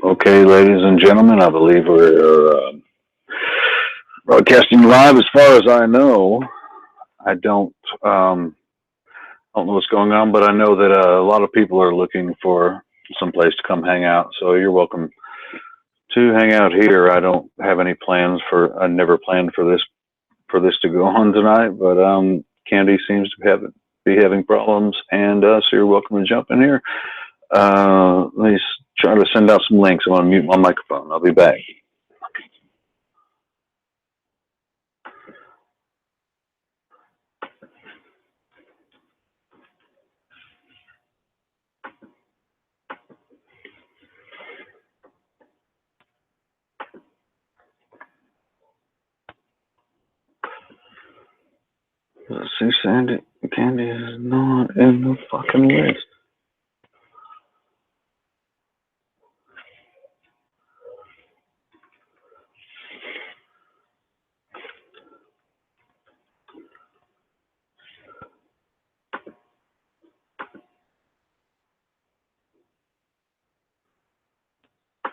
Okay, ladies and gentlemen, I believe we're broadcasting live. As far as I know, I don't know what's going on, but I know that a lot of people are looking for some place to come hang out. So you're welcome to hang out here. I don't have any plans I never planned for this to go on tonight, but Candy seems to be having problems, and so you're welcome to jump in here. Let me try to send out some links. I'm going to mute my microphone. I'll be back. Let's see, Candy is not in the fucking list.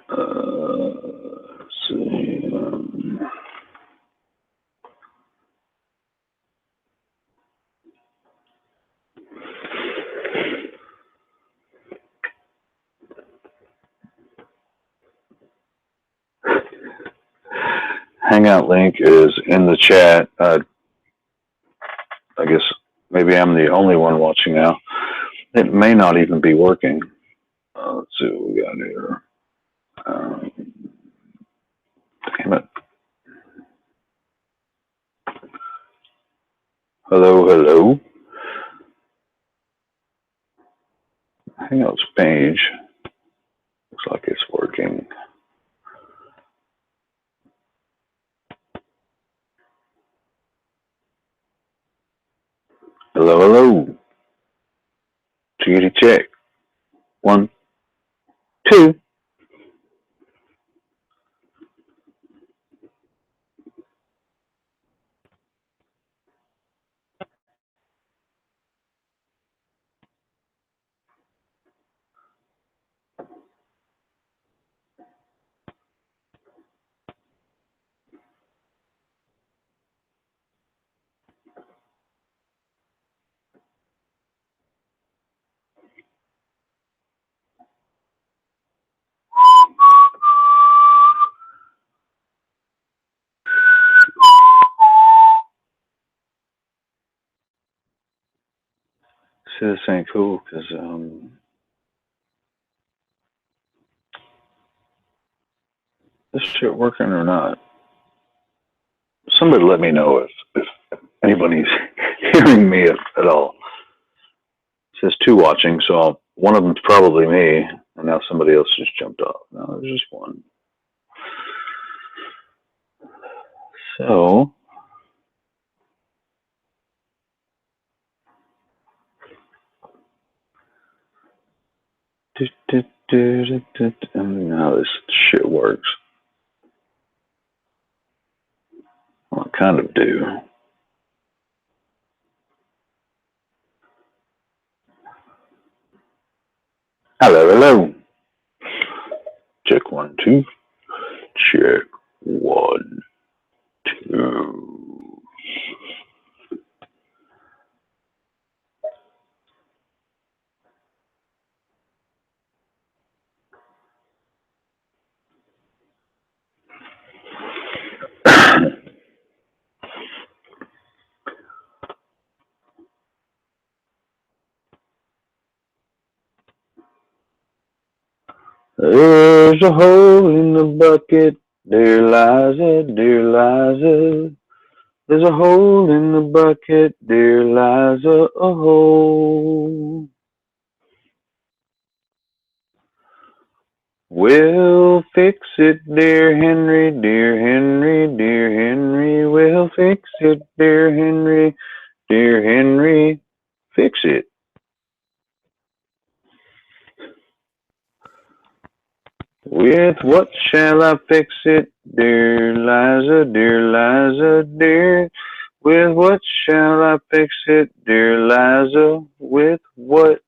Let's see. Hangout link is in the chat. I guess maybe I'm the only one watching now. It may not even be working. Let's see what we got here. Damn it. Hello. Hangouts page. Looks like it's working. Hello. Checkity check. 1, 2. See, this ain't cool because this shit working or not? Somebody let me know if anybody's hearing me at all. It says 2 watching, so one of them's probably me, and now somebody else just jumped off. No, there's just one. So I don't know how this shit works. Well, I kind of do. Hello. Check 1, 2. Check 1, 2. There's a hole in the bucket, dear Liza, dear Liza. There's a hole in the bucket, dear Liza, a hole. We'll fix it, dear Henry, dear Henry, dear Henry. We'll fix it, dear Henry, dear Henry. Fix it. With what shall I fix it, dear Liza, dear Liza, dear? With what shall I fix it, dear Liza? With what?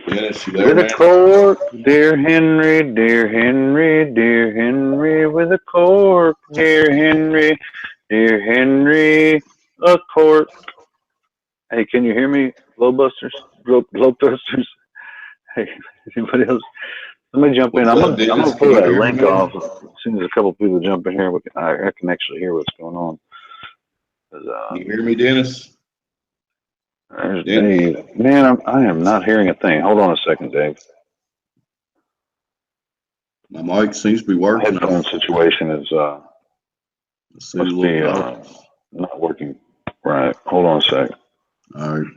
Dennis, you there, With a man? cork, dear Henry, dear Henry, dear Henry, with a cork, dear Henry, a cork. Hey, can you hear me, Globebusters? Globebusters? Hey, anybody else? Somebody jump in. What's I'm up, gonna Dennis? pull Can you that hear me, link man? off as soon as a couple people jump in here. I can actually hear what's going on. Can you hear me, Dennis? There's Dennis? Dave. Man, I am not hearing a thing. Hold on a second, Dave. My mic seems to be My working. headphone situation is Let's see the must little be comments. not working right. Hold on a sec. All right.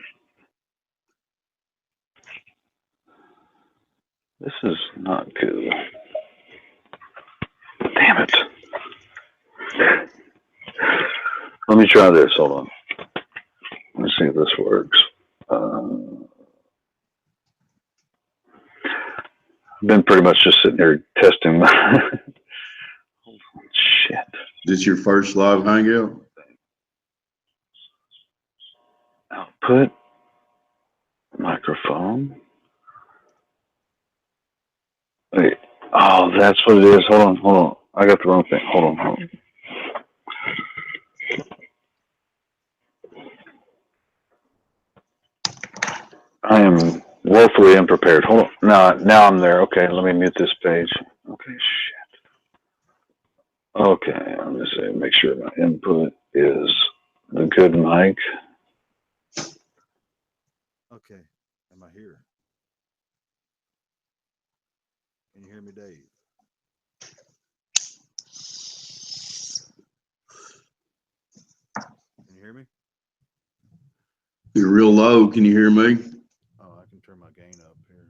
This is not good. Damn it. Let me try this. Hold on. Let's see if this works. I've been pretty much just sitting here testing my shit. This your first live hangout? Output. Microphone. Wait. Oh, that's what it is. Hold on. I got the wrong thing. Hold on. I am woefully unprepared. Hold on. Now I'm there. Okay, let me mute this page. Okay, shit. Okay, I'm gonna say make sure my input is the good mic. Okay, am I here? Can you hear me, Dave? Can you hear me? You're real low. Can you hear me? Oh, I can turn my gain up here.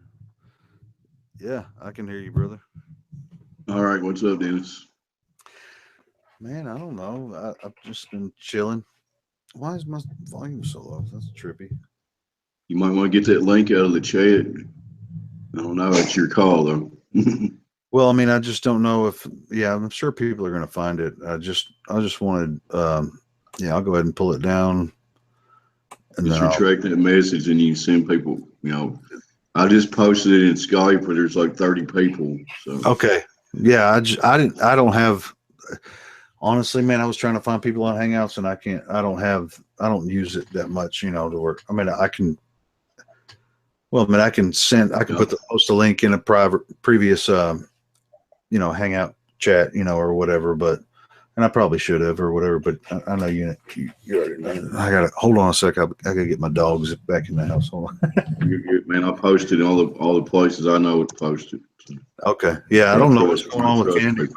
Yeah, I can hear you, brother. All right. What's up, Dennis? Man, I don't know. I've just been chilling. Why is my volume so low? That's trippy. You might want to get that link out of the chat. I don't know. It's your call, though. Well, I mean, I just don't know if. Yeah, I'm sure people are going to find it. I just wanted. Yeah, I'll go ahead and pull it down. And Just then retract that message and you send people, I just posted it in Skype where there's like 30 people. So okay. Yeah, I don't have. Honestly, man, I was trying to find people on Hangouts and I don't use it that much, to work. I mean, I can post a link in a previous, Hangout chat, or whatever, and I probably should have or whatever, but I know you already know. I got to hold on a sec. I got to get my dogs back in the house. Hold on. you're good, man. I posted in all the places I know it's posted. So. Okay. Yeah. I don't know what's going on with Candy,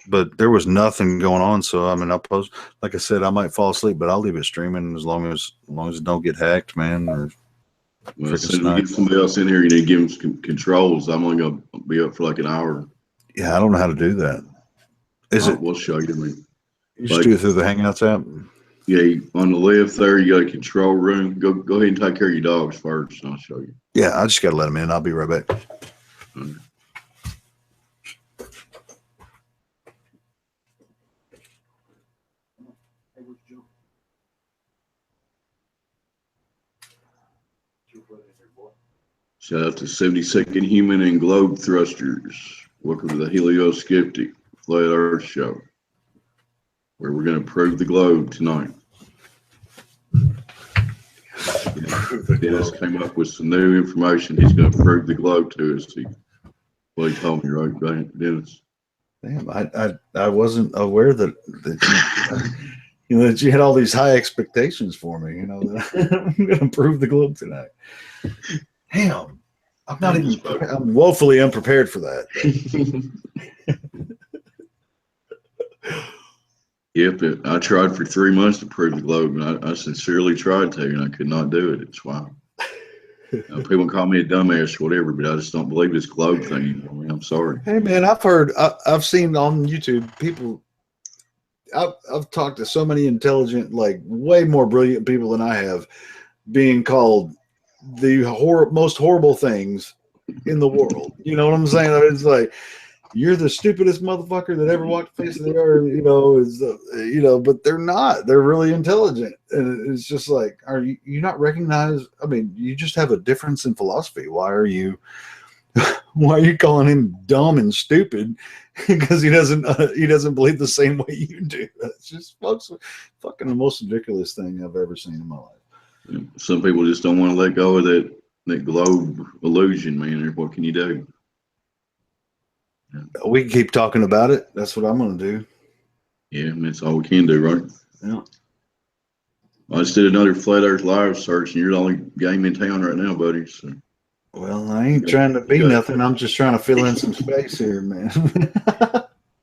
but there was nothing going on. So, I mean, I'll post, like I said, I might fall asleep, but I'll leave it streaming as long as it don't get hacked, man. Well, as soon as we get somebody else in here, you need to give them some controls. I'm only going to be up for like an hour. Yeah. I don't know how to do that. We'll show you. You just do it through the Hangouts app? Yeah. On the left there, you got a control room. Go ahead and take care of your dogs first. And I'll show you. Yeah. I just got to let them in. I'll be right back. Okay. Shout out to 72nd Human and Globe Thrusters. Welcome to the Helio Skeptic Flat Earth Show, where we're going to prove the globe tonight. Dennis came up with some new information. He's going to prove the globe to us. Well, he told me, right, Dennis? Damn, I wasn't aware that that you had all these high expectations for me. That I'm going to prove the globe tonight. Damn, I'm woefully unprepared for that. Yep, I tried for 3 months to prove the globe, and I sincerely tried to, and I could not do it. It's why. People call me a dumbass or whatever, but I just don't believe this globe thing anymore. I'm sorry. Hey, man, I've seen on YouTube people. I've talked to so many intelligent, like way more brilliant people than I have, being called the most horrible things in the world. You know what I'm saying? It's like, you're the stupidest motherfucker that ever walked the face of the earth, but they're not. They're really intelligent. And it's just like, are you not recognize? I mean, you just have a difference in philosophy. Why are you calling him dumb and stupid? Because he doesn't believe the same way you do. That's just fucking the most ridiculous thing I've ever seen in my life. Some people just don't want to let go of that globe illusion, man. What can you do? We can keep talking about it. That's what I'm going to do. Yeah, that's all we can do, right? Yeah. I just did another Flat Earth Live search, and you're the only game in town right now, buddy. So. Well, I ain't trying to be nothing. I'm just trying to fill in some space here, man.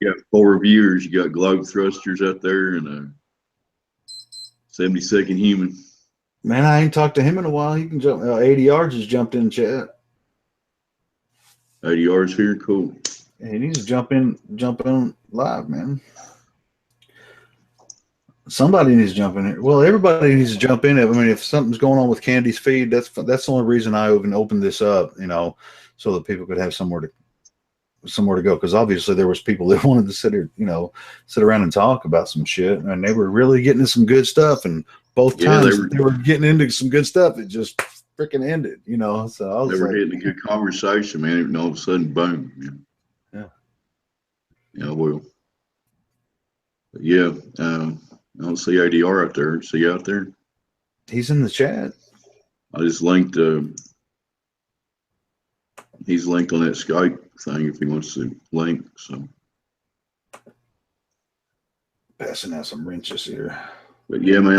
You got 4 viewers. You got globe thrusters out there, and a 70-second human. Man, I ain't talked to him in a while. He can jump. 80 yards has jumped in chat. 80 yards here, cool. Yeah, he needs to jump in live, man. Somebody needs to jump in here. Well, everybody needs to jump in. I mean, if something's going on with Candy's feed, that's the only reason I even opened this up, so that people could have somewhere to go. Because obviously there was people that wanted to sit around and talk about some shit, and they were really getting into some good stuff. And both times they were getting into some good stuff, it just freaking ended, So I was they were hitting a good conversation, man, and all of a sudden, boom. Yeah, well. But yeah, I don't see ADR out there. See you out there? He's in the chat. I just linked. He's linked on that Skype thing if he wants to link. So passing out some wrenches here. But yeah, man,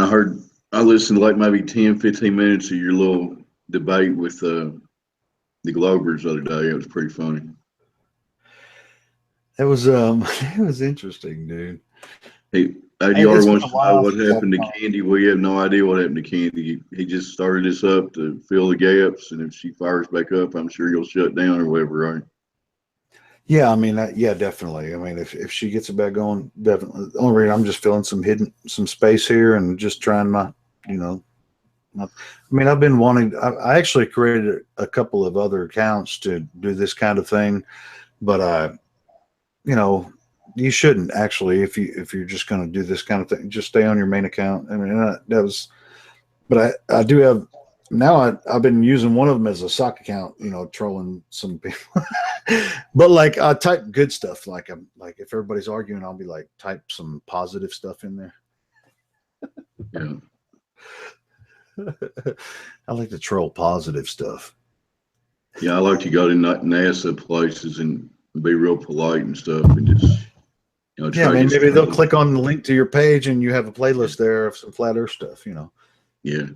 I listened to like maybe 10, 15 minutes of your little debate with the Globers the other day. It was pretty funny. It was interesting, dude. Hey, ADR wants to know what happened to Candy. We have no idea what happened to Candy. He just started this up to fill the gaps, and if she fires back up, I'm sure he'll shut down or whatever, right? Yeah, I mean, definitely. I mean, if she gets it back going, definitely. The only reason I'm just filling some space here and just trying not. I mean, I've been wanting. I actually created a couple of other accounts to do this kind of thing, but you shouldn't actually if you're just going to do this kind of thing. Just stay on your main account. I mean, but I do have now. I've been using one of them as a sock account, trolling some people. But like I type good stuff. Like if everybody's arguing, I'll be like type some positive stuff in there. Yeah. I like to troll positive stuff. Yeah, I like to go to NASA places and be real polite and stuff, and just maybe they'll click on the link to your page and you have a playlist there of some flat earth stuff. Yeah.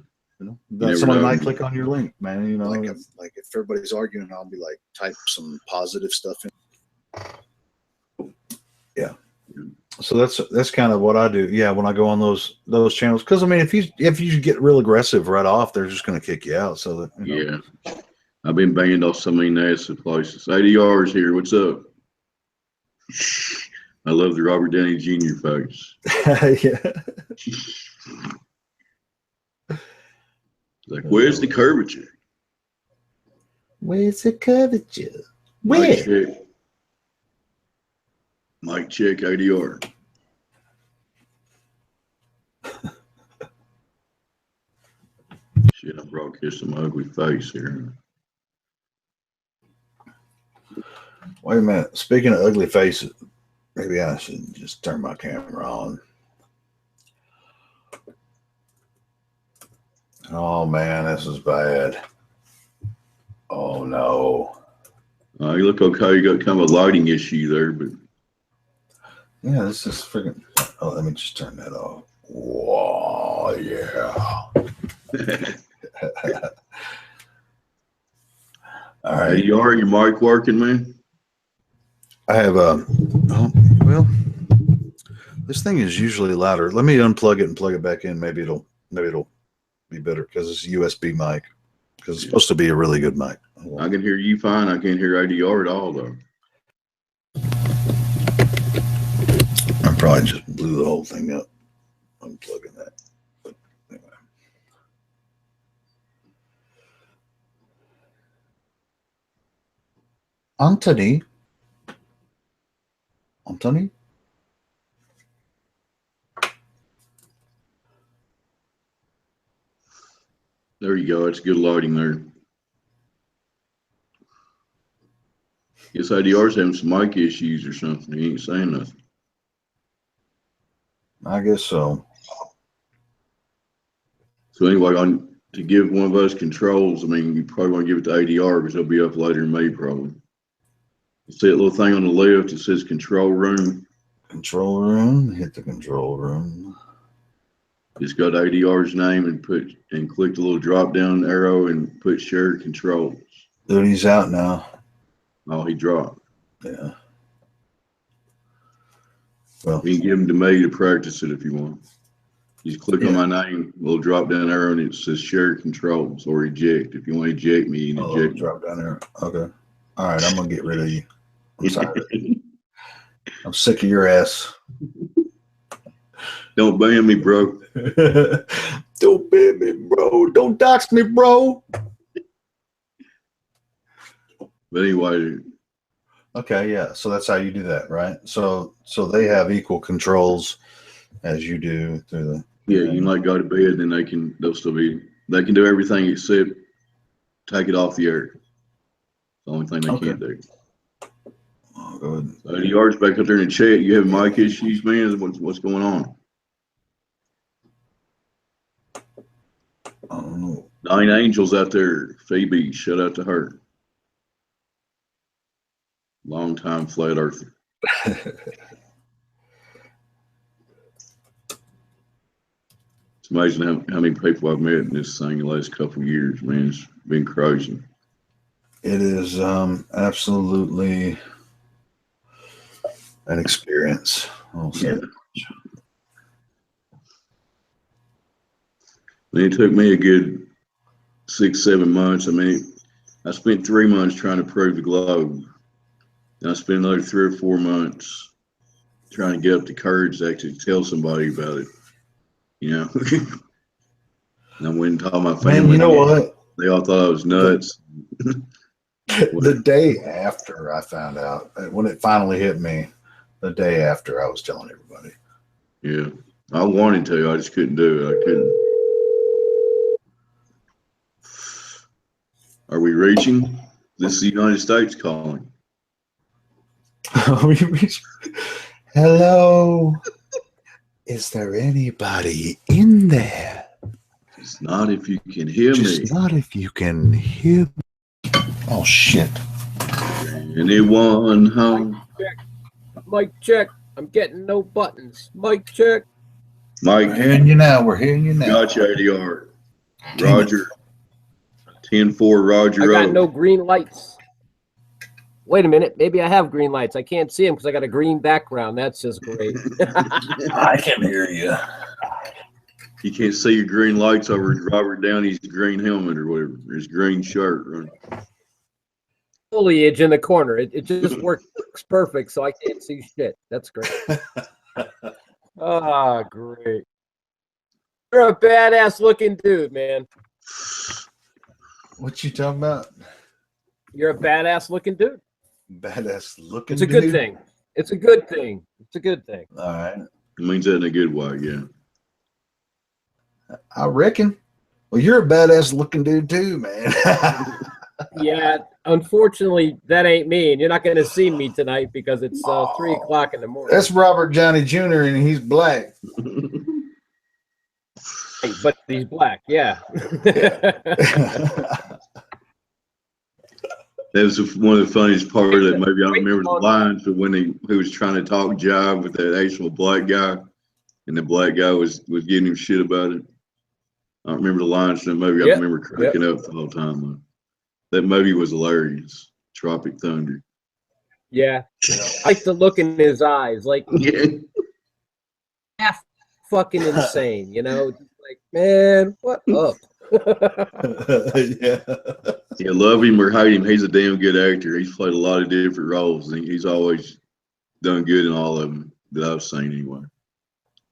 Somebody might click on your link, man. Like if everybody's arguing, I'll be like type some positive stuff in. Yeah. So that's kind of what I do. Yeah, when I go on those channels, because I mean, if you get real aggressive right off, they're just going to kick you out. So that yeah, I've been banned off so many NASA places. ADR's here. What's up? I love the Robert Downey Jr. face. Yeah. Like, where's the curvature? Where's the curvature? Where? Mic check ADR. Shit, I'm broadcasting my ugly face here. Wait a minute. Speaking of ugly faces, maybe I should just turn my camera on. Oh man, this is bad. Oh no. You look okay. You got kind of a lighting issue there, but yeah, this is freaking. Oh, let me just turn that off. Whoa, yeah. All right. Hey, your mic working, man? I have well, this thing is usually louder. Let me unplug it and plug it back in. Maybe it'll be better because it's a USB mic. Because it's supposed to be a really good mic. I can hear you fine. I can't hear ADR at all, though. I probably just blew the whole thing up. Unplugging that. But anyway. Anthony. I'm telling you. There you go. It's good lighting there. Guess IDR's having some mic issues or something. He ain't saying nothing. I guess so. So anyway, to give one of us controls, I mean, you probably want to give it to ADR because he'll be up later than me probably. You see that little thing on the left? It says control room. Control room. Hit the control room. Just got ADR's name and click the little drop down arrow and put share controls. Dude, he's out now. Oh, he dropped. Yeah. Well, you can give them to me to practice it if you want. You just click on my name, little drop down arrow, and it says share controls or eject. If you want to eject me, you can eject me. Drop down there. Okay. All right, I'm gonna get rid of you. I'm sorry. I'm sick of your ass. Don't ban me, bro. Don't ban me, bro. Don't dox me, bro. But anyway. Okay, yeah. So that's how you do that, right? So they have equal controls as you do through the. Yeah, you can like go to bed, then they can do everything except take it off the air. It's the only thing they can't do. Oh, good. So ADR's back up there in the chat. You have mic issues, man? What's going on? I don't know. 9 Angels out there. Phoebe, shout out to her. Long time flat earther. It's amazing how many people I've met in this thing the last couple of years, man. It's been crazy. It is absolutely an experience. Yeah. It took me a good 6-7 months. I mean, I spent 3 months trying to prove the globe. And I spent another 3 or 4 months trying to get up the courage to actually tell somebody about it. You know? And I went and told my family. Man, you know what? They all thought I was nuts. The day after I found out, when it finally hit me, the day after I was telling everybody. Yeah. I wanted to. I just couldn't do it. I couldn't. Are we reaching? This is the United States calling. Hello. Is there anybody in there? It's not if you can hear me. Just not if you can hear me. Oh, shit. Anyone home? Mic check. I'm getting no buttons. Mic check. Mike. We're hearing you now. We're hearing you now. Gotcha, ADR. Roger. 10-4, Roger. I got no green lights. Wait a minute. Maybe I have green lights. I can't see them because I got a green background. That's just great. I can hear you. You can't see your green lights over Robert Downey's green helmet or whatever, his green shirt. Right? Foliage in the corner. It just works perfect, so I can't see shit. That's great. Ah, great. You're a badass looking dude, man. What you talking about? You're a badass looking dude. Badass looking It's a dude? good thing. It's a good thing. It's a good thing. All right. It means that in a good way, yeah. I reckon. Well, you're a badass looking dude too, man. Yeah, unfortunately, that ain't me, and you're not going to see me tonight because it's 3 o'clock in the morning. That's Robert Johnny Jr. and he's black. But he's black, yeah. That was one of the funniest part of that movie. I don't remember the lines, but when he was trying to talk jive with that actual black guy, and the black guy was giving him shit about it. I don't remember the lines from that movie. I remember cracking up the whole time. Though. That movie was hilarious. Tropic Thunder. Yeah. I like the look in his eyes, like half fucking insane, you know? Like, man, what up? Yeah. Yeah, love him or hate him, he's a damn good actor. He's played a lot of different roles, and he's always done good in all of them that I've seen anyway.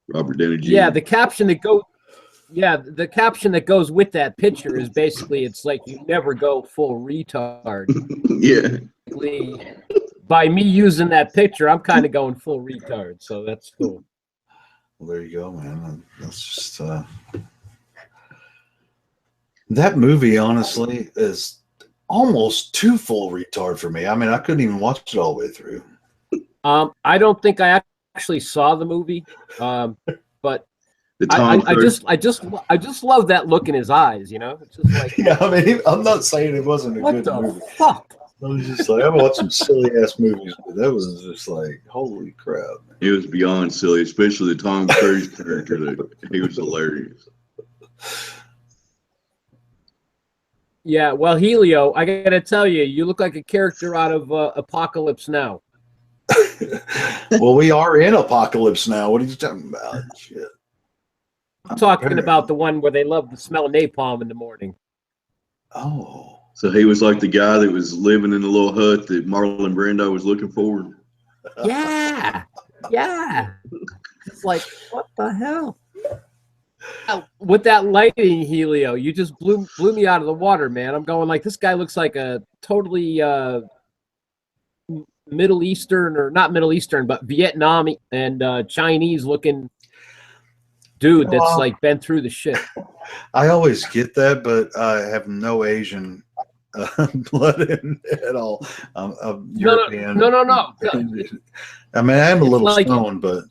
Robert Downey Jr. Yeah, the caption that goes with that picture is basically, it's like you never go full retard. Yeah. by me using that picture, I'm kind of going full retard. So that's cool. Well, there you go, man. That's just that movie. Honestly, is almost too full retard for me. I mean, I couldn't even watch it all the way through. I don't think I actually saw the movie, but I just love that look in his eyes. You know, it's just like Yeah, I mean, I'm not saying it wasn't a what good the movie. fuck. I was just like, I've watched some silly ass movies, but that was just like, holy crap. Man. It was beyond silly, especially the Tom Cruise character. That he was hilarious. Yeah, well, Helio, I gotta tell you, you look like a character out of Apocalypse Now. Well, we are in Apocalypse Now. What are you talking about? Shit. I'm talking about the one where they love the smell of napalm in the morning. Oh. So he was like the guy that was living in the little hut that Marlon Brando was looking for. Yeah, yeah. It's like, what the hell? With that lighting, Helio, you just blew me out of the water, man. I'm going like, this guy looks like a totally Middle Eastern, or not Middle Eastern, but Vietnam and Chinese looking dude that's like been through the shit. I always get that, but I have no Asian blood in at all. I'm European. No. I mean, I am a little like, stoned, but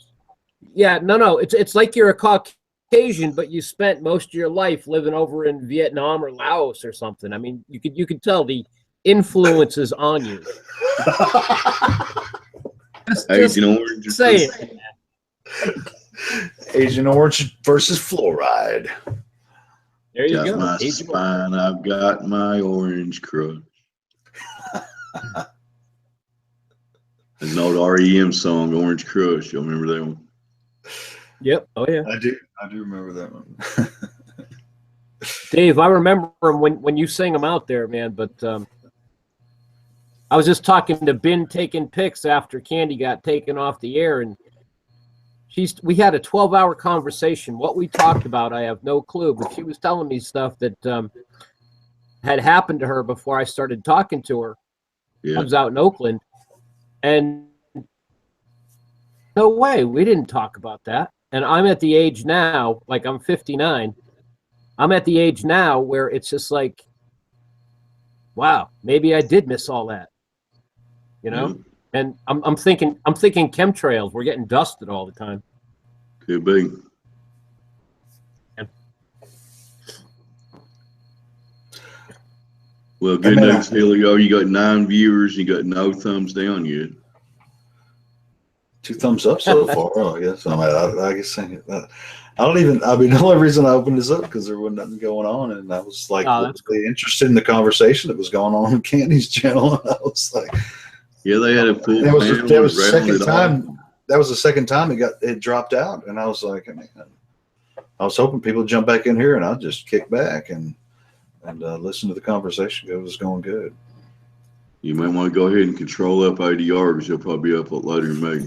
yeah, no. It's like you're a Caucasian, but you spent most of your life living over in Vietnam or Laos or something. I mean, you could tell the influences on you. Agent Orange. Say it. Agent Orange versus fluoride. There you got go. My spine, I've got my orange crush. There's an old REM song, Orange Crush. You'll remember that one? Yep. Oh yeah. I do remember that one. Dave, I remember him when you sang them out there, man. But I was just talking to Ben taking pics after Candy got taken off the air, and we had a 12-hour conversation. What we talked about, I have no clue, but she was telling me stuff that had happened to her before I started talking to her. Yeah. I was out in Oakland, and no way, we didn't talk about that. And I'm at the age now, like I'm 59. I'm at the age now where it's just like, wow, maybe I did miss all that, you know? Yeah. And I'm thinking chemtrails. We're getting dusted all the time. Could be. Yeah. Well, good news, Helio. You got 9 viewers. You got no thumbs down yet. 2 thumbs up so far. Oh, I guess. I guess I don't even. I mean, the only reason I opened this up because there wasn't nothing going on, and I was like really interested in the conversation that was going on Candy's channel. And I was like, yeah, they had a full. That was the second time. That was the second time it dropped out, and I was like, I was hoping people would jump back in here, and I'd just kick back and listen to the conversation. It was going good. You might want to go ahead and control up ADR because you'll probably be up later than me.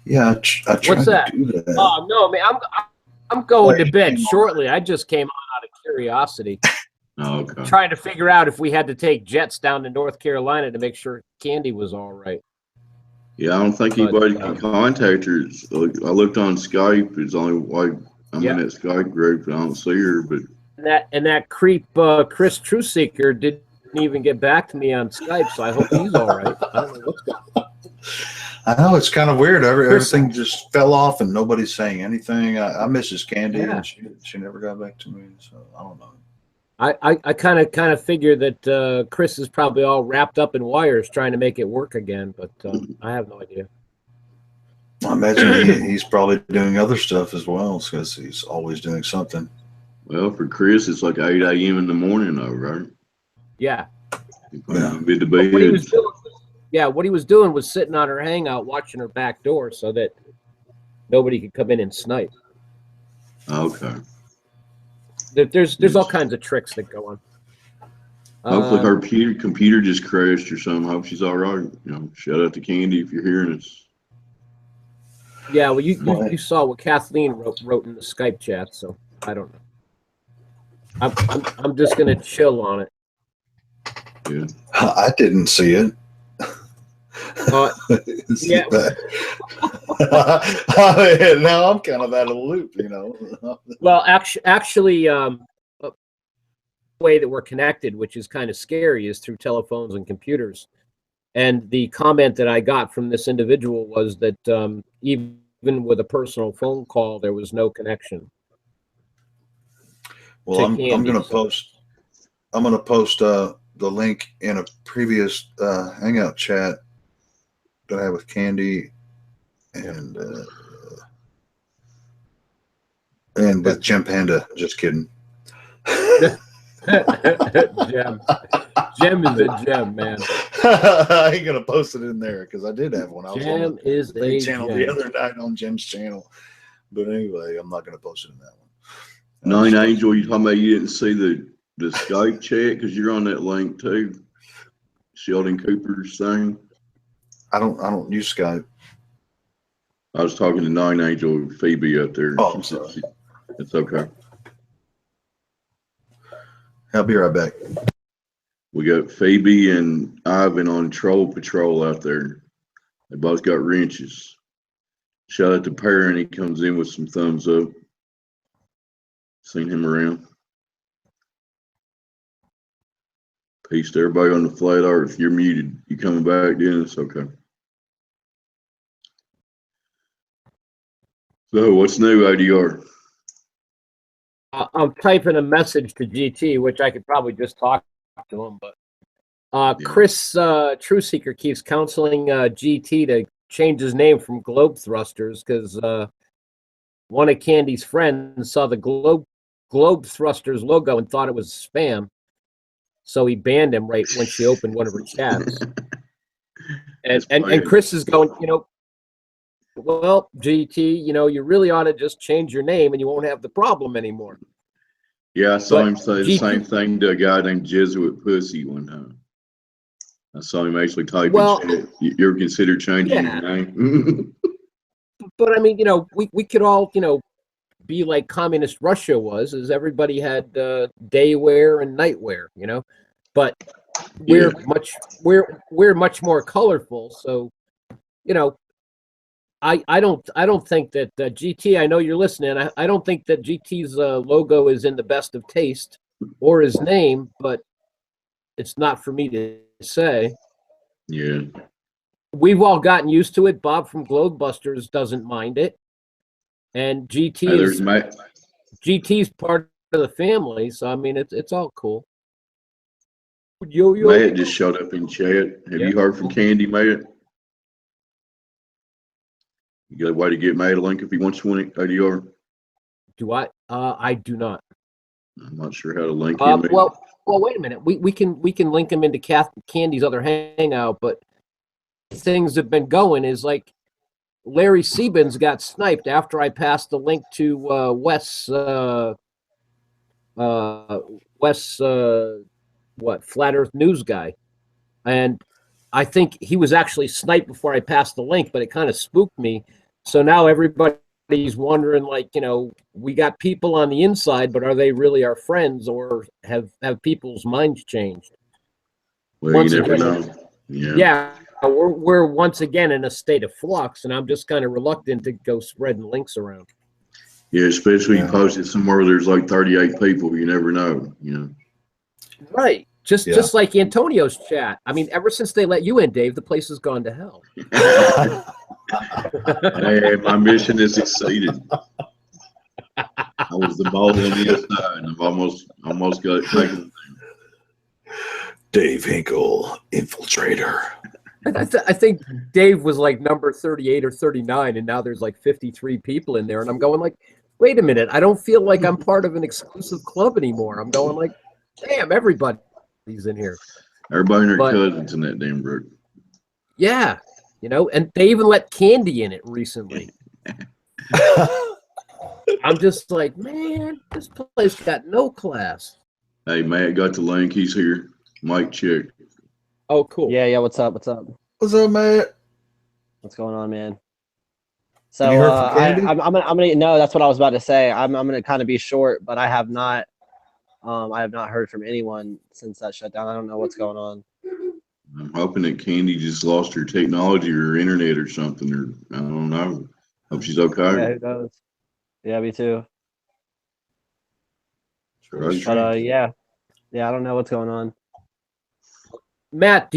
Yeah, I tried What's that? to do that. Oh no, man, I'm going to bed shortly. I just came on out of curiosity. Oh, okay. Trying to figure out if we had to take jets down to North Carolina to make sure Candy was all right. Yeah, I don't think anybody can contact her. I looked on Skype. It's only like I'm in that Skype group, and I don't see her. But that creep Chris Trueseeker didn't even get back to me on Skype, so I hope he's all right. I don't know what's going on. I know it's kind of weird. Everything just fell off, and nobody's saying anything. I miss his Candy, and she never got back to me. So I don't know. I kind of figure that Chris is probably all wrapped up in wires trying to make it work again, but I have no idea. I imagine he's probably doing other stuff as well because he's always doing something. Well, for Chris, it's like 8 a.m. in the morning, though, right? Yeah. Mid to bed. What he was doing was sitting on her hangout watching her back door so that nobody could come in and snipe. Okay. There's all kinds of tricks that go on. Hopefully her computer just crashed or something. Hope she's all right. Shout out to Candy if you're hearing us. Yeah, well, you saw what Kathleen wrote in the Skype chat, so I don't know. I'm just gonna chill on it. Yeah. I didn't see it. Yeah. Now I'm kind of out of the loop, you know. Well, actually, the way that we're connected, which is kind of scary, is through telephones and computers. And the comment that I got from this individual was that even with a personal phone call, there was no connection. Well, I'm going to post. I'm going to post the link in a previous Hangout chat that I had with Candy and Gem Panda. Just kidding. Gem is a gem, man. I ain't gonna post it in there because I did have one. I was Gem on is the a channel gem. the other night on Jem's channel. But anyway, I'm not gonna post it in that one. Nine Angel, you talking about you didn't see the Skype chat because you're on that link too. Sheldon Cooper's thing. I don't use Skype. I was talking to Nine Angel Phoebe up there. Oh, I'm sorry. It's okay. I'll be right back. We got Phoebe and Ivan on troll patrol out there. They both got wrenches. Shout out to Perrin. He comes in with some thumbs up. Seen him around. Peace to everybody on the flat earth. You're muted. You coming back, Dennis? Okay. So what's new, ADR? I'm typing a message to GT, which I could probably just talk to him, but Yeah. Chris Trueseeker keeps counseling GT to change his name from Globe Thrusters because one of Candy's friends saw the Globe Thrusters logo and thought it was spam, so he banned him right when she opened one of her chats. and Chris is going, well, GT, you really ought to just change your name and you won't have the problem anymore. Yeah, I saw him say the same thing to a guy named Jesuit Pussy one time. I saw him actually type in chat. You ever consider changing your name? But I mean, we could all, be like communist Russia was, as everybody had day wear and night wear, but we're much more colorful. So, I don't think that GT, I know you're listening. I don't think that GT's logo is in the best of taste or his name, but it's not for me to say. Yeah. We've all gotten used to it. Bob from Globebusters doesn't mind it. And GT's part of the family. So, I mean, it's all cool. Matt just showed up in chat. Have you heard from Candy, Matt? You got a way to get Matt a link if he wants one, ADR? Do I? I do not. I'm not sure how to link him. Well, wait a minute. We can link him into Candy's other hangout, but things have been going is like Larry Sebens got sniped after I passed the link to Wes Flat Earth News guy, and I think he was actually sniped before I passed the link, but it kind of spooked me. So now everybody's wondering, like, we got people on the inside, but are they really our friends, or have people's minds changed? Well, you never know. Yeah, we're once again in a state of flux, and I'm just kind of reluctant to go spreading links around. Yeah, especially you post it somewhere there's like 38 people. You never know. Right. Just like Antonio's chat. I mean, ever since they let you in, Dave, the place has gone to hell. Hey, my mission is succeeded. I was the ball on the inside, and I've almost got it taken. Dave Hinkle, infiltrator. I think Dave was like number 38 or 39, and now there's like 53 people in there, and I'm going like, wait a minute, I don't feel like I'm part of an exclusive club anymore. I'm going like, damn, everybody's in here. Everybody and their cousins in that damn group. Yeah, and they even let Candy in it recently. I'm just like, man, this place got no class. Hey, Matt got the link. He's here. Mic check. Oh, cool. Yeah. What's up? What's up, Matt? What's going on, man? So I'm gonna no, that's what I was about to say. I'm gonna kind of be short, but I have not heard from anyone since that shutdown. I don't know what's going on. I'm hoping that Candy just lost her technology or her internet or something, or I don't know. Hope she's okay. Yeah, who knows? Yeah, me too. Right. But yeah, I don't know what's going on. Matt,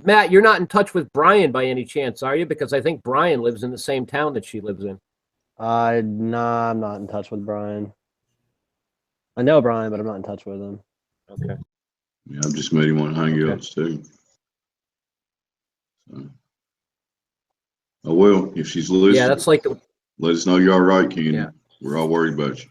Matt, you're not in touch with Brian by any chance, are you? Because I think Brian lives in the same town that she lives in. Nah, I'm not in touch with Brian. I know Brian, but I'm not in touch with him. Okay. Yeah, I've just made him on Hangouts too. So. Oh well, if she's listening, Yeah, that's like let us know you're all right, Candy. Yeah. We're all worried about you.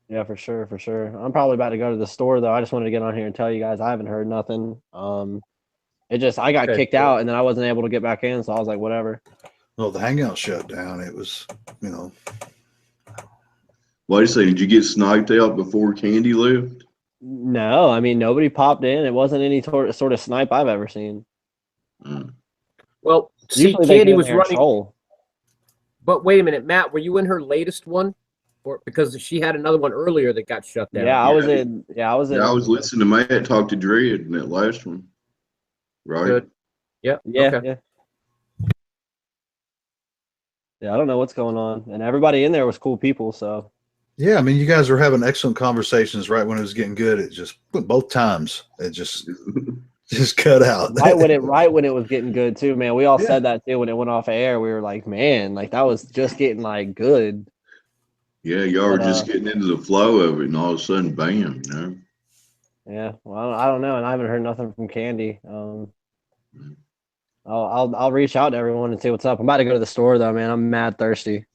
Yeah, for sure, for sure. I'm probably about to go to the store though. I just wanted to get on here and tell you guys I haven't heard nothing. I got kicked out and then I wasn't able to get back in, so I was like, whatever. Well, the Hangout shut down. It was, you know. Wait a second, did you get sniped out before Candy left? No, I mean nobody popped in. It wasn't any sort of snipe I've ever seen. Well, see, Usually they Candy get in was there and running. troll. But wait a minute, Matt, were you in her latest one? Or because she had another one earlier that got shut down. Yeah, I was in. Yeah, I was in. Yeah, I was listening to Matt talk to Dredd in that last one. Right. Good. Yeah. Yeah, Okay. yeah. Yeah, I don't know what's going on, and everybody in there was cool people. So Yeah, I mean, you guys were having excellent conversations right when it was getting good. It just both times it just cut out. right when it was getting good too, man. We all said that too when it went off air. We were like, man, like that was just getting like good. Yeah, y'all were just getting into the flow of it, and all of a sudden, bam, you know. Yeah, well, I don't know, and I haven't heard nothing from Candy. I'll reach out to everyone and see what's up. I'm about to go to the store though, man. I'm mad thirsty.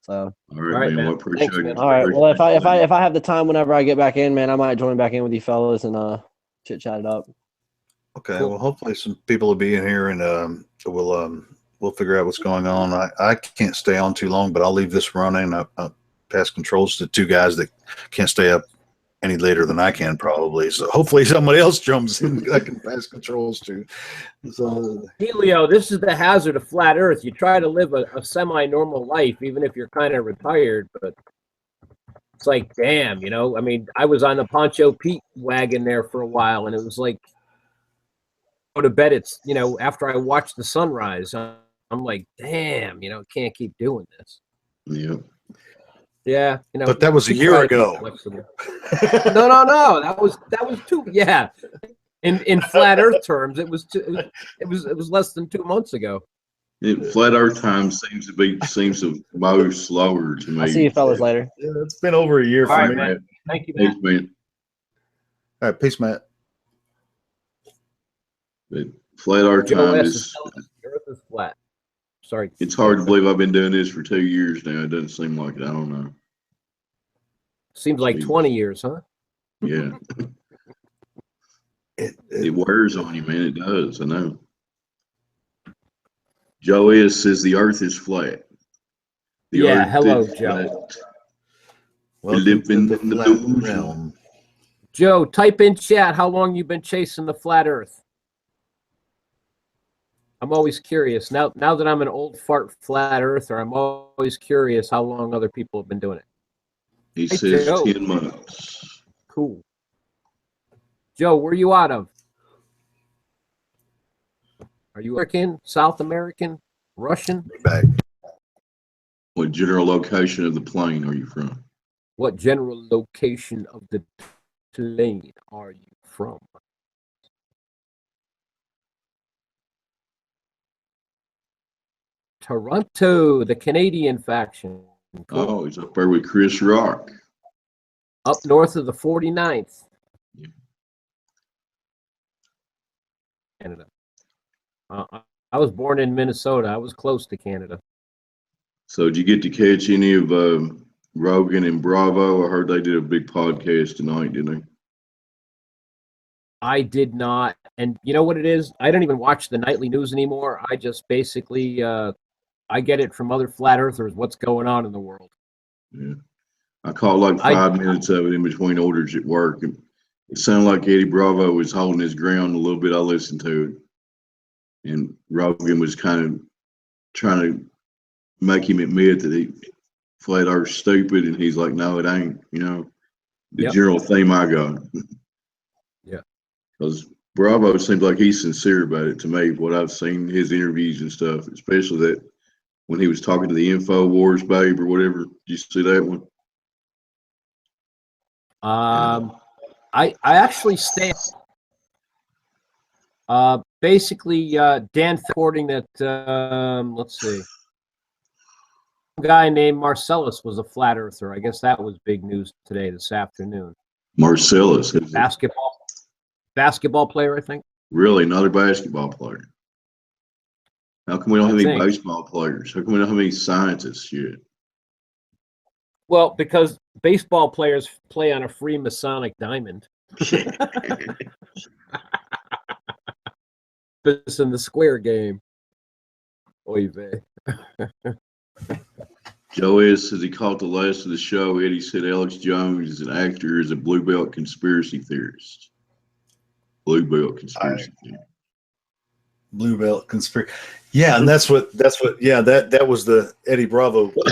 So all right, man. Well, appreciate it. All right. Well, if I have the time whenever I get back in, man, I might join back in with you fellas and chit chat it up. Okay, well, hopefully some people will be in here and we'll figure out what's going on. I can't stay on too long, but I'll leave this running. I'll pass controls to two guys that can't stay up any later than I can probably. So hopefully somebody else jumps in that I can pass controls to. So Helio, this is the hazard of flat Earth. You try to live a semi-normal life, even if you're kind of retired, but it's like, damn, you know. I mean, I was on the Poncho Pete wagon there for a while, and it was like, go to bed. It's, you know, after I watch the sunrise, I'm like, damn, you know, can't keep doing this. Yeah. Yeah, you know. But that was a year ago. No. That was two. Yeah, in flat Earth terms, it was less than 2 months ago. Flat Earth time seems to move slower to me. I'll see you fellas later. Yeah, it's been over a year for me. Man. Thank you, Thanks, man. man. All right, peace, Matt. But flat Earth Joe time S. is. The Earth is flat. Sorry. It's hard to believe I've been doing this for 2 years now. It doesn't seem like it. I don't know. Seems like 20 years, huh? Yeah. It wears on you, man. It does. I know. Joe S. says the Earth is flat. Hello, Joe. Welcome to the flat realm. Joe, type in chat how long you've been chasing the flat Earth. I'm always curious. Now that I'm an old fart flat earther, I'm always curious how long other people have been doing it. He says Joe. 10 months. Cool. Joe, where are you out of? Are you American, South American, Russian? Back. What general location of the plane are you from? What general location of the plane are you from? Toronto, the Canadian faction. Cool. Oh, he's up there with Chris Rock. Up north of the 49th. Yeah. Canada. I was born in Minnesota. I was close to Canada. So did you get to catch any of Rogan and Bravo? I heard they did a big podcast tonight, didn't they? I did not. And you know what it is? I don't even watch the nightly news anymore. I just basically... I get it from other flat earthers, what's going on in the world. Yeah. I caught like 5 minutes of it in between orders at work. And it sounded like Eddie Bravo was holding his ground a little bit. I listened to it. And Rogan was kind of trying to make him admit that flat earth's stupid. And he's like, no, it ain't, you know. The general theme I got. Yeah. Because Bravo seems like he's sincere about it to me, what I've seen his interviews and stuff, especially that when he was talking to the InfoWars babe or whatever. Did you see that one? I actually stay. Basically, Dan reporting that let's see, a guy named Marcellus was a flat earther. I guess that was big news today, this afternoon. Marcellus. Basketball player, I think. Really, not a basketball player. How come we don't have any baseball players? How come we don't have any scientists yet? Well, because baseball players play on a free Masonic diamond. This in the square game. Oy vey. Joe S. says he caught the last of the show. Eddie said Alex Jones is an actor, is a blue belt conspiracy theorist. Blue belt conspiracy theorist. Blue belt conspiracy. Yeah, and that's what that was the Eddie Bravo quote.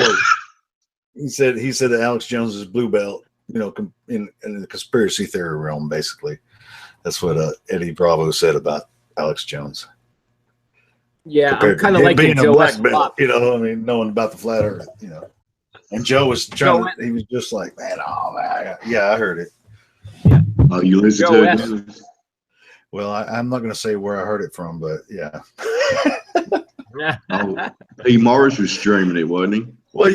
He said that Alex Jones is blue belt, you know, in the conspiracy theory realm, basically. That's what Eddie Bravo said about Alex Jones. Yeah, I'm kind of like being a Joe black S. belt, you know. I mean, knowing about the flat earth, you know. And Joe was trying. He was just like, man, oh man, yeah, I heard it. Yeah. Oh, you listen Joe to S. it? Well, I'm not going to say where I heard it from, but yeah. Oh, P. Morris was streaming it, wasn't he? Well,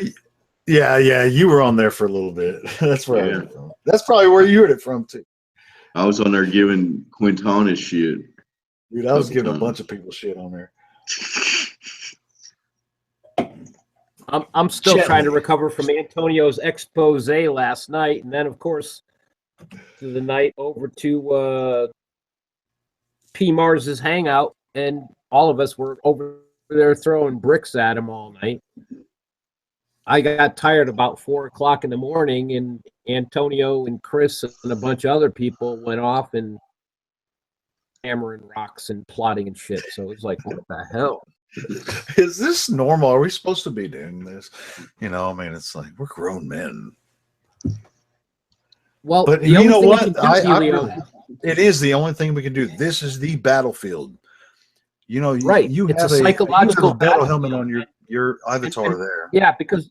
yeah, you were on there for a little bit. That's where I heard it from. That's probably where you heard it from too. I was on there giving Quintana shit. Dude, I was giving a bunch of people shit on there. I'm still trying to recover from Antonio's expose last night, and then of course the night over to P. Mars's hangout, and all of us were over there throwing bricks at him all night. I got tired about 4 o'clock in the morning, and Antonio and Chris and a bunch of other people went off and hammering rocks and plotting and shit. So it was like, what the hell? Is this normal? Are we supposed to be doing this? You know, I mean, it's like we're grown men. Well, but you know what? It is the only thing we can do. This is the battlefield. You know, you it's have a psychological battle helmet on your avatar there. Yeah, because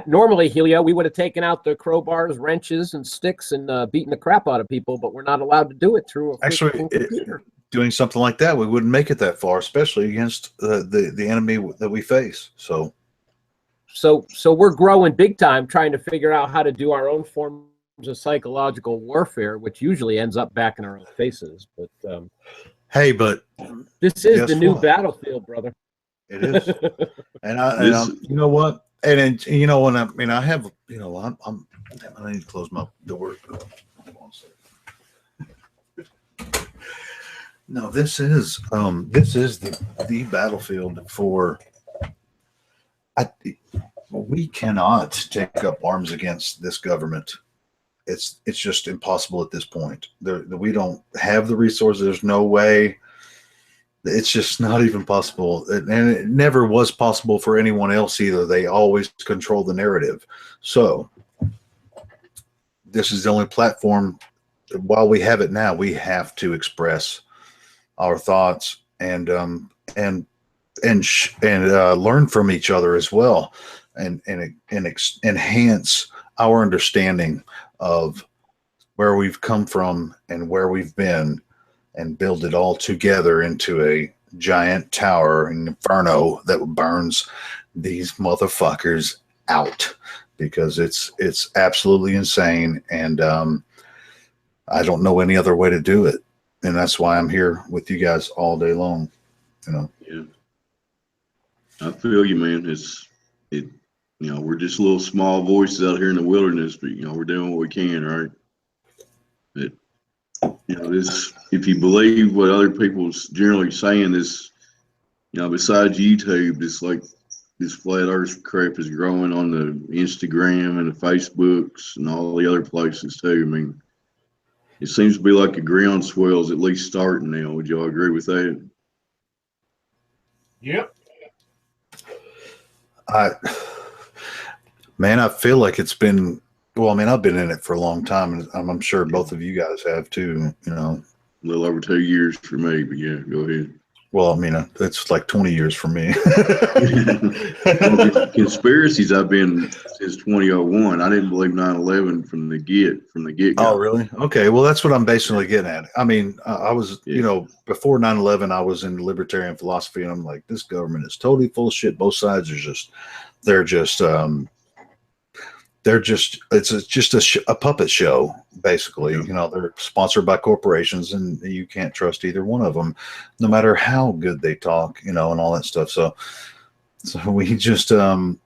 normally, Helio, we would have taken out the crowbars, wrenches, and sticks and beaten the crap out of people, but we're not allowed to do it through a computer. Doing something like that, we wouldn't make it that far, especially against the enemy that we face. So we're growing big time, trying to figure out how to do our own forms of psychological warfare, which usually ends up back in our own faces. But hey, but this is the new battlefield, brother. It is, and you know what? And you know when I have, you know, I need to close my door. No, this is the battlefield for. We cannot take up arms against this government. It's just impossible at this point. We don't have the resources. There's no way. It's just not even possible, and it never was possible for anyone else either. They always control the narrative. So this is the only platform. While we have it now, we have to express our thoughts and learn from each other as well, and enhance our understanding of where we've come from and where we've been, and build it all together into a giant tower, an inferno that burns these motherfuckers out, because it's absolutely insane, and I don't know any other way to do it, and that's why I'm here with you guys all day long. You know. Yeah. I feel you, man. You know, we're just little small voices out here in the wilderness, but you know, we're doing what we can, right? But you know, if you believe what other people's generally saying, this, you know, besides YouTube, it's like this flat earth crap is growing on the Instagram and the Facebooks and all the other places too. I mean, it seems to be like a groundswell is at least starting now. Would y'all agree with that? Yep. I feel like it's been, well, I mean, I've been in it for a long time, and I'm sure both of you guys have too, you know. A little over 2 years for me, but yeah, go ahead. Well, I mean, it's like 20 years for me. Well, conspiracies I've been since 2001. I didn't believe 9/11 from the get go. Oh, really? Okay. Well, that's what I'm basically getting at. I mean, I was, Yeah. you know, before 9/11, I was in libertarian philosophy, and I'm like, this government is totally full of shit. Both sides are just, it's just a puppet show, basically. Yeah. You know, they're sponsored by corporations, and you can't trust either one of them, no matter how good they talk, you know, and all that stuff. So we just, and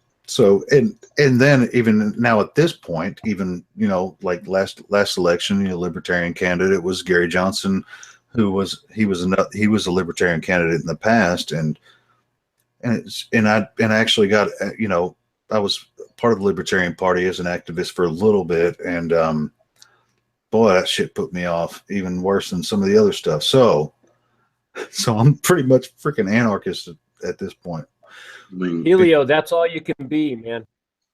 then even now at this point, even, you know, like last election, the libertarian candidate was Gary Johnson, he was a libertarian candidate in the past, and I actually got, you know, I was part of the Libertarian Party as an activist for a little bit, and boy, that shit put me off even worse than some of the other stuff. So I'm pretty much freaking anarchist at this point. I mean, Helio, that's all you can be, man.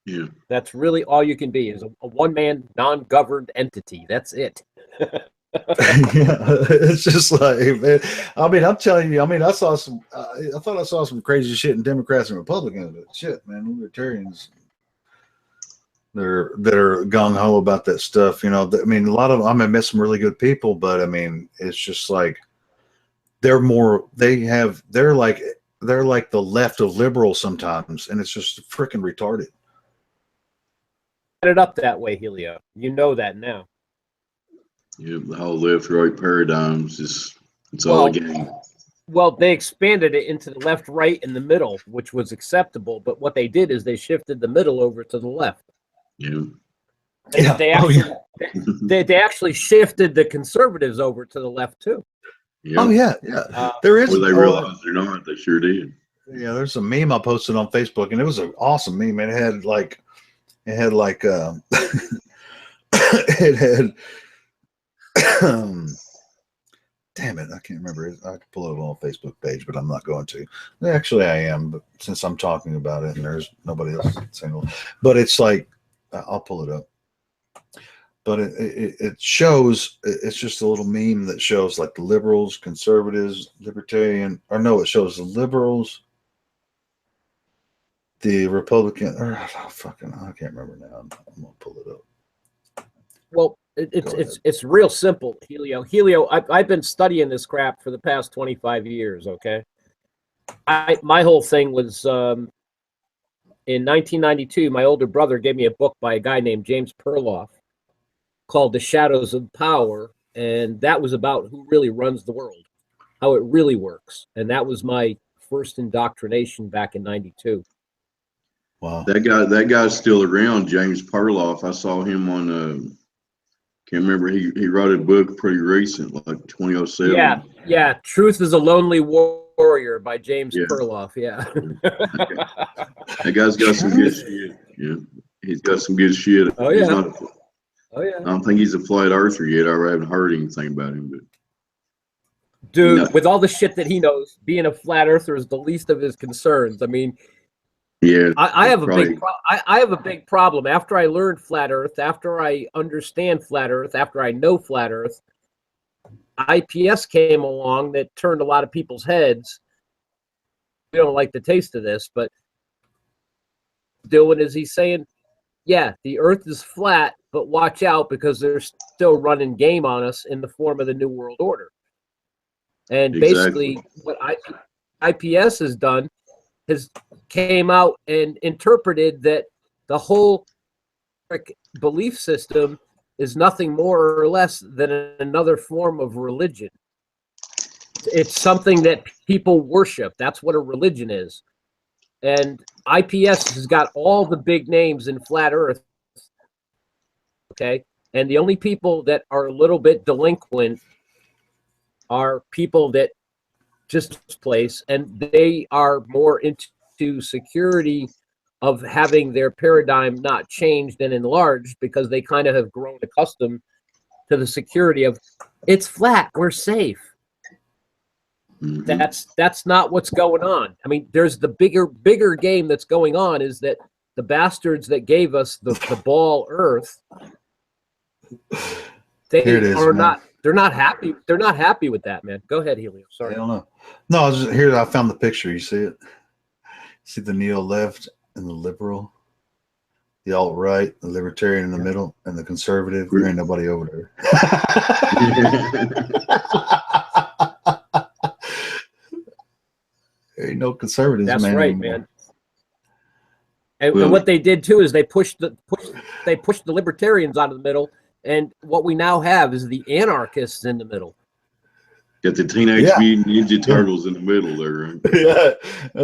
yeah. That's really all you can be, is a one-man, non-governed entity. That's it. Yeah, it's just like, man, I mean, I'm telling you, I mean, I thought I saw some crazy shit in Democrats and Republicans, but shit, man, libertarians, that are gung ho about that stuff. You know, I mean, a lot of them, I met some really good people, but I mean, it's just like they're like the left of liberals sometimes, and it's just freaking retarded. Set it up that way, Helio. You know that now. Yeah, the whole left-right paradigms it's all a game. Well, they expanded it into the left, right, and the middle, which was acceptable. But what they did is they shifted the middle over to the left. Yeah. Yeah. They actually shifted the conservatives over to the left too. Yeah. Oh yeah, there is. Whether they realize it or not, they sure did. Yeah, there's a meme I posted on Facebook, and it was an awesome meme. It had like it had damn it, I can't remember. I could pull it on a Facebook page, but I'm not going to. Actually, I am, but since I'm talking about it and there's nobody else saying it. But it's like, I'll pull it up. But it shows, it's just a little meme that shows like the liberals, conservatives, libertarian, or no, it shows the liberals, the Republican, or I can't remember now. I'm gonna pull it up. Well, it's real simple, Helio. Helio, I've been studying this crap for the past 25 years. Okay, my whole thing was in 1992. My older brother gave me a book by a guy named James Perloff called "The Shadows of Power," and that was about who really runs the world, how it really works, and that was my first indoctrination back in '92. Wow, that guy's still around, James Perloff. I saw him on can't remember. He wrote a book pretty recent, like 2007. Yeah. Truth is a Lonely Warrior by James Perloff. Yeah. That guy's got some good shit. Yeah, he's got some good shit. Oh yeah. I don't think he's a flat earther yet. I haven't heard anything about him, but dude, with all the shit that he knows, being a flat earther is the least of his concerns. I mean, yeah, I have a big problem. After I learned flat Earth, after I understand flat Earth, after I know flat Earth, IPS came along that turned a lot of people's heads. We don't like the taste of this, but Dylan, is he saying, yeah, the Earth is flat, but watch out because they're still running game on us in the form of the New World Order. And basically, what IPS has done has came out and interpreted that the whole belief system is nothing more or less than another form of religion. It's something that people worship. That's what a religion is. And IPS has got all the big names in flat Earth. Okay. And the only people that are a little bit delinquent are people that just place, and they are more into security of having their paradigm not changed and enlarged because they kind of have grown accustomed to the security of it's flat, we're safe. That's not what's going on. I mean, there's the bigger game that's going on is that the bastards that gave us the ball Earth, they are not they're not happy. They're not happy with that, man. Go ahead, Helio. Sorry. I don't know. No, I was just, here. I found the picture. You see it? See the neo-left and the liberal, the alt-right, the libertarian in the middle, and the conservative. There ain't nobody over there. There ain't no conservatives. That's man, right, anymore. man. And what they did too is they pushed the libertarians out of the middle, and what we now have is the anarchists in the middle. Got the Teenage Mutant Ninja Turtles in the middle there. Right? Yeah,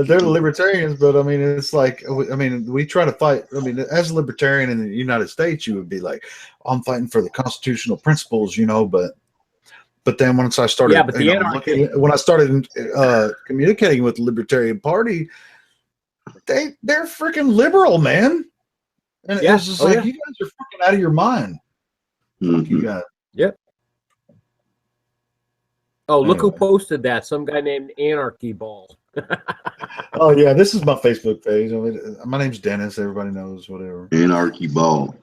they're the libertarians, but I mean, it's like, I mean, we try to fight. I mean, as a libertarian in the United States, you would be like, I'm fighting for the constitutional principles, you know, but then once I started, when I started communicating with the Libertarian Party, they're freaking liberal, man, and it's just like, you guys are freaking out of your mind. Mm-hmm. You guys. Yep. Oh, look who posted that. Some guy named Anarchy Ball. Oh, yeah. This is my Facebook page. I mean, my name's Dennis. Everybody knows, whatever. Anarchy Ball.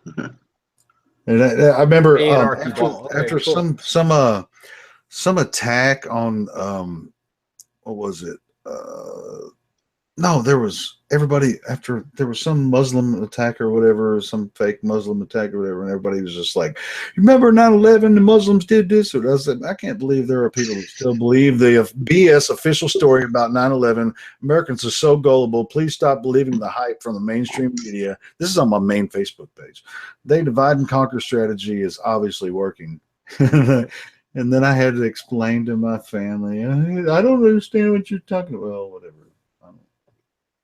And I remember after cool. some attack on, what was it? No, there was some Muslim attack or whatever, some fake Muslim attack or whatever, and everybody was just like, remember 9/11, the Muslims did this? Or I said, I can't believe there are people who still believe the BS official story about 9/11. Americans are so gullible. Please stop believing the hype from the mainstream media. This is on my main Facebook page. They divide and conquer strategy is obviously working. And then I had to explain to my family, I don't understand what you're talking about. Well, whatever.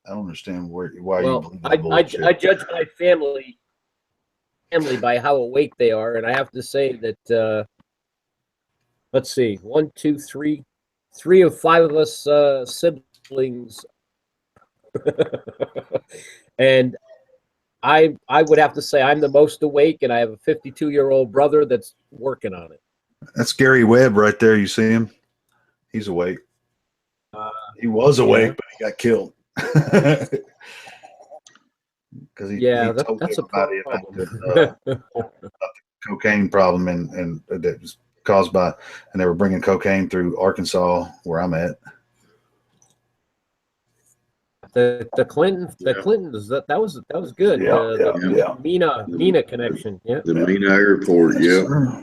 I don't understand why you believe that bullshit. I judge my family by how awake they are, and I have to say that let's see, 1, 2, 3 of 5 of us siblings, and I would have to say I'm the most awake, and I have a 52-year-old brother that's working on it. That's Gary Webb right there. You see him? He's awake. He was awake, but he got killed. Because that's a problem. The cocaine problem, and that was caused by, and they were bringing cocaine through Arkansas, where I'm at. The Clintons, that was good. Mina connection. Yeah. The Mina airport. Yeah.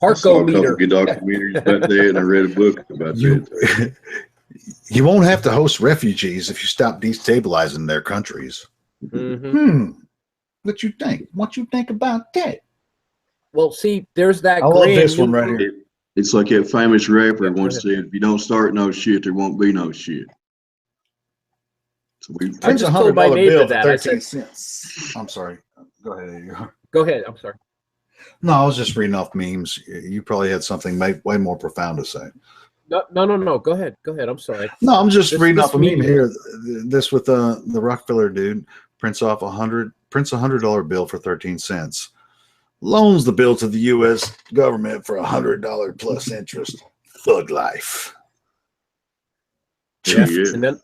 Parco meter. I saw a couple good documentaries about that, and I read a book about that. You won't have to host refugees if you stop destabilizing their countries. Mm-hmm. What you think? What you think about that? Well, see, there's that. I love this one right here. It's like that famous rapper once said, "If you don't start no shit, there won't be no shit." So I just told my neighbor that. 13 cents. I'm sorry. Go ahead. Go ahead. I'm sorry. No, I was just reading off memes. You probably had something way more profound to say. No. Go ahead. I'm sorry. No, I'm just reading off a meme here. This with the Rockefeller dude prints off $100 bill for 13 cents, loans the bill to the U.S. government for $100 plus interest. Thug life. Yeah. And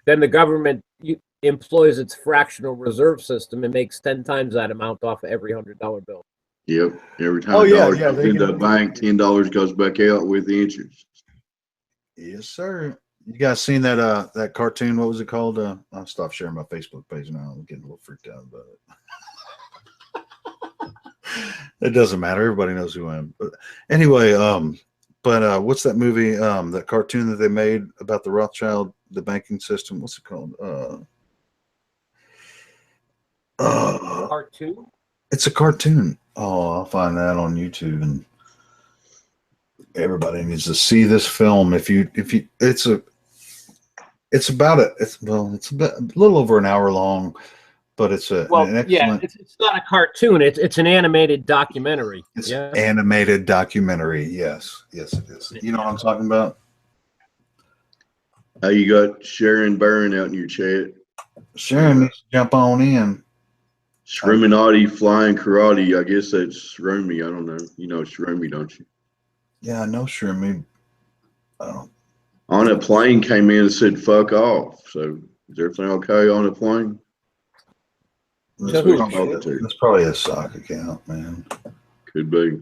then the government employs its fractional reserve system and makes 10 times that amount off of every $100 bill. Yep. Every time $1 goes into the bank, $10 goes back out with the interest. Yes, sir. You guys seen that cartoon? What was it called? I'll stop sharing my Facebook page now. I'm getting a little freaked out about it. It doesn't matter. Everybody knows who I am. But anyway, what's that movie? That cartoon that they made about the Rothschild, the banking system. What's it called? Cartoon? It's a cartoon. Oh, I'll find that on YouTube, and everybody needs to see this film. It's about a little over an hour long, but it's an excellent. It's not a cartoon. It's an animated documentary. It's an animated documentary. Yes, it is. You know what I'm talking about? How you got Sharon Byrne out in your chat? Sharon needs to jump on in. Shruminati flying karate. I guess that's Shroomy. I don't know. You know Shroomy, don't you? Yeah, I know Shroomy. On a plane came in and said, "Fuck off." So is everything okay on a plane? That's probably a sock account, man. Could be.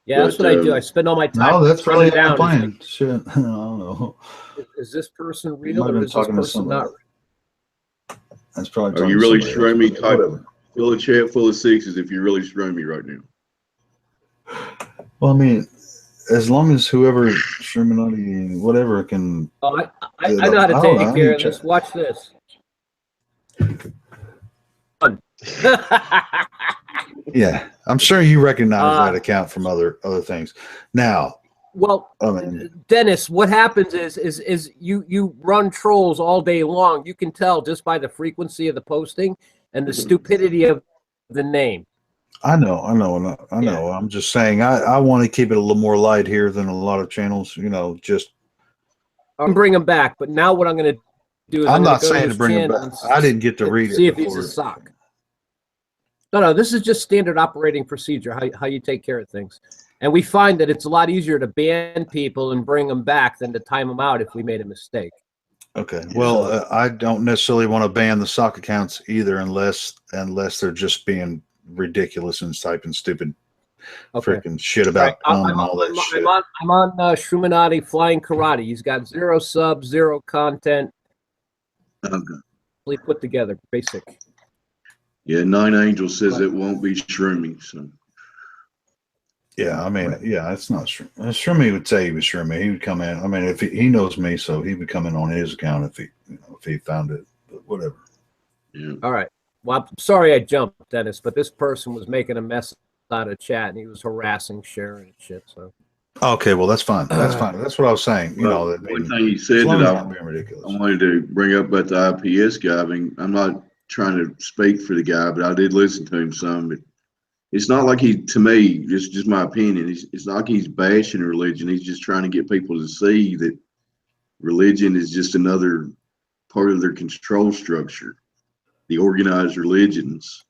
Yeah, that's But what I do. I spend all my time No, that's running really down. playing. Shit, I don't know. Is this person You real might have or been is this talking to person not? somebody. That's probably are talking you to really somebody showing else. me type Whatever. fill a chat full of sixes if you're really showing me right now? Well, I mean, as long as whoever Shermanati, whatever can. Oh, I know how to don't take know. care of this. Watch this. Yeah, I'm sure you recognize that Uh, account from other things. Now, Well, I mean, Dennis, what happens is you run trolls all day long. You can tell just by the frequency of the posting and the stupidity of the name. I know. I'm just saying, I want to keep it a little more light here than a lot of channels. You know, just I'm bring him back, but now what I'm going to do is I'm I'm going not to go to saying to his bring it channel back. and I didn't get to read see it if he's a before. sock. No, this is just standard operating procedure, how you take care of things. And we find that it's a lot easier to ban people and bring them back than to time them out if we made a mistake. Okay. Well, I don't necessarily want to ban the sock accounts either, unless they're just being ridiculous and typing stupid freaking shit about and all that shit. I'm on Shumanati Flying Karate. He's got 0 subs, 0 content. Okay. Put together, basic. Yeah, Nine Angels says it won't be streaming. So Yeah, I mean, yeah, it's not Shermy would say he was Shermy. He would come in. I mean, if he knows me, so he would come in on his account if he found it. But whatever. yeah. All right. Well, I'm sorry I jumped, Dennis, but this person was making a mess out of chat and he was harassing Sharon and shit. So. Okay, well that's fine. That's fine. That's what I was saying. You know, One thing you said that I wanted to bring up about the IPS guy. I mean, I'm not trying to speak for the guy, but I did listen to him some. But it's not like to me, just my opinion. It's not like he's bashing religion. He's just trying to get people to see that religion is just another part of their control structure. The organized religions,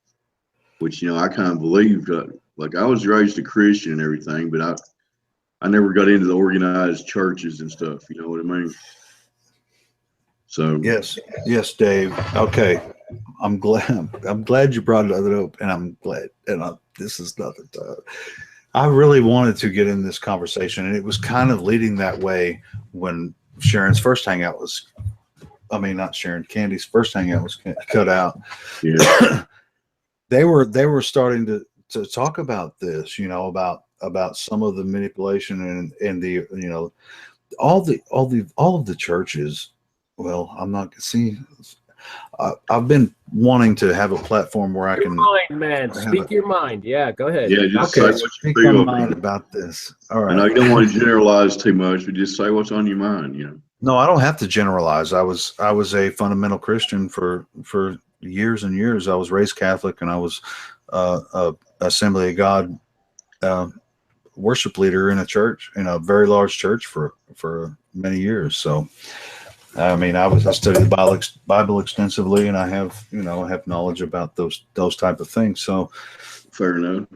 which I kind of believed. Like I was raised a Christian and everything, but I never got into the organized churches and stuff. You know what I mean? So yes, Dave. Okay, I'm glad you brought it up, and I'm glad. And this is nothing. I really wanted to get in this conversation, and it was kind of leading that way when Sharon's first hangout was. I mean, not Sharon. Candy's first hangout was cut out. Yeah. They were starting to talk about this. About some of the manipulation and the all of the churches. Well, I'm not I've been wanting to have a platform where I can Speak your mind. Yeah, go ahead. Yeah, just okay, say what speak you my feel mind about this. All right. I know you don't want to generalize too much, but just say what's on your mind. No, I don't have to generalize. I was a fundamental Christian for years and years. I was raised Catholic, and I was a Assembly of God worship leader in a very large church for many years. So, I mean, I studied the Bible extensively, and I have knowledge about those type of things. So, fair enough.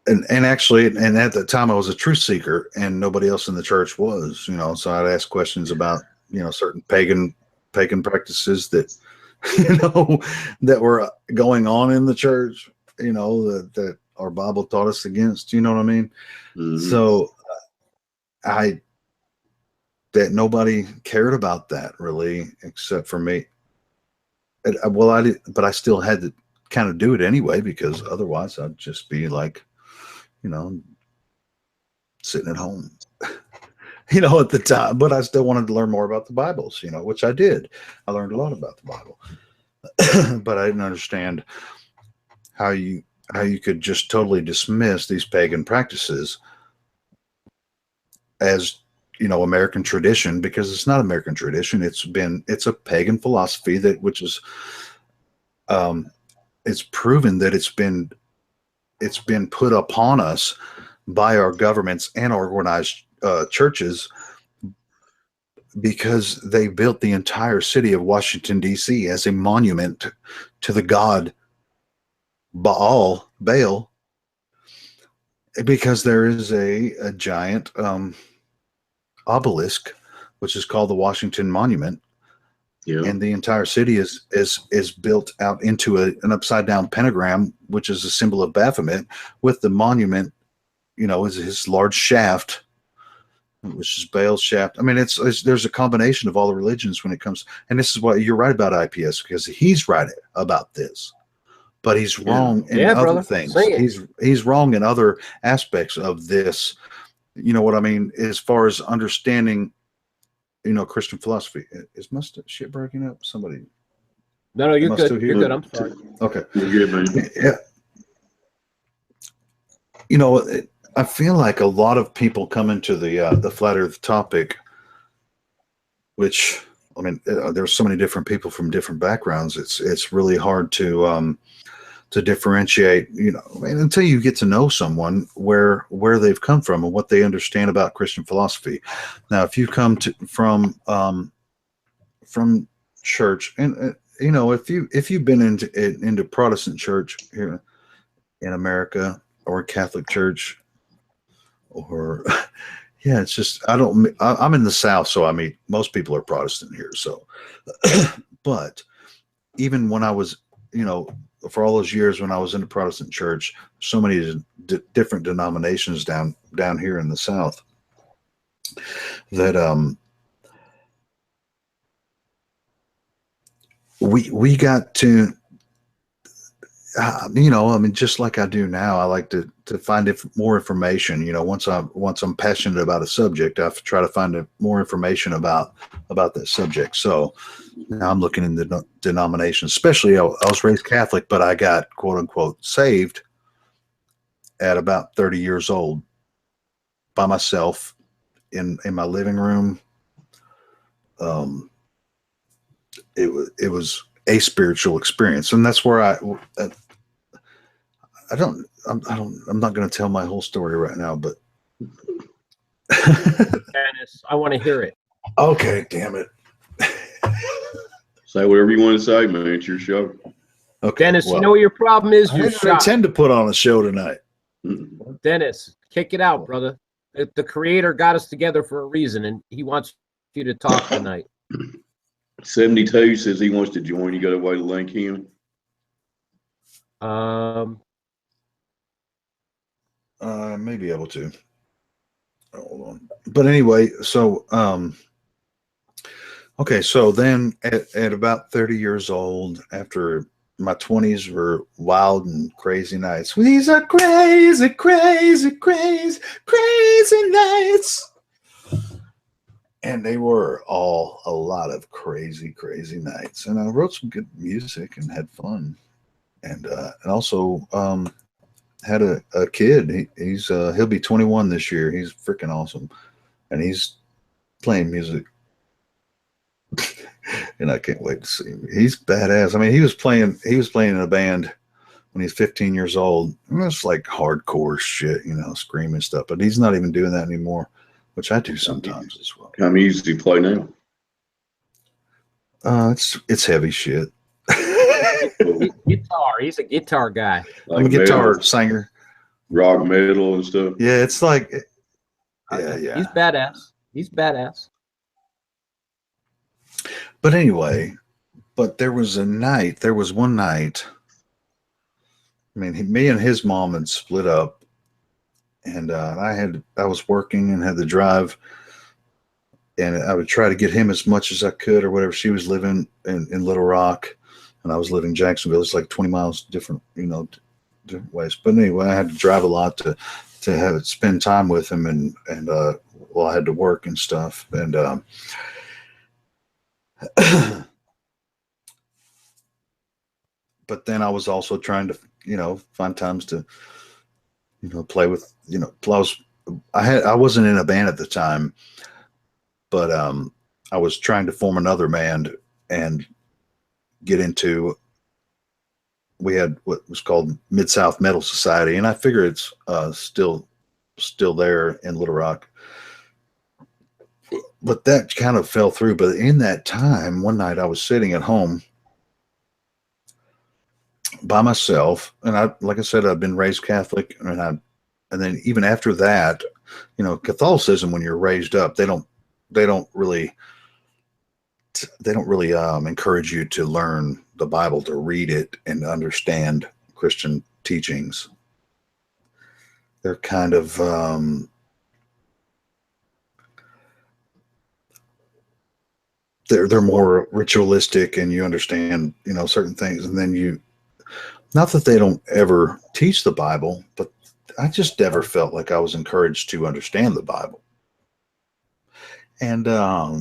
And actually, and at the time I was a truth seeker, and nobody else in the church was. So I'd ask questions about certain pagan practices that that were going on in the church. That our Bible taught us against. You know what I mean? Mm-hmm. So that nobody cared about that really, except for me. Well, I did, but I still had to kind of do it anyway, because otherwise I'd just be like, sitting at home, at the time. But I still wanted to learn more about the Bibles, which I did. I learned a lot about the Bible, but I didn't understand how you could just totally dismiss these pagan practices as American tradition, because it's not American tradition. It's a pagan philosophy which is it's proven that it's been put upon us by our governments and organized churches, because they built the entire city of Washington, D.C. as a monument to the god Baal, because there is a giant obelisk, which is called the Washington Monument, Yeah. And the entire city is built out into an upside down pentagram, which is a symbol of Baphomet, with the monument, is his large shaft, which is Baal's shaft. I mean, there's a combination of all the religions when it comes, and this is why you're right about IPS, because he's right about this, but he's wrong in other things. He's wrong in other aspects of this. You know what I mean? As far as understanding, Christian philosophy. Is my shit breaking up? Somebody. No, you're good. You're good. I'm sorry. Okay. You're good, man. Yeah. I feel like a lot of people come into the flat Earth topic, which, I mean, there's so many different people from different backgrounds. It's really hard to differentiate, until you get to know someone where they've come from and what they understand about Christian philosophy. Now, if you come from church, and if you've been into Protestant church here in America, or Catholic church, or it's just I'm in the South, so I mean most people are Protestant here. So, but even when I was, for all those years when I was in the Protestant church, so many different denominations down here in the South that we got to, I mean, just like I do now, I like to find more information. Once I'm passionate about a subject, I try to find more information about that subject. So now I'm looking in the denominations, especially I was raised Catholic, but I got quote unquote saved at about 30 years old by myself in my living room. It was a spiritual experience, and that's where I'm not going to tell my whole story right now, but Dennis, I want to hear it. Okay, damn it. Say whatever you want to say, man. It's your show. Okay, Dennis, you know what your problem is? I didn't intend to put on a show tonight. Dennis, kick it out, brother. The creator got us together for a reason, and he wants you to talk tonight. 72 says he wants to join. You got a way to link him? I may be able to. Hold on. But anyway, so okay, so then at about 30 years old, after my 20s were wild and crazy nights. These are crazy, crazy, crazy, crazy nights. And they were all a lot of crazy, crazy nights. And I wrote some good music and had fun. And also had a kid. He'll be 21 this year. He's freaking awesome. And he's playing music. And I can't wait to see him. He's badass. I mean, he was playing in a band when he's 15 years old. And it's like hardcore shit, screaming stuff. But he's not even doing that anymore, which I do sometimes as well. How many do you play now? It's heavy shit. Guitar. He's a guitar guy. Like I'm a guitar metal, singer. rock, metal, and stuff. Yeah, it's like, yeah. He's badass. He's badass. But anyway, there was one night. I mean, me and his mom had split up, and I was working and had to drive, and I would try to get him as much as I could or whatever. She was living in Little Rock, and I was living in Jacksonville. It's like 20 miles different, different ways. But anyway, I had to drive a lot to spend time with him, and I had to work and stuff, and but then I was also trying to, find times to, play with, I wasn't in a band at the time, but I was trying to form another band and get into, we had what was called Mid-South Metal Society, and I figure it's still there in Little Rock. But that kind of fell through. But in that time, one night I was sitting at home by myself, and like I said, I've been raised Catholic, and then even after that, Catholicism, when you're raised up, they don't really don't really encourage you to learn the Bible, to read it and understand Christian teachings. They're kind of they're more ritualistic, and you understand, you know, certain things, and then you, not that they don't ever teach the Bible, but I just never felt like I was encouraged to understand the Bible. And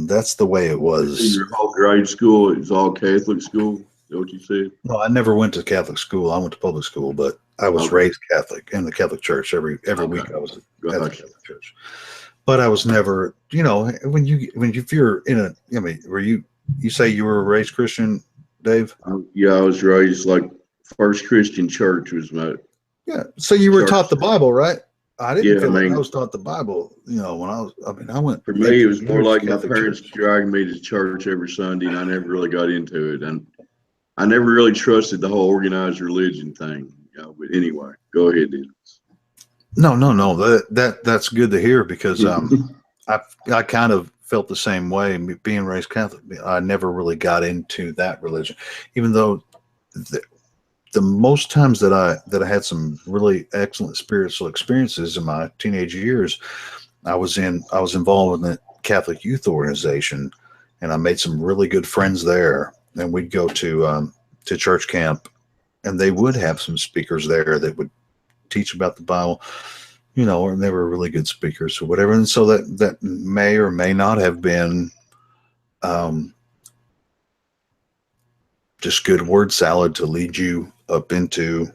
that's the way it was. In your whole grade school, it was all Catholic school. Is that what you said? No, I never went to Catholic school. I went to public school, but I was raised Catholic in the Catholic church. Every week I was at the Catholic church. But I was never, you know, if you're in a, I mean, were you say you were raised Christian, Dave? Yeah, I was raised like First Christian Church was my. Yeah. So you were taught the Bible, right? I didn't feel like I was taught the Bible, you know, when I went. For me, it was more like my parents dragged me to church every Sunday, and I never really got into it. And I never really trusted the whole organized religion thing. You know, but anyway, go ahead, Dennis. No. That's good to hear, because I kind of felt the same way. Being raised Catholic, I never really got into that religion, even though the most times that I had some really excellent spiritual experiences in my teenage years, I was involved in the Catholic youth organization, and I made some really good friends there. And we'd go to church camp, and they would have some speakers there that would teach about the Bible, you know, and they were really good speakers or whatever. And so that may or may not have been just good word salad to lead you up into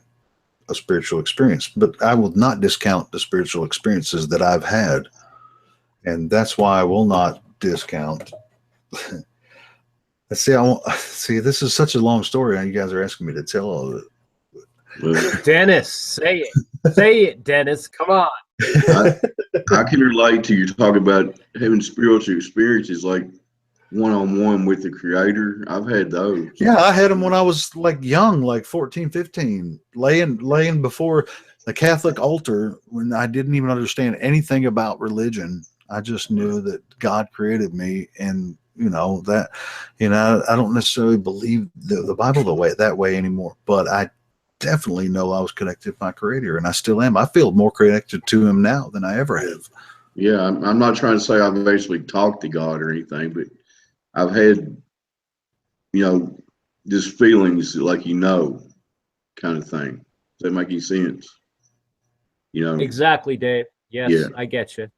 a spiritual experience. But I will not discount the spiritual experiences that I've had. And that's why I will not discount. See, this is such a long story, and you guys are asking me to tell all of it. Dennis, say it. Say it, Dennis. Come on. I can relate to you talking about having spiritual experiences like one-on-one with the Creator. I've had those. Yeah, I had them when I was like young, like 14, 15, laying before the Catholic altar when I didn't even understand anything about religion. I just knew that God created me, and you know that, you know, I don't necessarily believe the Bible that way anymore, but I definitely know I was connected to my Creator, and I still am. I feel more connected to Him now than I ever have. Yeah, I'm not trying to say I've actually talked to God or anything, but I've had, you know, just feelings like, you know, kind of thing. Does that make any sense? You know? Exactly, Dave. Yes, yeah. I get you.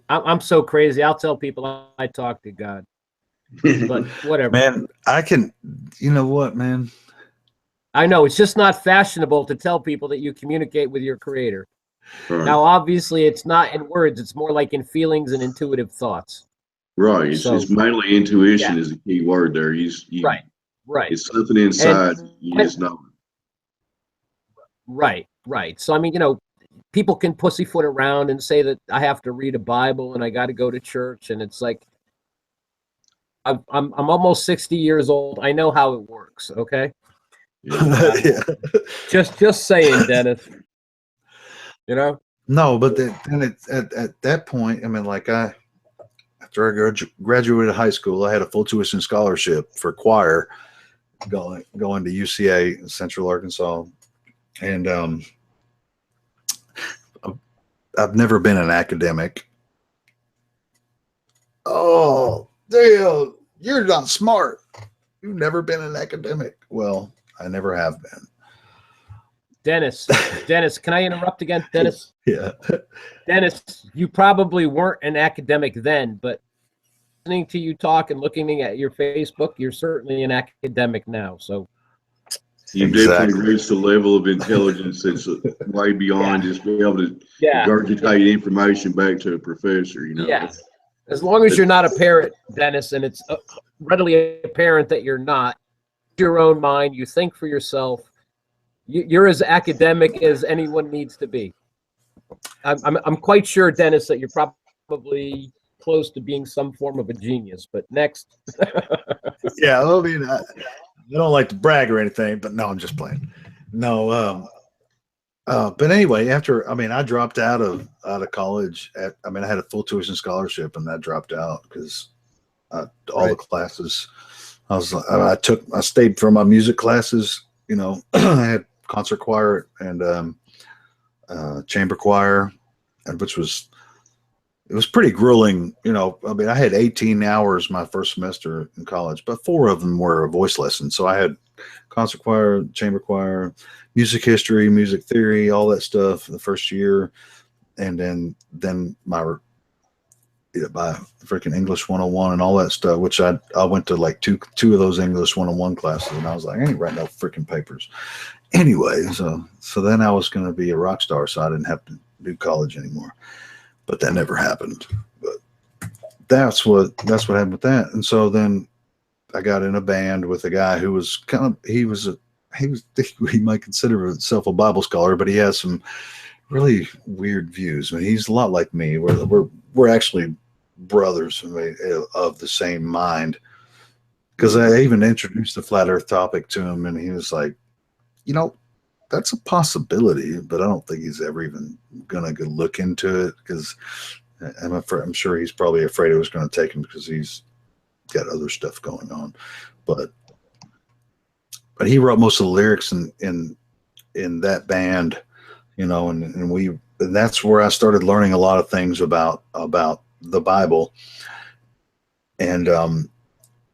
I'm so crazy. I'll tell people I talk to God. But whatever. Man, I can, you know what, man? I know it's just not fashionable to tell people that you communicate with your Creator. Right. Now, obviously, it's not in words. It's more like in feelings and intuitive thoughts. Right. It's mainly intuition is a key word there. Right. It's something inside. You just know. Right. So, I mean, you know, people can pussyfoot around and say that I have to read a Bible and I got to go to church. And it's like, I'm almost 60 years old. I know how it works. Okay. Yeah. Just saying, Dennis. You know? No, but then at that point, I mean, like after I graduated high school, I had a full tuition scholarship for choir going to UCA in Central Arkansas. And I've never been an academic. Oh, Dale, you're not smart. You've never been an academic. Well, I never have been. Dennis, can I interrupt again, Dennis? Yeah. Dennis, you probably weren't an academic then, but listening to you talk and looking at your Facebook, you're certainly an academic now. So you definitely reached a level of intelligence that's way beyond just being able to regurgitate information back to a professor. You know. Yeah. As long as you're not a parent, Dennis, and it's readily apparent that you're not, your own mind, you think for yourself. You're as academic as anyone needs to be. I'm quite sure, Dennis, that you're probably close to being some form of a genius. But next. Yeah, I mean, I don't like to brag or anything, but no, I'm just playing. No, but anyway, I dropped out of college. I had a full tuition scholarship, and that dropped out because all the classes. I stayed for my music classes. You know, I had concert choir and chamber choir, and it was pretty grueling. You know, I mean, I had 18 hours my first semester in college, but 4 of them were voice lessons. So I had concert choir, chamber choir, music history, music theory, all that stuff the first year, and then my by freaking English 101 and all that stuff, which I went to like two of those English 101 classes, and I was like, I ain't writing no freaking papers. Anyway, so then I was going to be a rock star, so I didn't have to do college anymore. But that never happened. But that's what happened with that. And so then I got in a band with a guy who was he might consider himself a Bible scholar, but he has some really weird views. I mean, he's a lot like me. We're actually brothers of the same mind. Because I even introduced the flat Earth topic to him, and he was like, you know, that's a possibility, but I don't think he's ever even gonna go look into it, because I'm sure he's probably afraid it was going to take him because he's got other stuff going on. But he wrote most of the lyrics in that band, you know, and that's where I started learning a lot of things about the Bible, and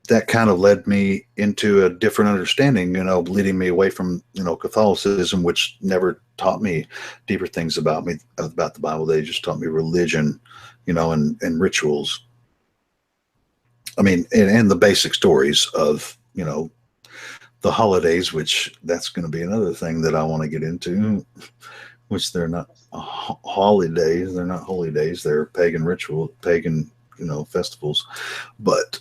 that kind of led me into a different understanding, you know, leading me away from, you know, Catholicism, which never taught me deeper things about the Bible. They just taught me religion, you know, and rituals. I mean, and the basic stories of, you know, the holidays, which that's going to be another thing that I want to get into, which they're not holidays. They're not holy days. They're pagan, you know, festivals. But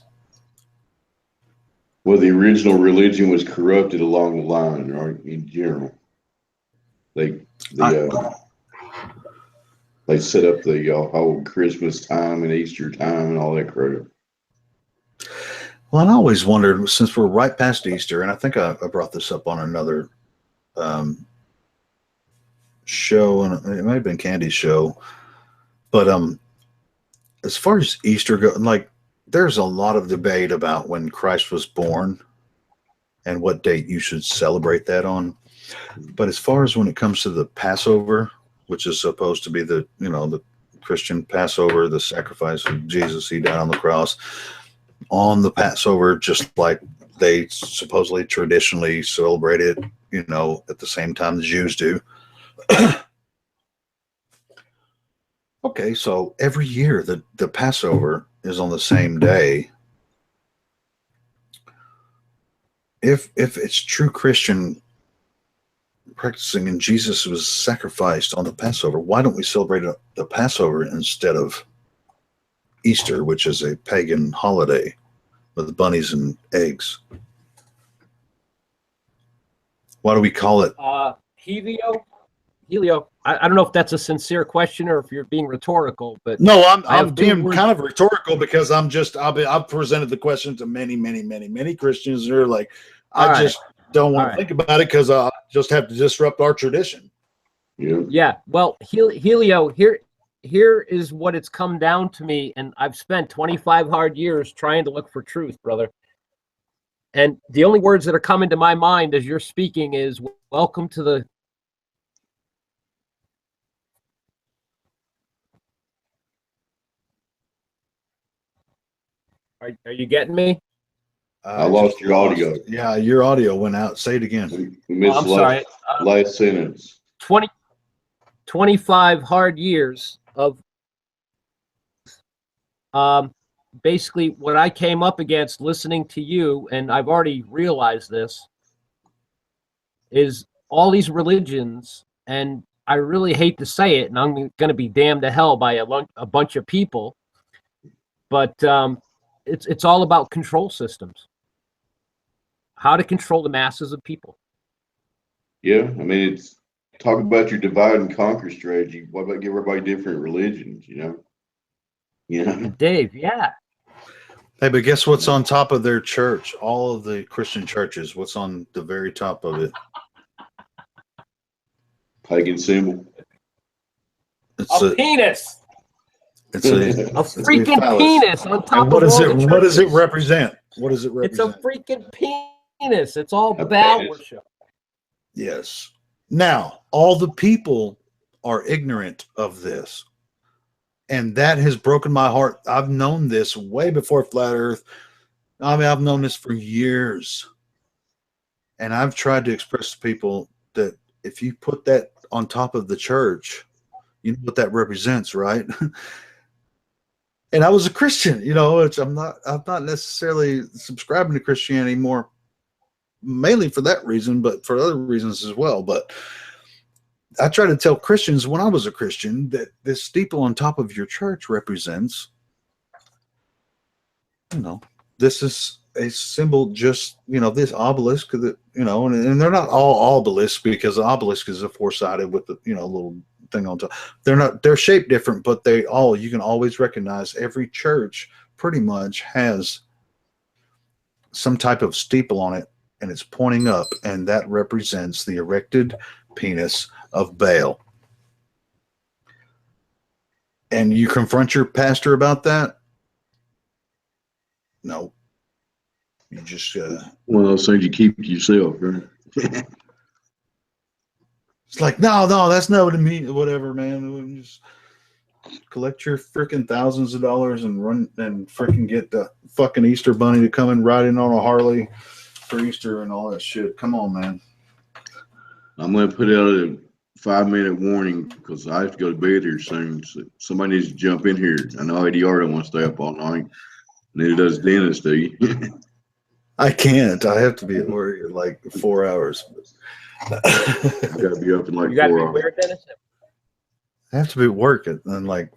well, the original religion was corrupted along the line, right? In general, they set up the whole Christmas time and Easter time and all that crap. Well, and I always wondered, since we're right past Easter, and I think I brought this up on another show, and it might have been Candy's show, but as far as Easter goes, like, there's a lot of debate about when Christ was born and what date you should celebrate that on. But as far as when it comes to the Passover, which is supposed to be the, you know, the Christian Passover, the sacrifice of Jesus, he died on the cross on the Passover, just like they supposedly traditionally celebrate it, you know, at the same time the Jews do. Okay, so every year the Passover is on the same day. If it's true Christian practicing and Jesus was sacrificed on the Passover, why don't we celebrate the Passover instead of Easter, which is a pagan holiday with bunnies and eggs? Why do we call it Helio, I don't know if that's a sincere question or if you're being rhetorical, but no, I'm being kind of rhetorical, because I've presented the question to many Christians, and they're like, I just don't want to think about it because I just have to disrupt our tradition. Yeah. Well, Helio, here is what it's come down to me, and I've spent 25 hard years trying to look for truth, brother. And the only words that are coming to my mind as you're speaking is welcome to the. Are you getting me? I lost your audio. Yeah, your audio went out. Say it again. We missed I'm sorry. Last sentence. 25 hard years of basically what I came up against listening to you, and I've already realized this, is all these religions, and I really hate to say it, and I'm going to be damned to hell by a bunch of people, but it's all about control systems. How to control the masses of people. Yeah, I mean, it's talk about your divide and conquer strategy. What about give everybody different religions, you know? Dave, yeah. Hey, but guess what's on top of their church? All of the Christian churches, what's on the very top of it? Pagan symbol. It's a penis. It's a freaking phallus. penis on top And what of is all it? the What does it churches. represent? What does it It's a represent? freaking penis. It's all A Baal penis. worship. Yes. Now, all the people are ignorant of this. And that has broken my heart. I've known this way before Flat Earth. I mean, I've known this for years. And I've tried to express to people that if you put that on top of the church, you know what that represents, right? And I was a Christian, you know, which I'm not necessarily subscribing to Christianity more, mainly for that reason, but for other reasons as well. But I try to tell Christians when I was a Christian that this steeple on top of your church represents, you know, this is a symbol, just, you know, this obelisk, that, you know, and they're not all obelisks, because the obelisk is a four-sided with the, you know, little thing on top. They're shaped different, but you can always recognize every church pretty much has some type of steeple on it, and it's pointing up, and that represents the erected penis of Baal. And you confront your pastor about that? No. You just One of those things you keep to yourself, right? it's like, no, that's not what it means. Whatever, man. Just collect your freaking thousands of dollars and run and freaking get the fucking Easter bunny to come and ride in on a Harley for Easter and all that shit. Come on, man. I'm going to put out a 5-minute warning because I have to go to bed here soon. So somebody needs to jump in here. I know ADR don't want to stay up all night. Neither does Dennis, do you? I can't. I have to be at work in like 4 hours. I got to be up in like You got to 4 be hours. where, Dennis? I have to be at work and I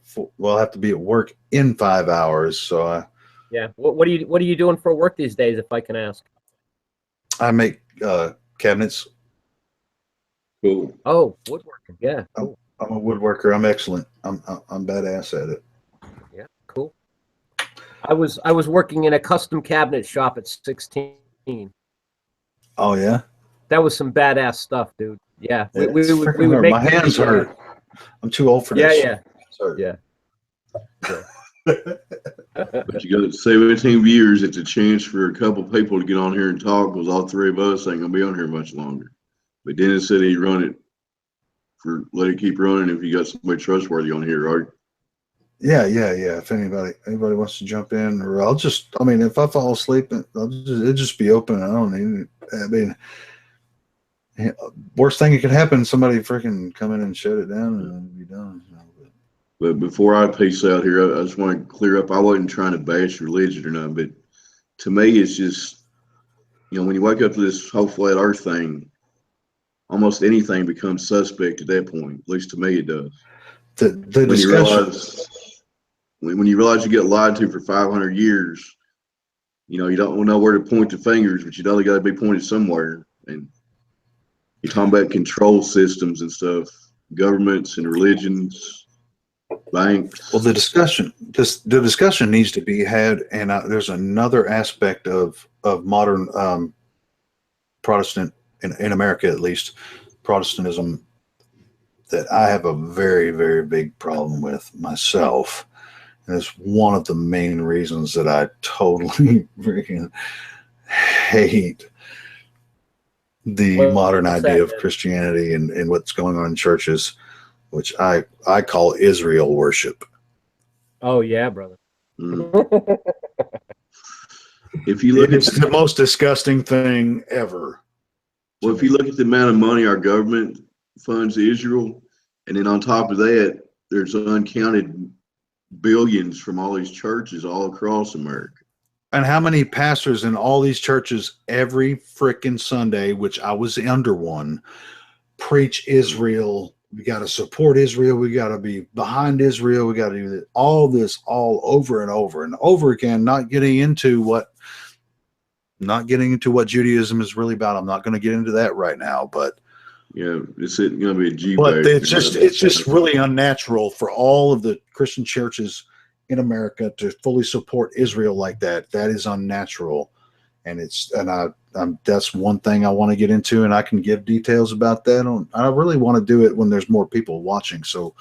have to be at work in 5 hours. So Yeah. What are you doing for work these days, if I can ask? I make cabinets. Cool. Oh, woodworking. Yeah. Cool. I'm a woodworker. I'm excellent. I'm badass at it. Yeah. Cool. I was working in a custom cabinet shop at 16. Oh yeah. That was some badass stuff, dude. Yeah. We Freaking would hurt. make My hands hurt. I'm too old for that. Yeah. Shit. Yeah. But you got 17 viewers. It's a chance for a couple people to get on here and talk because all three of us ain't going to be on here much longer. But Dennis said he'd run it let it keep running if you got somebody trustworthy on here, right? Yeah. If anybody wants to jump in, or if I fall asleep, it'll just be open. I don't need it. I mean, worst thing that could happen, somebody freaking come in and shut it down and it'll be done. But before I peace out here, I just want to clear up. I wasn't trying to bash religion or nothing, but to me, it's just, when you wake up to this whole flat earth thing, almost anything becomes suspect at that point. At least to me, it does. The discussion. When you realize you get lied to for 500 years, you don't know where to point the fingers, but you know they got to be pointed somewhere. And you're talking about control systems and stuff, governments and religions, banks. Well, the discussion needs to be had, and there's another aspect of modern Protestant, in America at least, Protestantism, that I have a very, very big problem with myself. And it's one of the main reasons that I totally freaking hate the modern idea of Christianity and what's going on in churches, which I call Israel worship. Oh yeah, brother. If you look, it's the most disgusting thing ever. Well, if you look at the amount of money our government funds Israel, and then on top of that, there's uncounted billions from all these churches all across America. And how many pastors in all these churches every freaking Sunday, which I was under one, preach Israel. We got to support Israel. We got to be behind Israel. We got to do this all over and over and over again, not getting into what Judaism is really about. I'm not going to get into that right now, but yeah, it's going to be a G. But it's just really unnatural for all of the Christian churches in America to fully support Israel like that. That is unnatural, and that's one thing I want to get into, and I can give details about that. I really want to do it when there's more people watching, so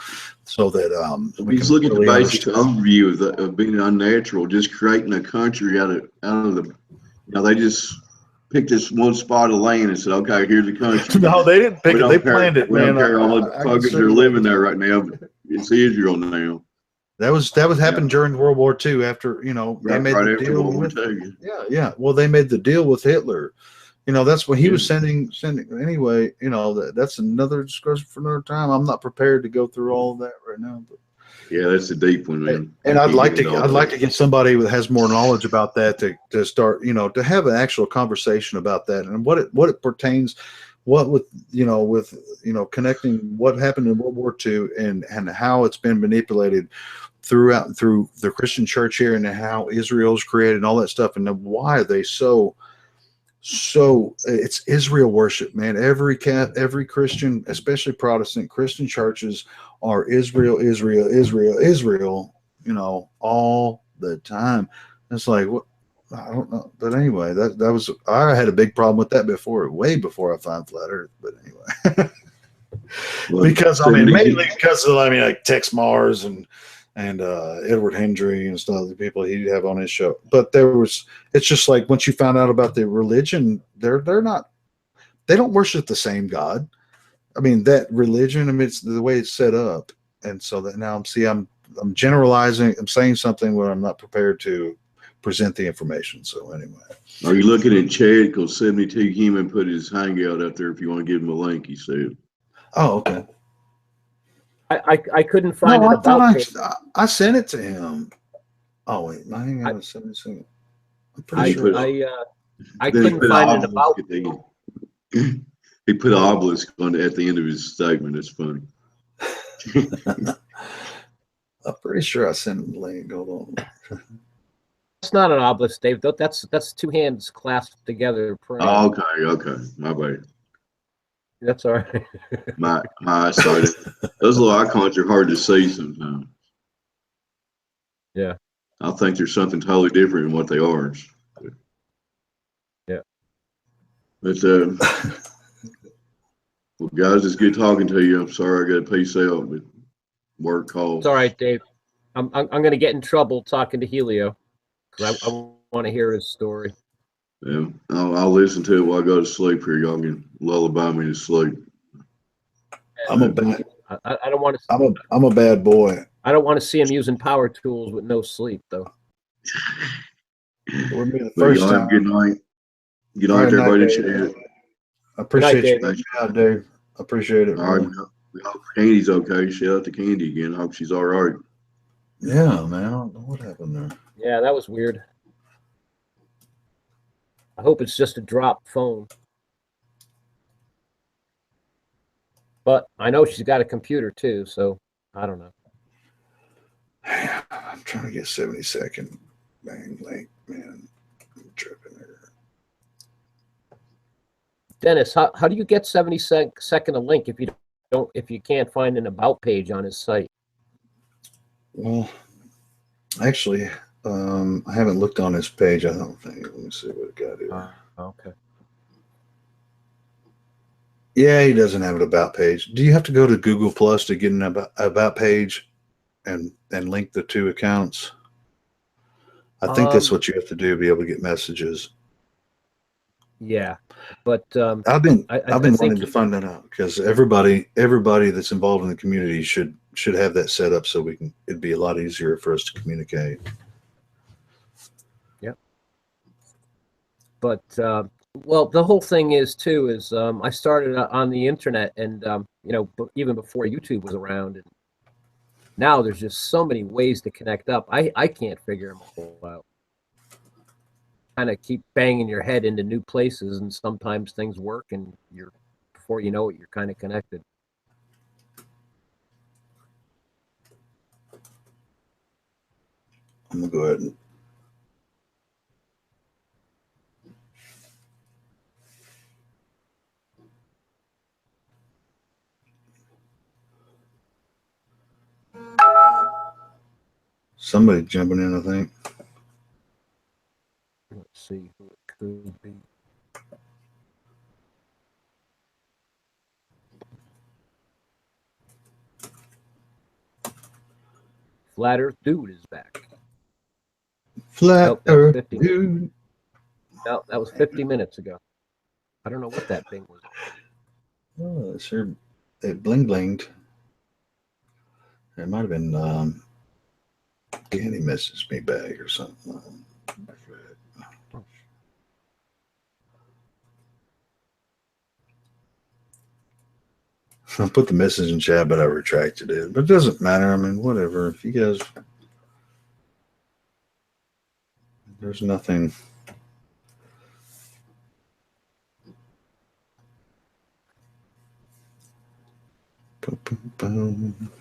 that we Just can look at the really basic understand. overview of being unnatural, just creating a country out of the, they just picked this one spot of land and said, okay, here's the country. No, they didn't pick We it. don't They care. planned it, We don't man. care all the I can fuckers send that are you living there right now. It's Israel now. that was happened during World War II. After they made the After deal World War with II. yeah. Well, they made the deal with Hitler. That's what he was Yeah. sending anyway. That's another discussion for another time. I'm not prepared to go through all of that right now. But Yeah, that's a deep one, man. and I'd like to to get somebody that has more knowledge about that to start, to have an actual conversation about that and what it pertains, connecting what happened in World War II and how it's been manipulated through the Christian church here, and how Israel's created and all that stuff, and then why are they so it's Israel worship, man. Every Christian, especially Protestant Christian churches, are Israel, Israel, Israel, Israel, all the time. It's like, what? I don't know. But anyway, that was, I had a big problem with that way before I found flat earth. But anyway, because mainly because of, like Tex Mars and Edward Hendry and stuff, the people he'd have on his show. But it's just like, once you found out about the religion, they don't worship the same God. I mean, that religion, it's the way it's set up. And so that now I'm generalizing, I'm saying something where I'm not prepared to present the information. So anyway. Are you looking at Chad? Because 72 Human put his hangout up there if you want to give him a link, he said. Oh, okay. I couldn't find it. I sent it to him. Oh wait, my hangout is 72. I'm pretty sure. I couldn't find an about. He put an obelisk at the end of his statement. It's funny. I'm pretty sure I sent him the link. Hold on. It's not an obelisk, Dave. That's two hands clasped together. Praying. Oh, okay. My bad. That's all right. my eyesight. Those little icons are hard to see sometimes. Yeah. I think there's something totally different in what they are. Yeah. But well, guys, it's good talking to you. I'm sorry I got to peace out, but work calls. It's all right, Dave. I'm going to get in trouble talking to Helio because I want to hear his story. Yeah, I'll listen to it while I go to sleep here. Y'all can lullaby me to sleep. I'm a bad. I don't want to. I'm a bad boy. I don't want to see him using power tools with no sleep, though. It would be the first time. Good night. Good night, everybody. I appreciate you, Dave. I appreciate it. All right. We hope Candy's okay. Shout out to Candy again. I hope she's all right. Yeah, man. I don't know what happened there. Yeah, that was weird. I hope it's just a dropped phone. But I know she's got a computer too, so I don't know. I'm trying to get 70-second bang link, man. I'm tripping here. Dennis, how do you get 70-second a link if you can't find an about page on his site? Well, actually, I haven't looked on his page. I don't think. Let me see what it got here. Okay. Yeah, he doesn't have an about page. Do you have to go to Google Plus to get an about page and link the two accounts? I think that's what you have to do to be able to get messages. Yeah, but I've been wanting to find that out because everybody that's involved in the community should have that set up so it'd be a lot easier for us to communicate. Yeah. But well, the whole thing is I started on the internet and even before YouTube was around, and now there's just so many ways to connect up. I can't figure them all out. Kind of keep banging your head into new places, and sometimes things work, and before you know it, you're kind of connected. I'm gonna go ahead and somebody jumping in, I think. Let's see who it Flat Earth Dude is back. Flat Nope, that was Earth 50 dude. No, that was 50 minutes ago. I don't know what that thing was. Oh, it sure, it bling blinged. It might have been Candy messaged me back or something. I put the message in chat, but I retracted it. But it doesn't matter. I mean, whatever. If you guys, there's nothing. Boom, boom, boom.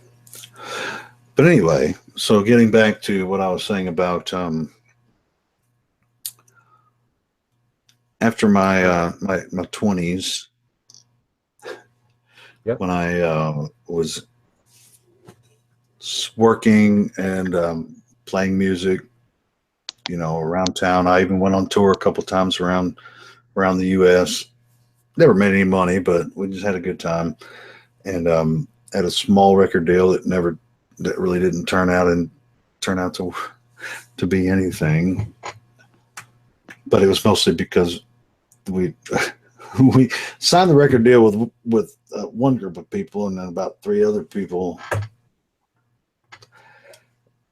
But anyway, so getting back to what I was saying about after my my 20s, Yep. when I was working and playing music, you know, around town. I even went on tour a couple times around the U.S. Never made any money, but we just had a good time. And had a small record deal that really didn't turn out to be anything. But it was mostly because we we signed the record deal with one group of people, and then about 3 other people.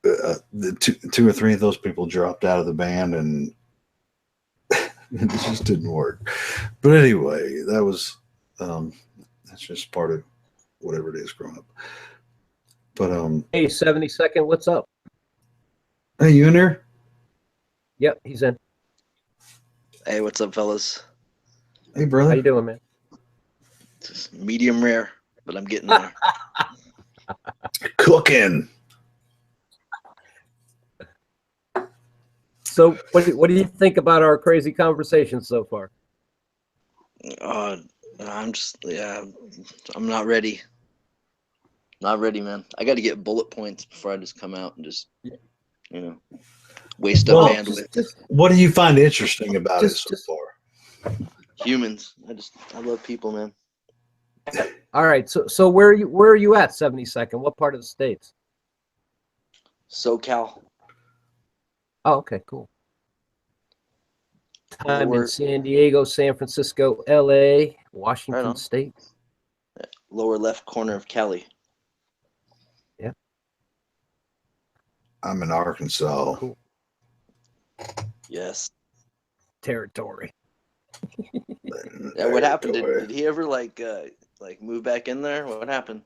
The two or three of those people dropped out of the band, and it just didn't work. But anyway, that's just part of whatever it is growing up. But Hey, 72nd, what's up? hey, you in there? Yep, he's in. Hey, what's up, fellas? Hey, brother. How you doing, man? Just medium rare, but I'm getting there. Cooking. So, what do you think about our crazy conversation so far? I'm not ready. Not ready, man. I got to get bullet points before I just come out and just, waste up bandwidth. What do you find interesting about it so far? Humans. I love people, man. All right. So where are you at, 72nd? What part of the States? SoCal. Oh, okay, cool. I'm in San Diego, San Francisco, LA, Washington State. Lower left corner of Cali. Yeah. I'm in Arkansas. Cool. Yes. Territory. Yeah, what happened? Did he ever like move back in there? What happened?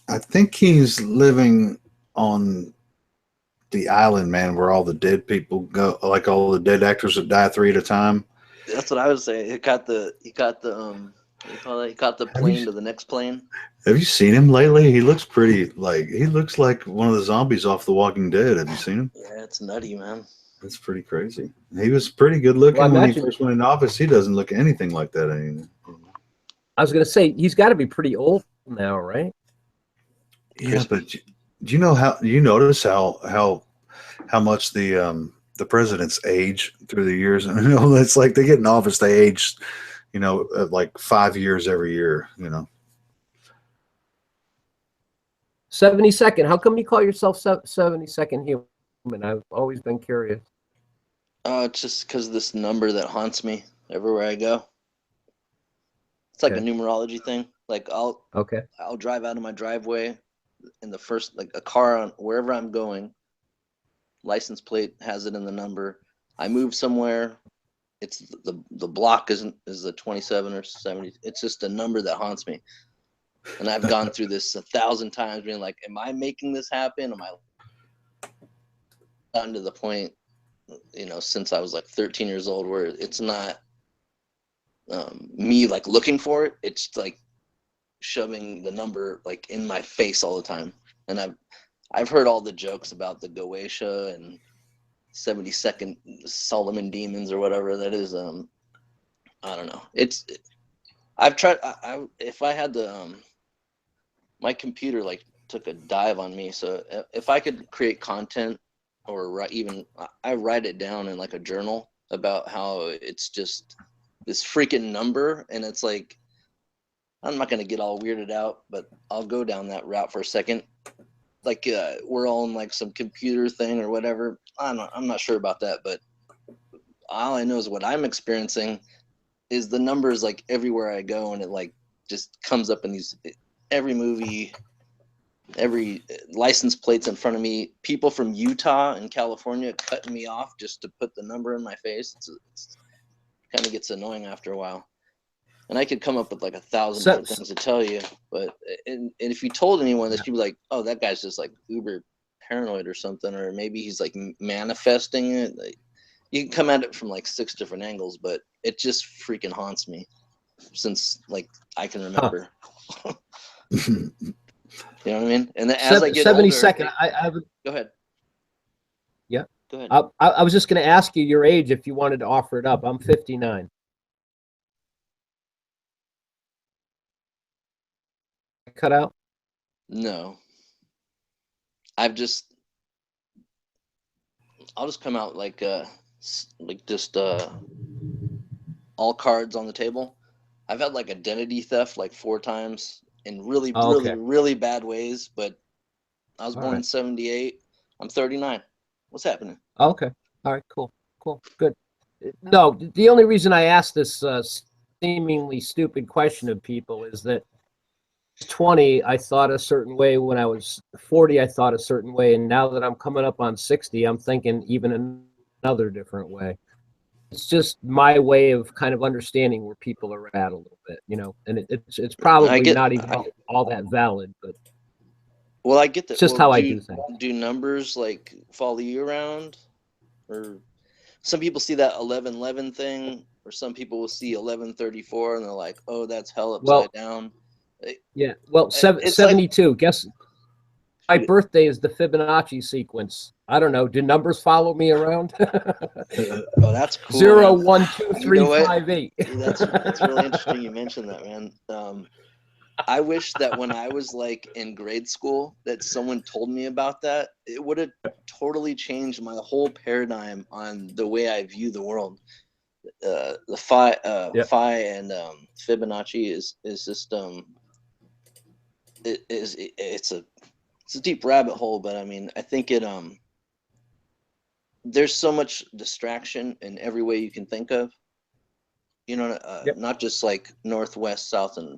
I think he's living on the island, man, where all the dead people go, like all the dead actors that die 3 at a time. That's what I was saying. He caught the what do you call it? He caught the plane to the next plane. Have you seen him lately? He looks he looks like one of the zombies off The Walking Dead. Have you seen him? Yeah, it's nutty, man. That's pretty crazy. He was pretty good looking Well, when he first went in office. He doesn't look anything like that anymore. I was going to say, he's got to be pretty old now, right? Yeah, but do you know you notice how much the presidents age through the years? And it's like they get in office, they age, like 5 years every year. 72nd. How come you call yourself 72nd human? I've always been curious. It's just because of this number that haunts me everywhere I go. It's like a numerology thing. Like I'll drive out of my driveway in the first, like a car on wherever I'm going. License plate has it in the number. I move somewhere. It's the block is the 27 or 70. It's just a number that haunts me. And I've gone through this 1,000 times, being like, "Am I making this happen? Am I?" Gotten to the point, since I was like 13 years old, where it's not me like looking for it. It's like shoving the number like in my face all the time. And I've heard all the jokes about the Goetia and 72nd Solomon demons or whatever that is. I don't know. I've tried. If I had the my computer like took a dive on me. So if I could create content or even I write it down in like a journal about how it's just this freaking number, and it's like, I'm not going to get all weirded out, but I'll go down that route for a second. Like we're all in like some computer thing or whatever. I'm not sure about that, but all I know is what I'm experiencing is the numbers like everywhere I go, and it like just comes up in these, every movie, every license plates in front of me, people from Utah and California cutting me off just to put the number in my face. It's kind of gets annoying after a while. And I could come up with like 1,000 different things to tell you, but and if you told anyone this, you'd be like, "Oh, that guy's just like uber paranoid or something," or maybe he's like manifesting it. Like, you can come at it from like 6 different angles, but it just freaking haunts me since like I can remember. You know what I mean? And then as I get 72nd, older, I would go ahead. Yeah, go ahead. I was just going to ask you your age if you wanted to offer it up. I'm 59. Cut out? No, I'll just come out like just all cards on the table. I've had like identity theft like 4 times in really, really bad ways, but I was born in 78. I'm 39. What's happening? Okay. All right, cool. Good. No, the only reason I asked this seemingly stupid question of people is that 20, I thought a certain way. When I was 40, I thought a certain way. And now that I'm coming up on 60, I'm thinking even another different way. It's just my way of kind of understanding where people are at a little bit, you know, and it's probably not even all that valid, but well, I get that. It's just how I do things. Do numbers like follow you around? Or some people see that 1111 thing, or some people will see 1134 and they're like, "Oh, that's hell upside down." Yeah, well, 72. Like, guess my birthday is the Fibonacci sequence. I don't know. Do numbers follow me around? Oh, that's cool. 0, 1, 2, 3, 5, 8. That's really interesting. You mentioned that, man. I wish that when I was like in grade school, that someone told me about that. It would have totally changed my whole paradigm on the way I view the world. The phi and Fibonacci is just it's a deep rabbit hole, but I mean, I think it there's so much distraction in every way you can think of, you know, not just like north, west, south, and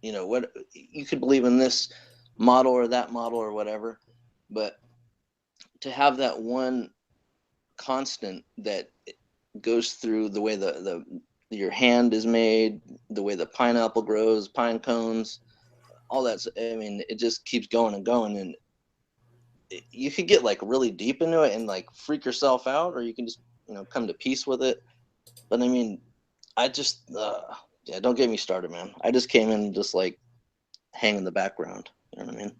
you know what, you could believe in this model or that model or whatever, but to have that one constant that goes through the way your hand is made, the way the pineapple grows, pine cones, all that's, I mean, it just keeps going and going, and you could get like really deep into it and like freak yourself out, or you can just, you know, come to peace with it. But I mean, I just yeah, don't get me started, man. I just came in just like hang in the background, you know what I mean?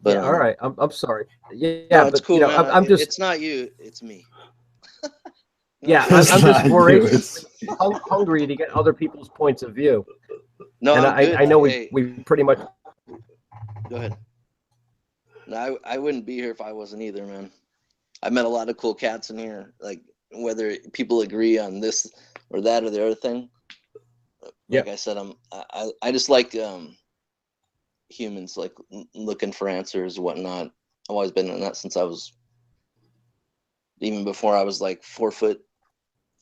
But yeah, all right, I'm sorry. Yeah, no, it's but cool, you know, man. I'm just, it's not you, it's me. yeah, I'm just voracious hungry to get other people's points of view. No, and I know we pretty much. Go ahead. No, I wouldn't be here if I wasn't either, man. I met a lot of cool cats in here. Like, whether people agree on this or that or the other thing. Like I said, I just like humans, like looking for answers and whatnot. I've always been in that since I was, even before I was like 4 foot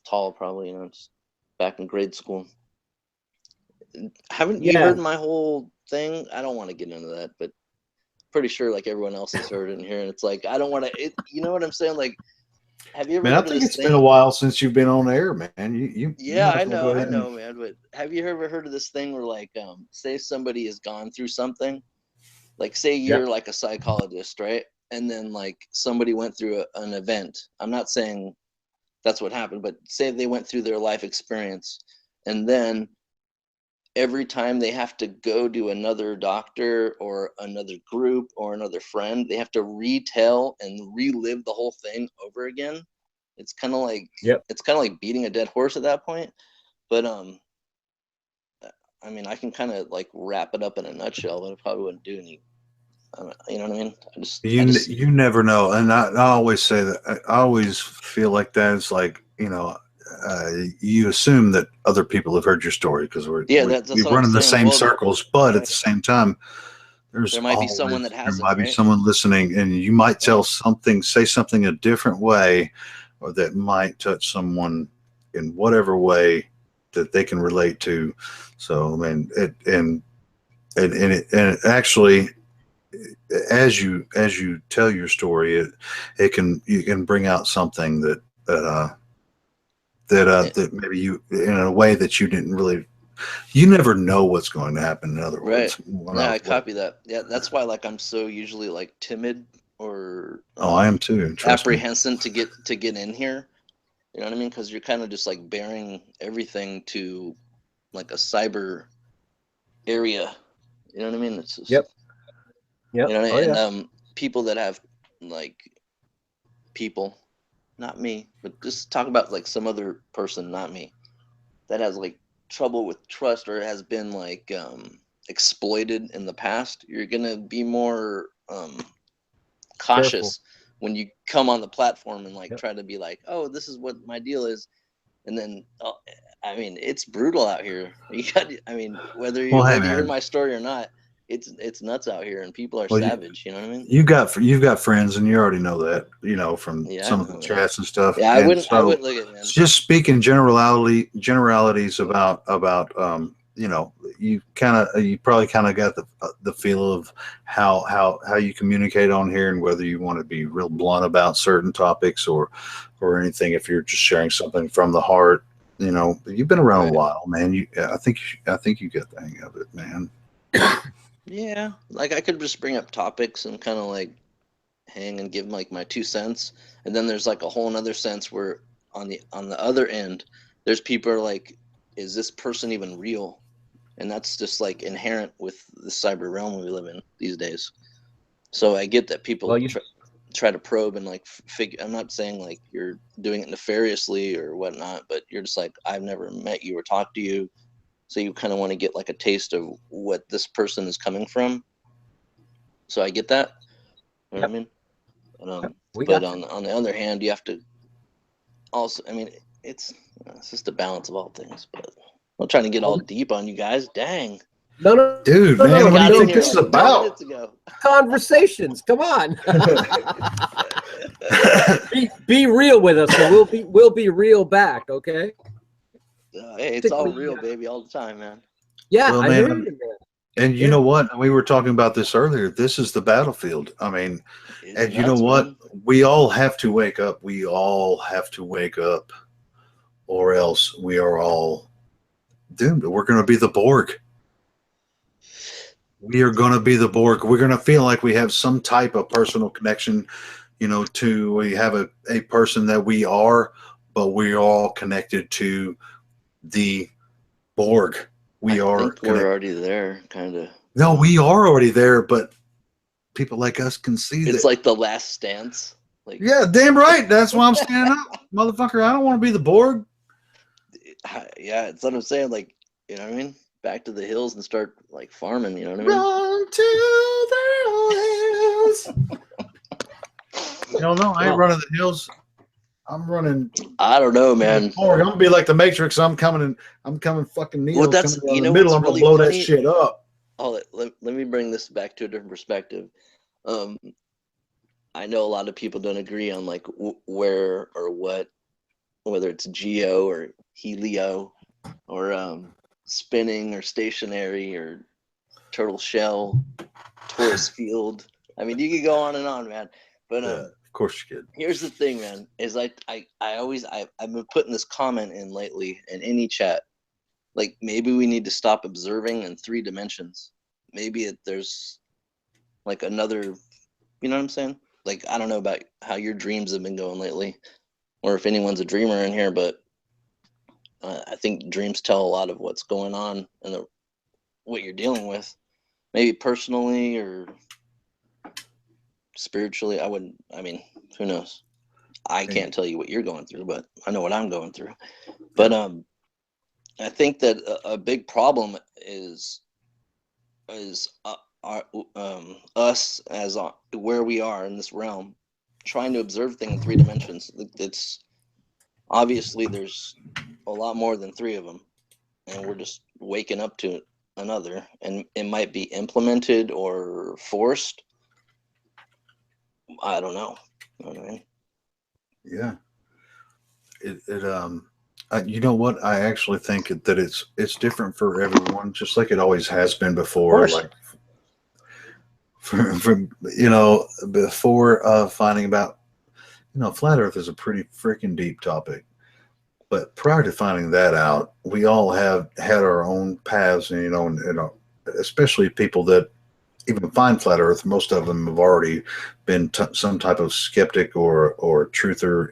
tall, probably, you know, just back in grade school. Haven't you heard my whole thing? I don't want to get into that, but pretty sure like everyone else has heard it in here, and it's like, I don't want to, you know what I'm saying? Like, have you ever heard of this thing? I think it's been a while since you've been on air, man. You I know, man. But have you ever heard of this thing where like, say somebody has gone through something, like say you're like a psychologist, right? And then like somebody went through an event. I'm not saying that's what happened, but say they went through their life experience, and then every time they have to go to another doctor or another group or another friend, they have to retell and relive the whole thing over again. It's kind of like, it's kind of like beating a dead horse at that point. But I mean, I can kind of like wrap it up in a nutshell, but I probably wouldn't do any You know what I mean? You never know, and I always say that. I always feel like that. It's like, you assume that other people have heard your story because we run in the same circles, but at the same time, there might be someone that hasn't. There might be someone listening, and you might say something a different way, or that might touch someone in whatever way that they can relate to. So, I mean, and it actually, as you tell your story, you can bring out something that maybe you, in a way that you didn't really. You never know what's going to happen. In other words, yeah, I copy that. Yeah, that's why I'm so usually timid or I am too. Apprehensive to get in here. You know what I mean? Because you're kind of just bearing everything to a cyber area. You know what I mean? It's just, Yep. You know what I mean? And people that have people, not me, but just talk about some other person, not me, that has trouble with trust or has been exploited in the past. You're gonna be more cautious when you come on the platform and try to be oh, this is what my deal is, and then I mean, it's brutal out here. Whether you heard my story or not, it's nuts out here, and people are savage. You know what I mean? You've got friends, and you already know that. From some of the chats and stuff. Yeah, I wouldn't look at it, man. Just speaking generalities about you probably kind of got the feel of how you communicate on here, and whether you want to be real blunt about certain topics or anything. If you're just sharing something from the heart, you've been around a while, man. I think you get the hang of it, man. Yeah, I could just bring up topics and kind of hang and give my 2 cents, and then there's a whole another sense where on the other end, there's people are is this person even real? And that's just inherent with the cyber realm we live in these days. So I get that people try to probe and figure. I'm not saying you're doing it nefariously or whatnot, but you're just I've never met you or talked to you. So you kind of want to get a taste of what this person is coming from. So I get that. You know what I mean? But on the other hand, you have to also, it's just a balance of all things. But I'm not trying to get all deep on you guys. Dang. No, dude, man, what do you think this is about? Conversations. Come on. be real with us, and we'll be real back. Okay. Hey, it's all real, baby, all the time, man. Yeah, well, I hear you, man. And you know what? We were talking about this earlier. This is the battlefield. And you know what? Man. We all have to wake up. We all have to wake up, or else we are all doomed. We're going to be the Borg. We are going to be the Borg. We're going to feel like we have some type of personal connection, we have a person that we are, but we're all connected to the Borg. We're already there, kind of. No, we are already there, but people like us can see it's that. The last stance. Yeah, damn right. That's why I'm standing up, motherfucker. I don't want to be the Borg. Yeah, it's what I'm saying. You know what I mean? Back to the hills and start farming. You know what I mean? Run to the hills. No, I ain't running the hills. I'm running. I don't know, man. I'm gonna be like the Matrix. I'm coming fucking Neo. Well, that's in the middle. I'm gonna blow that shit up. Oh, let me bring this back to a different perspective. I know a lot of people don't agree on where or what, whether it's geo or helio or spinning or stationary or turtle shell, torus field. You could go on and on, man. But of course you could. Here's the thing, man, is I've been putting this comment in lately in any chat. Maybe we need to stop observing in 3 dimensions. Maybe there's another, you know what I'm saying? I don't know about how your dreams have been going lately, or if anyone's a dreamer in here, but I think dreams tell a lot of what's going on and what you're dealing with, maybe personally or spiritually. Who knows? I can't tell you what you're going through, but I know what I'm going through. But I think that a big problem is our us as where we are in this realm, trying to observe things in 3 dimensions. It's obviously there's a lot more than 3 of them, and we're just waking up to another, and it might be implemented or forced. I don't know. You know what I mean? Yeah. You know what? I actually think that it's different for everyone, just like it always has been before. Like from before finding about, flat Earth is a pretty freaking deep topic. But prior to finding that out, we all have had our own paths, and especially people that even find flat Earth. Most of them have already been some type of skeptic or truther,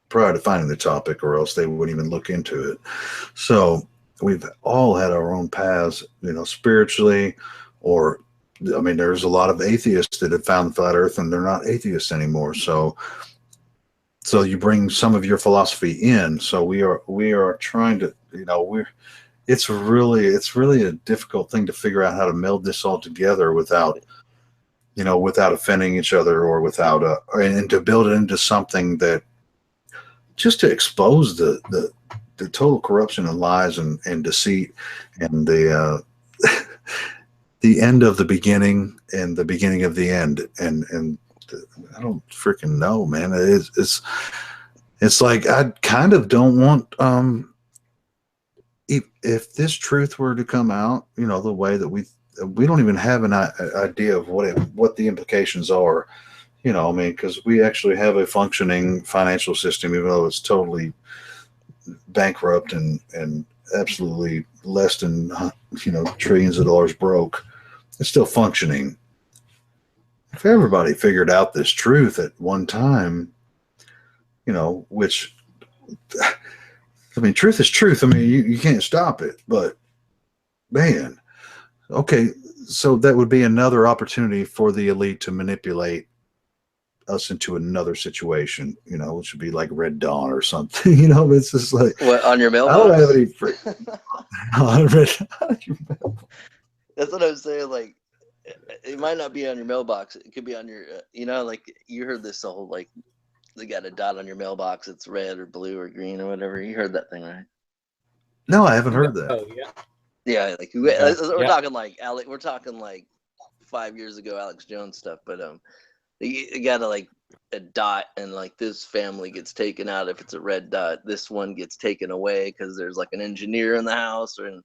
prior to finding the topic, or else they wouldn't even look into it. So we've all had our own paths, spiritually, or there's a lot of atheists that have found flat Earth and they're not atheists anymore. So you bring some of your philosophy in. So we are trying to, it's really a difficult thing to figure out how to meld this all together without offending each other, or and to build it into something that just to expose the total corruption and lies and deceit and the the end of the beginning and the beginning of the end. And I don't freaking know, man. It's like, I kind of don't want, if this truth were to come out, the way that we don't even have an idea of what the implications are, because we actually have a functioning financial system, even though it's totally bankrupt and absolutely less than, trillions of dollars broke. It's still functioning. If everybody figured out this truth at one time, which, truth is truth. You can't stop it, but man, okay. So that would be another opportunity for the elite to manipulate us into another situation, which would be like Red Dawn or something, it's just like, what, on your mailbox? I don't have any That's what I was saying. Like, it might not be on your mailbox. It could be on your, like you heard this whole, like, they got a dot on your mailbox. It's red or blue or green or whatever. You heard that thing, right? No, I haven't heard that. Oh yeah. Yeah, like we're talking like We're talking like 5 years ago, Alex Jones stuff. But you got to like a dot, and like this family gets taken out if it's a red dot. This one gets taken away because there's like an engineer in the house, or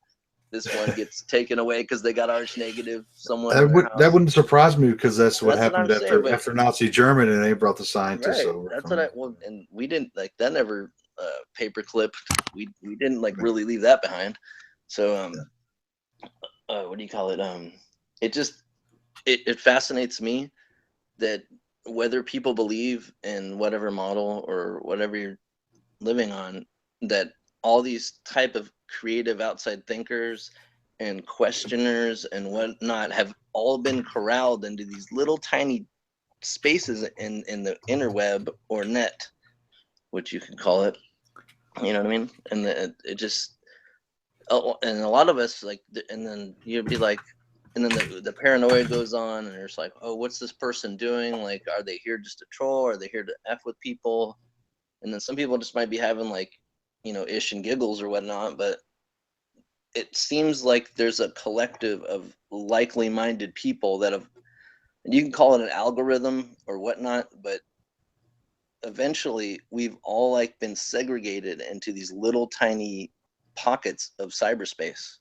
this one gets taken away because they got arch negative someone. That wouldn't surprise me, because that's what happened after Nazi Germany, and they brought the scientists over. That's and we didn't like that. Never paper clipped. We didn't like really leave that behind. So what do you call it? It fascinates me that whether people believe in whatever model or whatever you're living on, that all these type of creative outside thinkers and questioners and whatnot have all been corralled into these little tiny spaces in the interweb or net, which you can call it. You know what I mean? And it just, and a lot of us like, and then you'd be like, and then the paranoia goes on, and it's like, oh, what's this person doing? Like, are they here just to troll? Are they here to F with people? And then some people just might be having like, ish and giggles or whatnot, but it seems like there's a collective of likely minded people that have, and you can call it an algorithm or whatnot, but eventually we've all like been segregated into these little tiny pockets of cyberspace.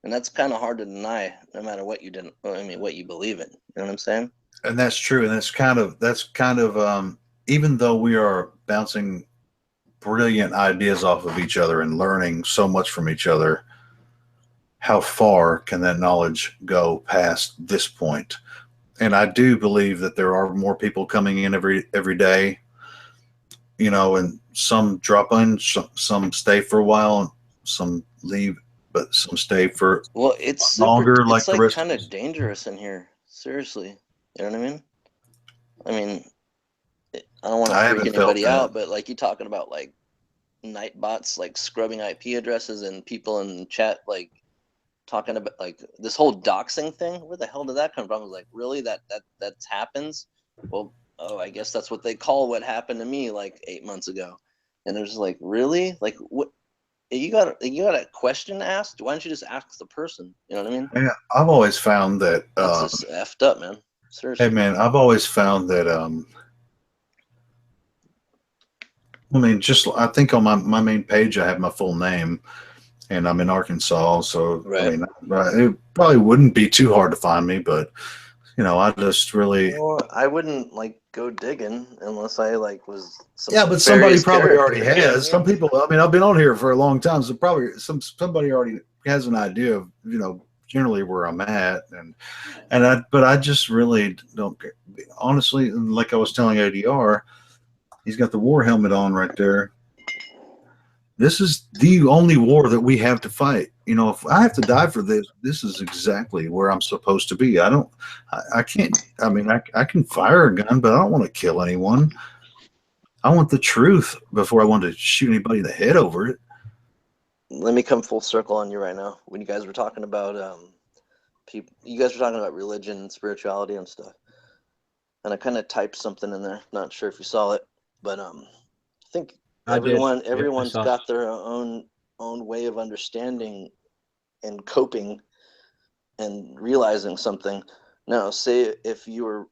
And that's kind of hard to deny, no matter what you what you believe in. You know what I'm saying? And that's true. And that's kind of even though we are bouncing brilliant ideas off of each other and learning so much from each other, how far can that knowledge go past this point? And I do believe that there are more people coming in every day, and some drop in, some stay for a while, some leave, but some stay for it's longer. It's like the rest kind of dangerous in here. Seriously, you know what I mean? I don't want to freak anybody out, but like you talking about like night bots, like scrubbing IP addresses and people in chat, like talking about like this whole doxing thing. Where the hell did that come from? I was like, really? That happens? Well, oh, I guess that's what they call what happened to me like 8 months ago. And it was like, really? Like, what? You got a question asked? Why don't you just ask the person? You know what I mean? Yeah, I've always found that. That's just effed up, man. Seriously. Hey, man, I've always found that. I mean, I think on my main page, I have my full name, and I'm in Arkansas. So, right. I mean, it probably wouldn't be too hard to find me, but, you know, I just really. Well, I wouldn't like go digging unless I like was. Yeah, but somebody probably already has. Some people, I mean, I've been on here for a long time, so probably somebody already has an idea of, you know, generally where I'm at, but I just really don't, honestly, like I was telling ADR, he's got the war helmet on right there. This is the only war that we have to fight. You know, if I have to die for this, this is exactly where I'm supposed to be. I can't, I mean, I can fire a gun, but I don't want to kill anyone. I want the truth before I want to shoot anybody in the head over it. Let me come full circle on you right now. When you guys were talking about you guys were talking about religion and spirituality and stuff, and I kind of typed something in there. Not sure if you saw it, but I think everyone's got their own way of understanding and coping and realizing something. Now, say if you were,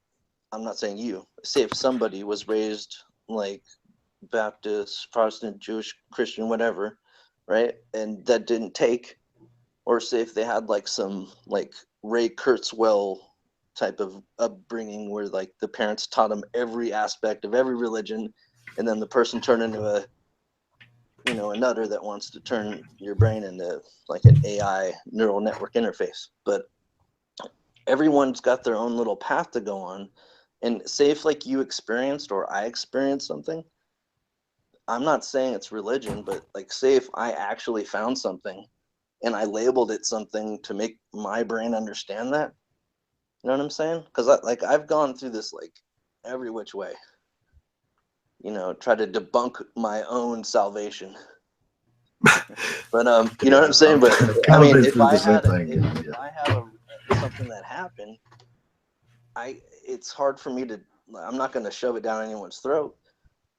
I'm not saying you, say if somebody was raised like Baptist, Protestant, Jewish, Christian, whatever, right? And that didn't take, or say if they had like some like Ray Kurzweil type of upbringing where like the parents taught them every aspect of every religion, and then the person turned into a nutter that wants to turn your brain into like an AI neural network interface. But everyone's got their own little path to go on. And say if like you experienced or I experienced something, I'm not saying it's religion, but like say if I actually found something and I labeled it something to make my brain understand that, you know what I'm saying? Because I've gone through this like every which way, you know, try to debunk my own salvation. But you know what I'm saying? But I mean, if I had something that happened, it's hard for me to. I'm not going to shove it down anyone's throat.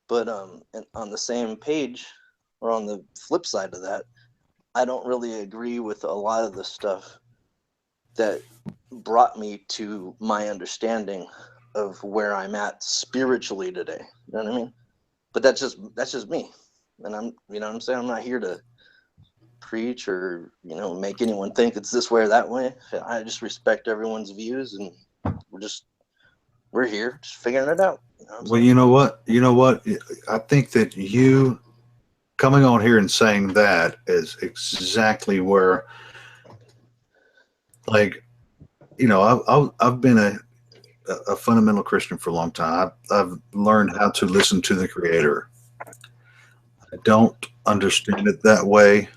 But and on the same page, or on the flip side of that, I don't really agree with a lot of the stuff that brought me to my understanding of where I'm at spiritually today. You know what I mean? But that's just me. And I'm, you know what I'm saying? I'm not here to preach or, you know, make anyone think it's this way or that way. I just respect everyone's views, and we're here just figuring it out. You know well, you know what? I think that you coming on here and saying that is exactly where, like, you know, I've been a fundamental Christian for a long time. I've learned how to listen to the Creator. I don't understand it that way,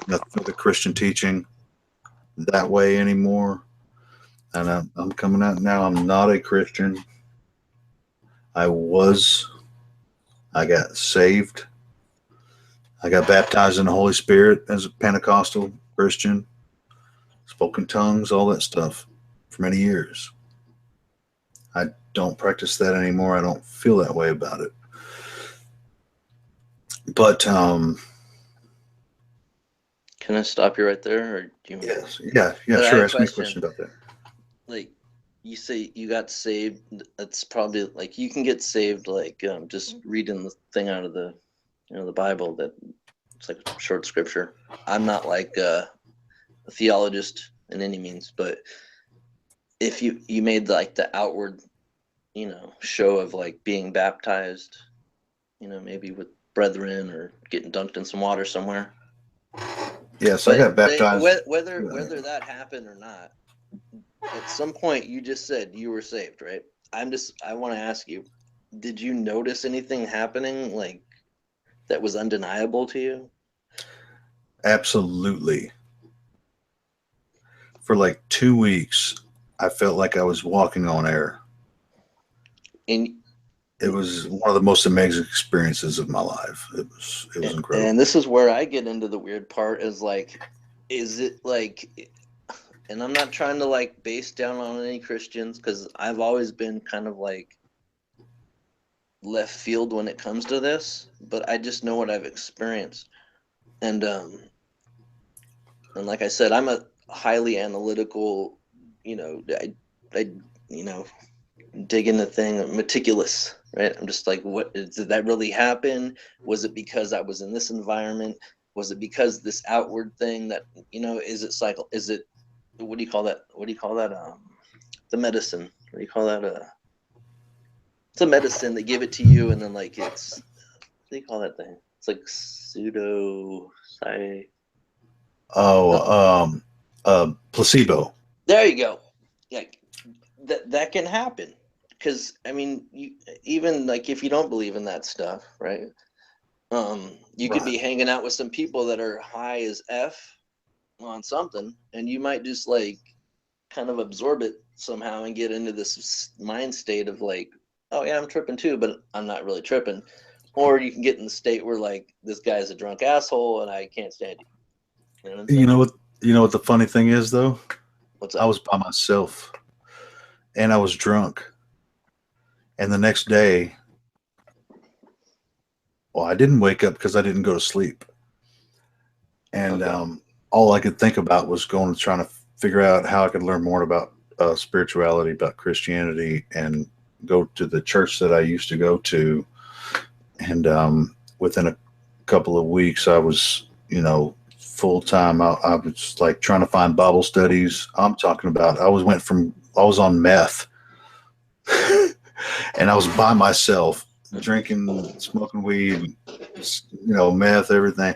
the Christian teaching that way anymore. And I'm coming out now. I'm not a Christian. I got saved. I got baptized in the Holy Spirit as a Pentecostal Christian, spoke in tongues, all that stuff for many years. I don't practice that anymore. I don't feel that way about it. But can I stop you right there, or do you? Yes, yeah, sure. Ask me a question about that. Like, you say you got saved. That's probably like you can get saved like just reading the thing out of the the Bible. That it's like a short scripture. I'm not like a theologist in any means, but if you made like the outward show of like being baptized, maybe with brethren or getting dunked in some water somewhere. Yes, I got baptized. Whether that happened or not, at some point you just said you were saved, right? I want to ask you, did you notice anything happening like that was undeniable to you? Absolutely. For like 2 weeks, I felt like I was walking on air. And it was one of the most amazing experiences of my life. It was incredible. And this is where I get into the weird part is like, is it like, and I'm not trying to like base down on any Christians, because I've always been kind of like left field when it comes to this, but I just know what I've experienced. And like I said, I'm a highly analytical, I dig in the thing, meticulous, right? I'm just like, did that really happen? Was it because I was in this environment? Was it because this outward thing that, is it cycle? Is it, what do you call that? The medicine. What do you call that? It's a medicine. They give it to you, and then like what do you call that thing? It's like Placebo. There you go. Like that can happen, because I mean, even like if you don't believe in that stuff, right? You could be hanging out with some people that are high as F on something, and you might just like kind of absorb it somehow and get into this mind state of like, oh yeah, I'm tripping too, but I'm not really tripping. Or you can get in the state where like, this guy's a drunk asshole and I can't stand you. You know what the funny thing is though? What's up? I was by myself and I was drunk. And the next day, well, I didn't wake up because I didn't go to sleep. And all I could think about was trying to figure out how I could learn more about spirituality, about Christianity, and go to the church that I used to go to. And within a couple of weeks, I was, full time. I was like trying to find Bible studies. I'm talking about, I was on meth and I was by myself, drinking, smoking weed, meth, everything.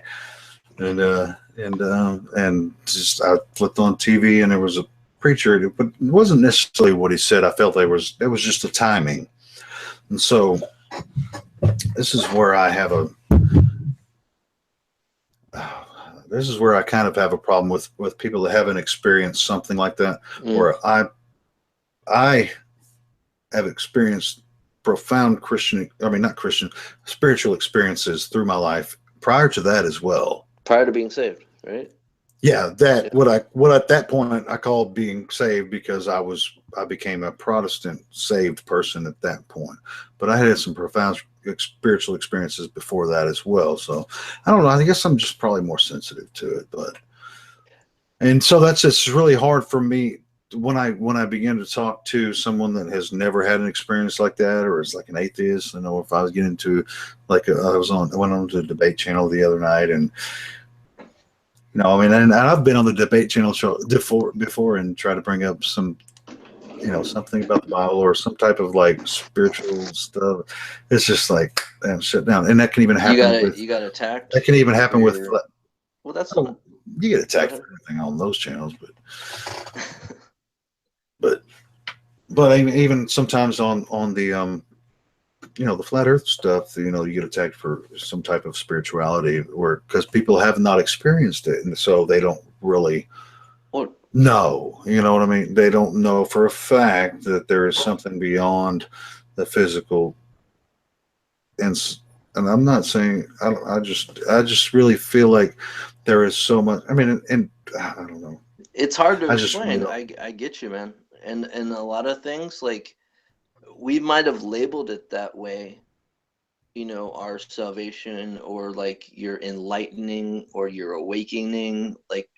And just, I flipped on TV and there was a preacher, but it wasn't necessarily what he said. I felt it was just the timing. And so this is where I kind of have a problem with people that haven't experienced something like that, where I have experienced profound spiritual experiences through my life prior to that as well. Prior to being saved, right? Yeah, what at that point I called being saved, because I became a Protestant saved person at that point. But I had some profound spiritual experiences before that as well. So I don't know. I guess I'm just probably more sensitive to it. And so it's really hard for me when I begin to talk to someone that has never had an experience like that, or is like an atheist. I know if I was getting into I went on the debate channel the other night, and and I've been on the debate channel show before and try to bring up some, something about the Bible or some type of like spiritual stuff. It's just like, shut down. And that can even happen. You got attacked. That can even happen with. Well, that's you get attacked for everything on those channels, but even sometimes on the the flat earth stuff, you get attacked for some type of spirituality, because people have not experienced it. And so they don't really know, you know what I mean? They don't know for a fact that there is something beyond the physical. And I'm not saying, I just really feel like there is so much, and I don't know. It's hard to explain. I get you, man. And a lot of things, like, we might have labeled it that way, our salvation, or like your enlightening or your awakening, like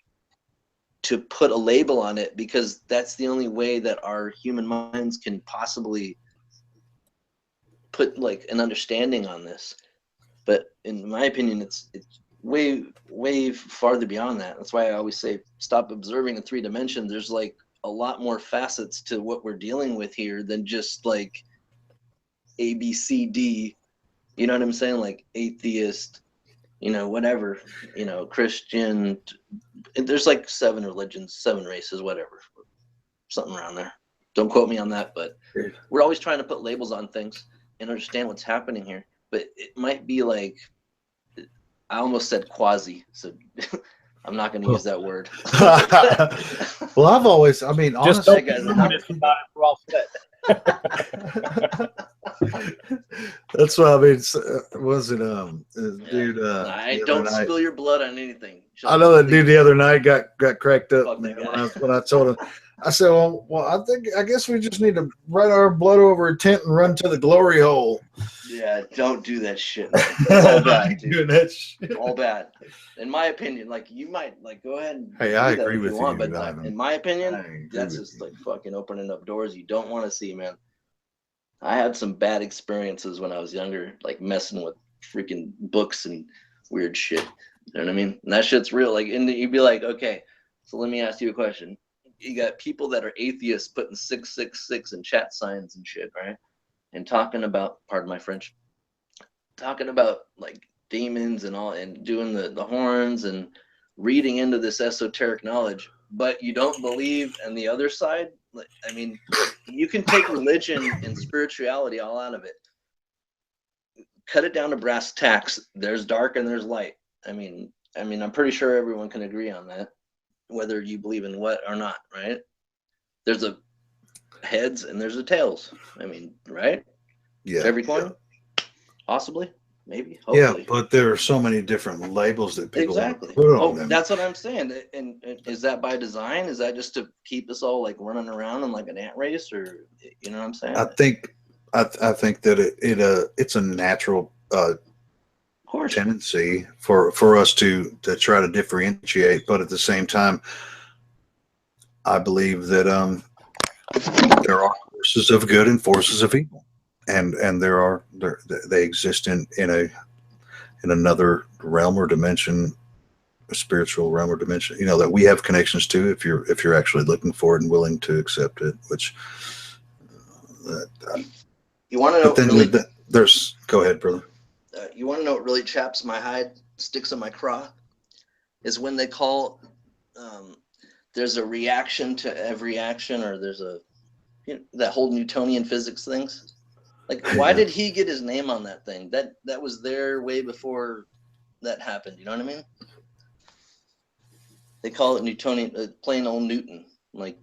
to put a label on it, because that's the only way that our human minds can possibly put like an understanding on this. But in my opinion, it's way, way farther beyond that. That's why I always say, stop observing in 3 dimensions. There's like a lot more facets to what we're dealing with here than just like A, B, C, D, you know what I'm saying? Like atheist, whatever, Christian. There's like 7 religions, 7 races, whatever, something around there. Don't quote me on that, but we're always trying to put labels on things and understand what's happening here. But it might be like, I almost said quasi, so I'm not going to use that word. Well, I've always, honestly, guys, we're all set. That's why I mean, was it dude? I don't spill your blood on anything. I know that dude the other night got cracked up, man, when I told him. I said, well, I guess we just need to write our blood over a tent and run to the glory hole. Yeah, don't do that shit. Man. It's all bad, dude. Doing that shit. All bad. In my opinion, like you might like go ahead and hey, I agree with you, but like, in my opinion, that's just like fucking opening up doors you don't want to see, man. I had some bad experiences when I was younger, like messing with freaking books and weird shit. You know what I mean? And that shit's real. Like, and you'd be like, okay, so let me ask you a question. You got people that are atheists putting 666 in chat signs and shit, right? And talking about, pardon my French, talking about like demons and all, and doing the horns and reading into this esoteric knowledge, but you don't believe on the other side. I mean, you can take religion and spirituality all out of it. Cut it down to brass tacks. There's dark and there's light. I mean, I'm pretty sure everyone can agree on that, whether you believe in what or not, right? There's a heads and there's a tails. I mean, right? Yeah. Every coin, possibly, maybe, hopefully. Yeah, but there are so many different labels that people exactly put on them. That's what I'm saying. And is that by design? Is that just to keep us all like running around in like an ant race, or you know what I'm saying? I think that it's a natural tendency for us to try to differentiate, but at the same time, I believe that there are forces of good and forces of evil, and they exist in another realm or dimension, a spiritual realm or dimension, you know, that we have connections to if you're actually looking for it and willing to accept it. Which you want to know? But then really, there's go ahead, brother. You want to know what really chaps my hide, sticks in my craw, is when they call there's a reaction to every action, or there's a that whole Newtonian physics things. Like, why did he get his name on that thing? That was there way before that happened. You know what I mean? They call it Newtonian, plain old Newton. Like,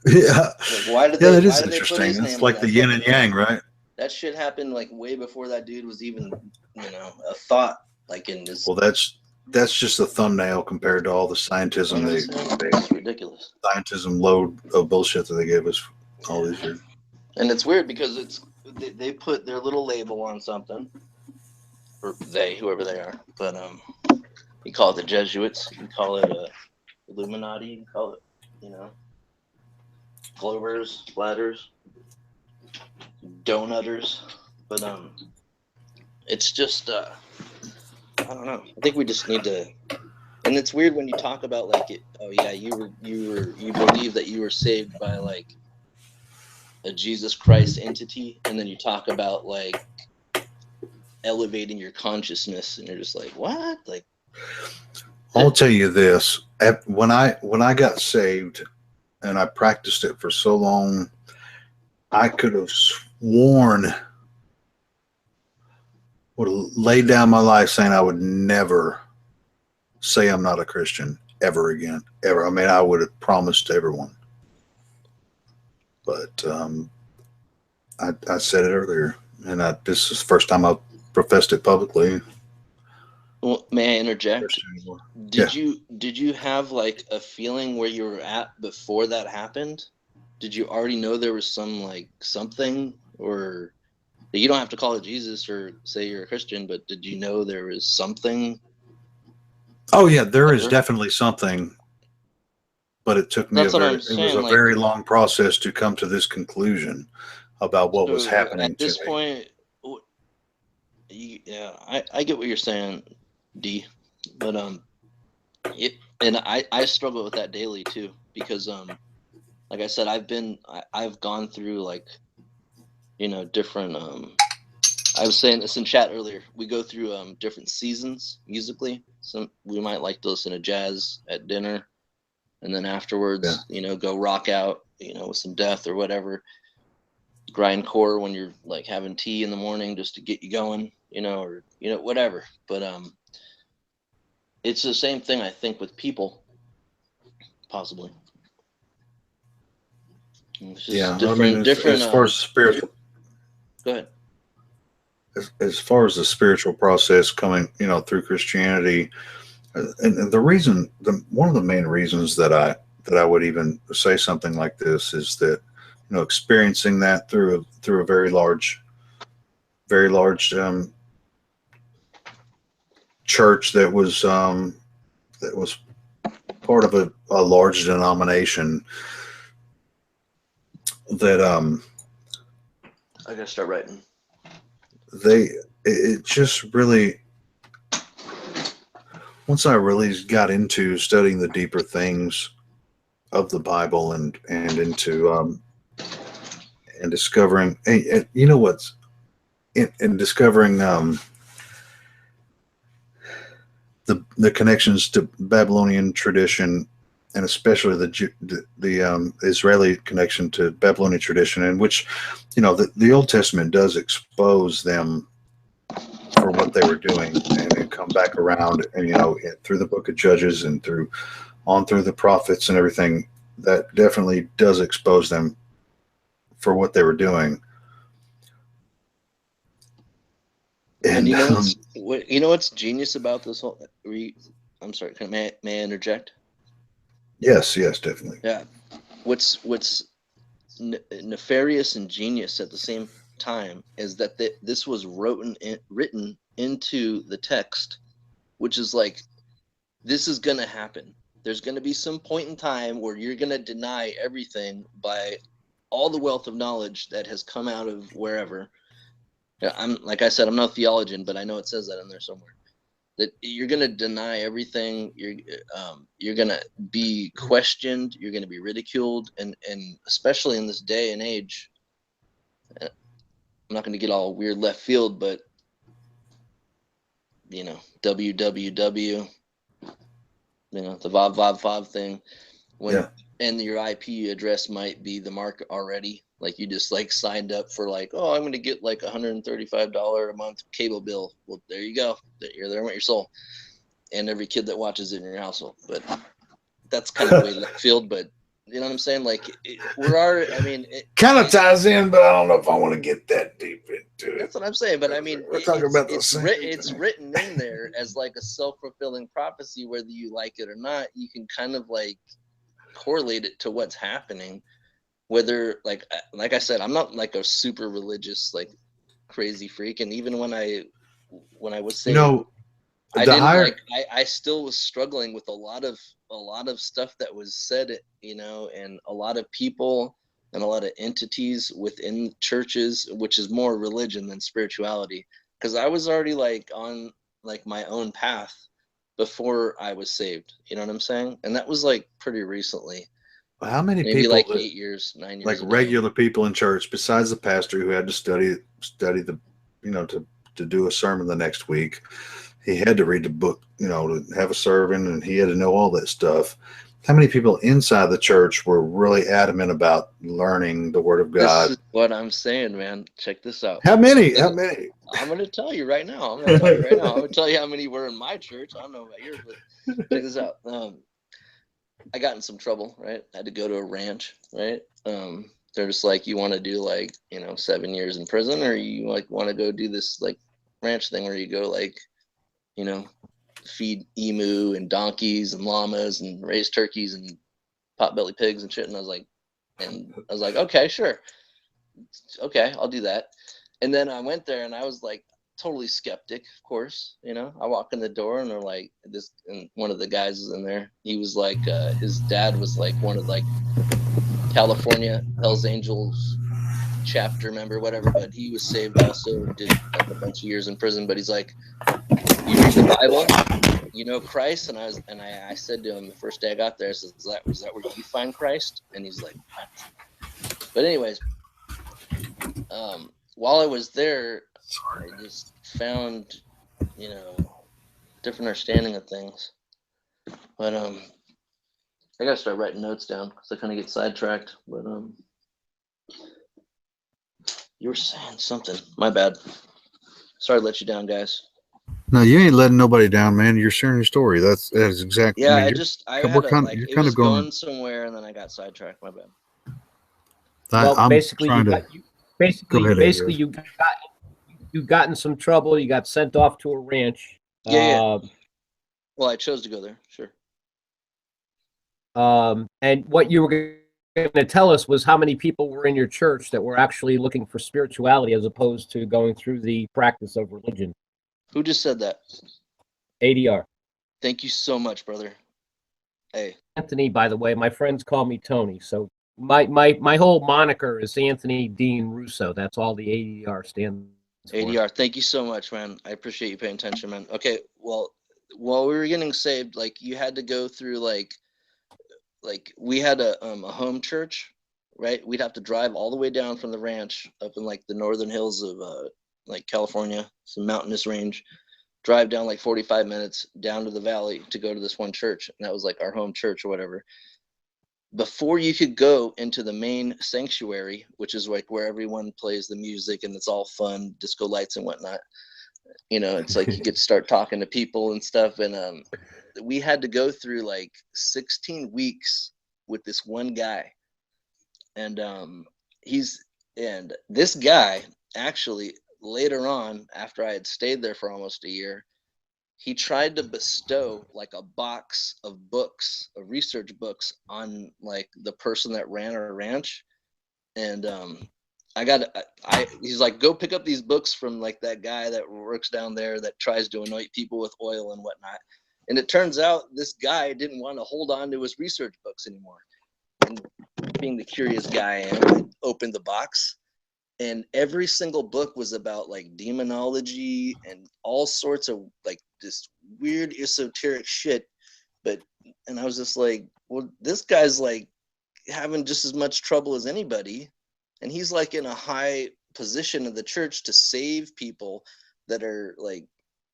yeah. Like, why did that they? is Why did they put interesting. his It's name like on the that yin and fucking yang, thing? right? That shit happened like way before that dude was even, a thought. Like in this. Well, that's just a thumbnail compared to all the scientism it's ridiculous. Scientism load of bullshit that they gave us all these years. And it's weird because they put their little label on something, or whoever they are. But you call it the Jesuits, you call it Illuminati, you call it, Glovers, Splatters, Donuters. But it's just I don't know. I think we just need to. And it's weird when you talk about like it. Oh yeah, you believe that you were saved by like a Jesus Christ entity, and then you talk about like elevating your consciousness, and you're just like, what? Like, I'll tell you this: when I got saved, and I practiced it for so long, I could have sworn, would have laid down my life saying I would never say I'm not a Christian ever again, ever. I mean, I would have promised to everyone. But I said it earlier, and this is the first time I've professed it publicly. Well, may I interject? Did you have like a feeling where you were at before that happened? Did you already know there was something, or you don't have to call it Jesus or say you're a Christian, but did you know there was something? Oh yeah, there is definitely something. But it took me it was a very long process to come to this conclusion about what was happening. At this point, I get what you're saying, D. But I struggle with that daily too, because like I said, I've gone through like, different I was saying this in chat earlier. We go through different seasons musically. We might like to listen to jazz at dinner. And then afterwards, go rock out, with some death or whatever. Grindcore when you're like having tea in the morning just to get you going, or whatever. But it's the same thing, I think, with people, possibly. Yeah, I mean, as far as spiritual, go ahead. As far as the spiritual process coming, through Christianity, and the reason, one of the main reasons that I would even say something like this is that, experiencing that through a very large church that was part of a large denomination that I gotta start writing. It just really, once I really got into studying the deeper things of the Bible and into and discovering, and you know what's in discovering the connections to Babylonian tradition, and especially the Israeli connection to Babylonian tradition, in which, the Old Testament does expose them for what they were doing, and come back around, and through the book of Judges and through the prophets and everything, that definitely does expose them for what they were doing. And what's genius about this whole? I'm sorry. May I interject? Yes, definitely. Yeah. What's nefarious and genius at the same time is that this was written into the text, which is like, this is gonna happen. There's gonna be some point in time where you're gonna deny everything by all the wealth of knowledge that has come out of wherever. I'm, like I said, I'm not a theologian, but I know it says that in there somewhere, that you're going to deny everything. You're going to be questioned. You're going to be ridiculed. And especially in this day and age, I'm not going to get all weird left field, but www, the VOV thing, and your IP address might be the mark already. Like, you just signed up for I'm going to get $135 a month cable bill. Well, there you go. You're there with your soul, and every kid that watches it in your household. But that's kind of way left field. But you know what I'm saying? It kind of ties in, but I don't know if I want to get that deep into it. That's what I'm saying. But I mean, we're talking about it's written in there as a self-fulfilling prophecy, whether you like it or not. You can kind of correlate it to what's happening. Whether like I said, I'm not a super religious crazy freak, and even when I was saying, I still was struggling with a lot of stuff that was said, and a lot of people and a lot of entities within churches, which is more religion than spirituality, because I was already on my own path before I was saved. You know what I'm saying? And that was pretty recently. How many maybe people, 8 years, 9 years, regular people in church, besides the pastor who had to study the, to do a sermon the next week, he had to read the book, to have a sermon, and he had to know all that stuff. How many people inside the church were really adamant about learning the Word of God? This is what I'm saying, man. Check this out. How many? I'm going to tell you right now. I'm going to tell you how many were in my church. I don't know about yours, but check this out. I got in some trouble, right? I had to go to a ranch, right? They're just you want to do 7 years in prison, or you want to go do this ranch thing where you go feed emu and donkeys and llamas and raise turkeys and potbelly pigs and shit. And I was like, okay, sure. Okay, I'll do that. And then I went there and I was totally skeptic, of course. I walk in the door and they're this, and one of the guys is in there. He was his dad was one of California Hells Angels chapter member, whatever, but he was saved also, did a bunch of years in prison. But he's you read the Bible, you know Christ? And I said to him the first day I got there, I said, is that where you find Christ? And he's like, what? But anyways, while I was there, I just found, different understanding of things. But I gotta start writing notes down because I kind of get sidetracked. But you were saying something. My bad. Sorry to let you down, guys. No, you ain't letting nobody down, man. You're sharing your story. That's exactly. Yeah, I had you're kind of going somewhere, and then I got sidetracked. My bad. Well, I'm basically, trying to go ahead, basically, Adrian. you got in some trouble. You got sent off to a ranch. Yeah. Well, I chose to go there. Sure. And what you were going to tell us was how many people were in your church that were actually looking for spirituality as opposed to going through the practice of religion. Who just said that? ADR. Thank you so much, brother. Hey. Anthony, by the way, my friends call me Tony. So my whole moniker is Anthony Dean Russo. That's all the ADR stands for. ADR, thank you so much, man. I appreciate you paying attention, man. Okay, well, while we were getting saved, like you had to go through like we had a home church, right? We'd have to drive all the way down from the ranch up in like the northern hills of like California, some mountainous range, drive down like 45 minutes down to the valley to go to this one church. And that was like our home church or whatever. Before you could go into the main sanctuary, which is like where everyone plays the music and it's all fun, disco lights and whatnot. You know, it's like you get to start talking to people and stuff. And we had to go through like 16 weeks with this one guy. And this guy actually later on, after I had stayed there for almost a year, he tried to bestow like a box of books, of research books on like the person that ran our ranch. And he's like, go pick up these books from like that guy that works down there that tries to anoint people with oil and whatnot. And it turns out this guy didn't want to hold on to his research books anymore. And being the curious guy, I opened the box. And every single book was about like demonology and all sorts of like this weird esoteric shit. And I was just like, well, this guy's like having just as much trouble as anybody. And he's like in a high position of the church to save people that are like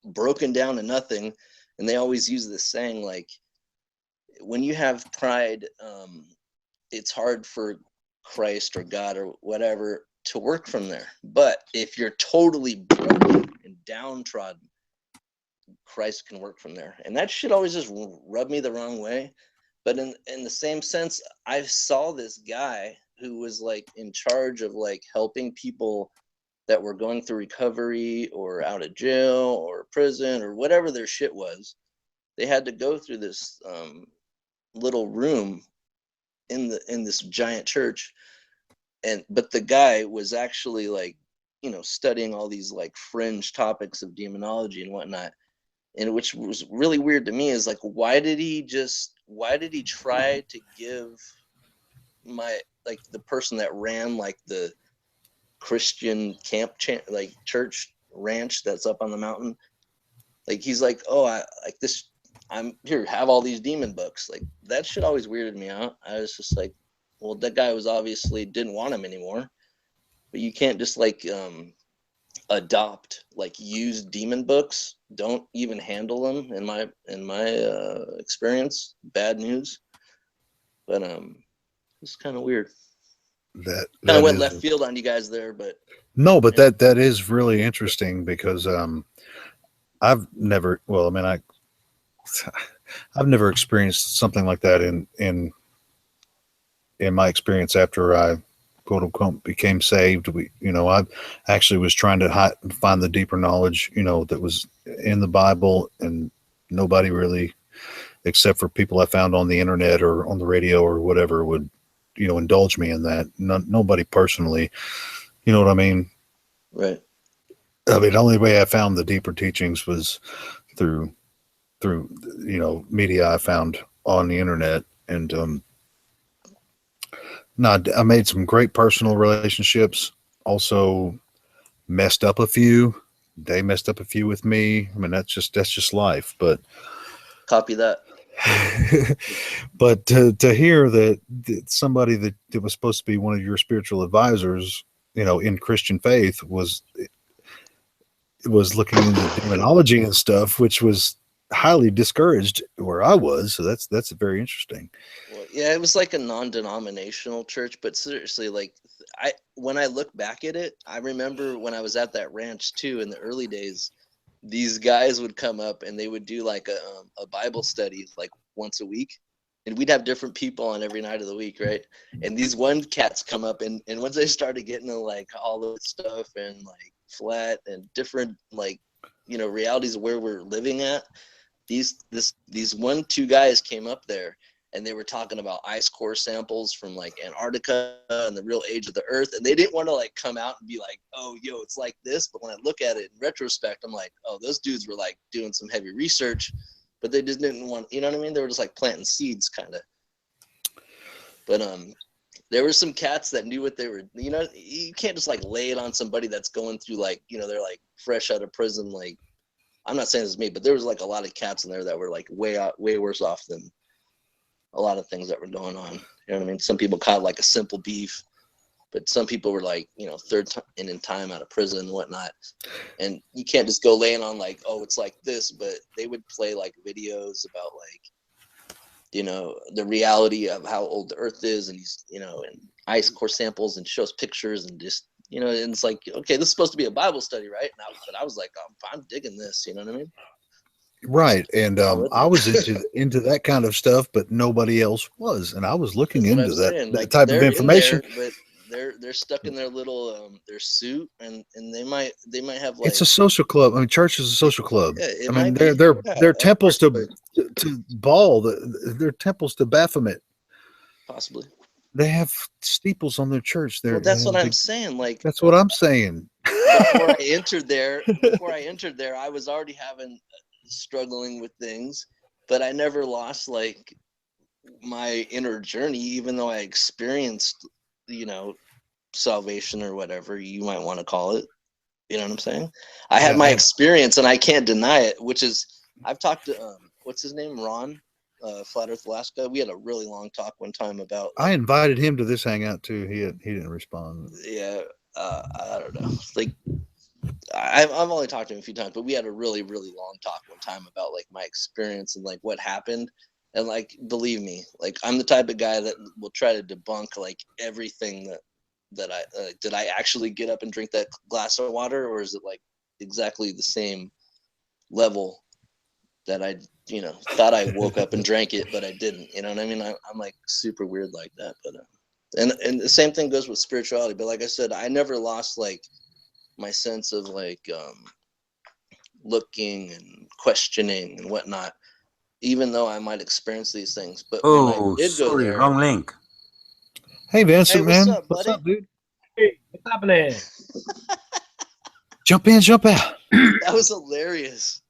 broken down to nothing. And they always use this saying, like, when you have pride, it's hard for Christ or God or whatever to work from there. But if you're totally broken and downtrodden, Christ can work from there. And that shit always just rubbed me the wrong way. But in the same sense, I saw this guy who was like in charge of like helping people that were going through recovery or out of jail or prison or whatever their shit was. They had to go through this little room in this giant church. But the guy was actually like, you know, studying all these like fringe topics of demonology and whatnot. And which was really weird to me is like, why did he try to give like the person that ran like the Christian camp like church ranch that's up on the mountain, like he's like, oh, I'm here, have all these demon books. Like that shit always weirded me out. I was just like, well, that guy was obviously didn't want him anymore. But you can't just like adopt like used demon books. Don't even handle them in my experience. Bad news. But it's kind of weird. That kind of went left field on you guys there, but no, but yeah. that is really interesting because I've never experienced something like that in my experience after I quote unquote became saved. I actually was trying to find the deeper knowledge, that was in the Bible, and nobody really, except for people I found on the internet or on the radio or whatever, would, indulge me in that. Nobody personally, you know what I mean? Right. I mean, the only way I found the deeper teachings was through media I found on the internet. And I made some great personal relationships, also messed up a few. They messed up a few with me. I mean, that's just life, but copy that. But to hear that somebody that was supposed to be one of your spiritual advisors, in Christian faith was looking into demonology and stuff, which was highly discouraged where I was. So that's very interesting. Well, yeah, it was like a non-denominational church, but seriously, like when I look back at it, I remember when I was at that ranch too in the early days, these guys would come up and they would do like a Bible study like once a week. and we'd have different people on every night of the week, right? And these one cats come up, and once they started getting to like all of the stuff and like flat and different like, you know, realities of where we're living at, these 2 guys came up there, and they were talking about ice core samples from like Antarctica and the real age of the Earth, and they didn't want to like come out and be like, oh, yo, it's like this. But when I look at it in retrospect, I'm like, oh, those dudes were like doing some heavy research, but they just didn't want, you know what I mean? They were just like planting seeds kind of. But there were some cats that knew what they were, you know, you can't just like lay it on somebody that's going through like, you know, they're like fresh out of prison. Like, I'm not saying it's me, but there was like a lot of cats in there that were like way worse off than a lot of things that were going on. You know what I mean? Some people caught like a simple beef, but some people were like, you know, third in time out of prison and whatnot. And you can't just go laying on like, oh, it's like this, but they would play like videos about like, you know, the reality of how old the Earth is, and these, you know, and ice core samples, and shows pictures, and just, you know, and it's like, okay, this is supposed to be a Bible study, right? But I was like, I'm digging this, you know what I mean? Right. And I was into that kind of stuff, but nobody else was. And I was looking into that like, type of information. There, but they're stuck in their little their suit, and they might have like, it's a social club. I mean, church is a social club. Yeah, I mean, they're temples to Baal. They're temples to Baphomet. Possibly. They have steeples on their church. Well, that's what I'm saying. Like, that's what I'm saying. Before I entered there, I was already struggling with things, but I never lost like my inner journey, even though I experienced, you know, salvation or whatever you might want to call it. You know what I'm saying? I had my experience, and I can't deny it, which is, I've talked to what's his name, Ron, Flat Earth Alaska. We had a really long talk one time about, I invited him to this hangout too. He didn't respond. Yeah, I don't know, like, I've only talked to him a few times, but we had a really, really long talk one time about like my experience and like what happened. And like, believe me, like, I'm the type of guy that will try to debunk like everything that I did I actually get up and drink that glass of water, or is it like exactly the same level that I, you know, thought I woke up and drank it, but I didn't. You know what I mean? I'm like super weird like that. But and the same thing goes with spirituality. But like I said, I never lost like my sense of like looking and questioning and whatnot, even though I might experience these things. But oh, sorry, wrong link. Hey, Vincent, what's man, up, what's buddy? up, dude? Hey, what's happening? Jump in, jump out. That was hilarious.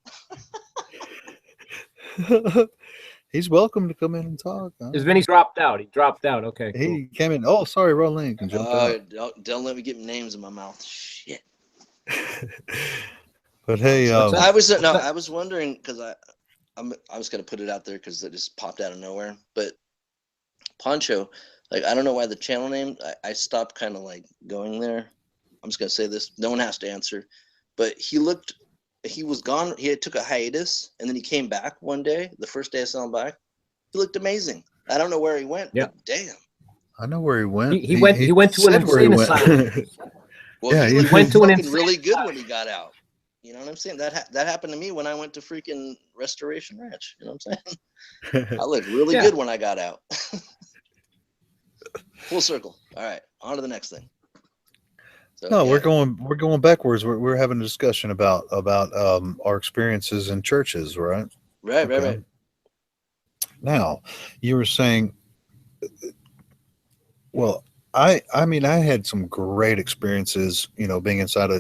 He's welcome to come in and talk. Is Vinny dropped out? He dropped out. Okay. He came in. Oh, sorry, wrong link and jumped out. Don't let me get names in my mouth. Shit. But hey, I was wondering, because I was gonna put it out there because it just popped out of nowhere. But Poncho, like, I don't know why the channel name. I stopped kind of like going there. I'm just gonna say this. No one has to answer. But he was gone. He took a hiatus, and then he came back one day. The first day I saw him back, he looked amazing. I don't know where he went. Yeah. But damn. I know where he went. He went to an insane asylum. Well, Yeah, he went to an looking really good when he got out. You know what I'm saying? That happened to me when I went to freaking Restoration Ranch. You know what I'm saying? I looked really good when I got out. Full circle. All right, on to the next thing. So, No, we're going backwards. We're having a discussion about our experiences in churches, right? Right. Now, you were saying, well, I mean, I had some great experiences, you know, being inside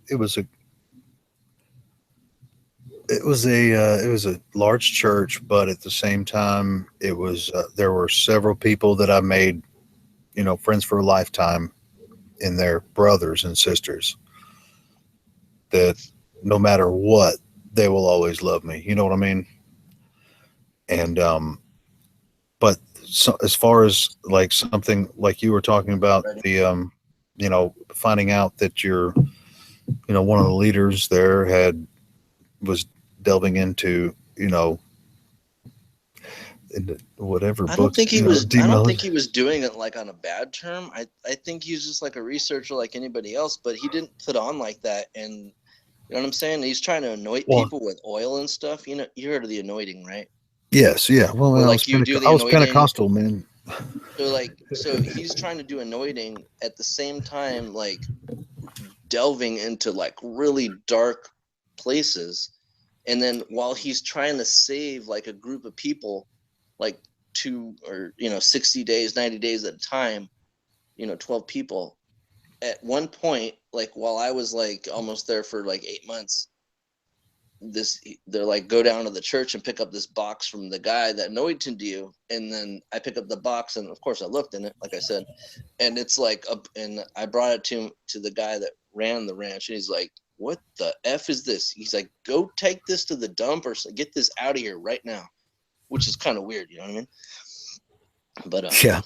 it was a large church, but at the same time, it was there were several people that I made, you know, friends for a lifetime, in their brothers and sisters, that no matter what, they will always love me. You know what I mean? And but so, as far as like something like you were talking about, the you know, finding out that you're, you know, one of the leaders there was delving into, you know, whatever. I don't think he was doing it like on a bad term. I think he's just like a researcher like anybody else, but he didn't put on like that. And you know what I'm saying? He's trying to anoint people with oil and stuff. You know, you heard of the anointing, right? Yes, yeah. Well, Or I like you do the I was anointing. Pentecostal, man. So he's trying to do anointing at the same time, like delving into like really dark places. And then while he's trying to save like a group of people, like 60 days, 90 days at a time, 12 people, at one point, like while I was like almost there for like 8 months, they're like, go down to the church and pick up this box from the guy that anointed you. And then I pick up the box, and of course I looked in it, like I said, and it's like and I brought it to the guy that ran the ranch, and he's like, what the F is this? He's like, go take this to the dump or get this out of here right now, which is kind of weird, you know what I mean? But yeah,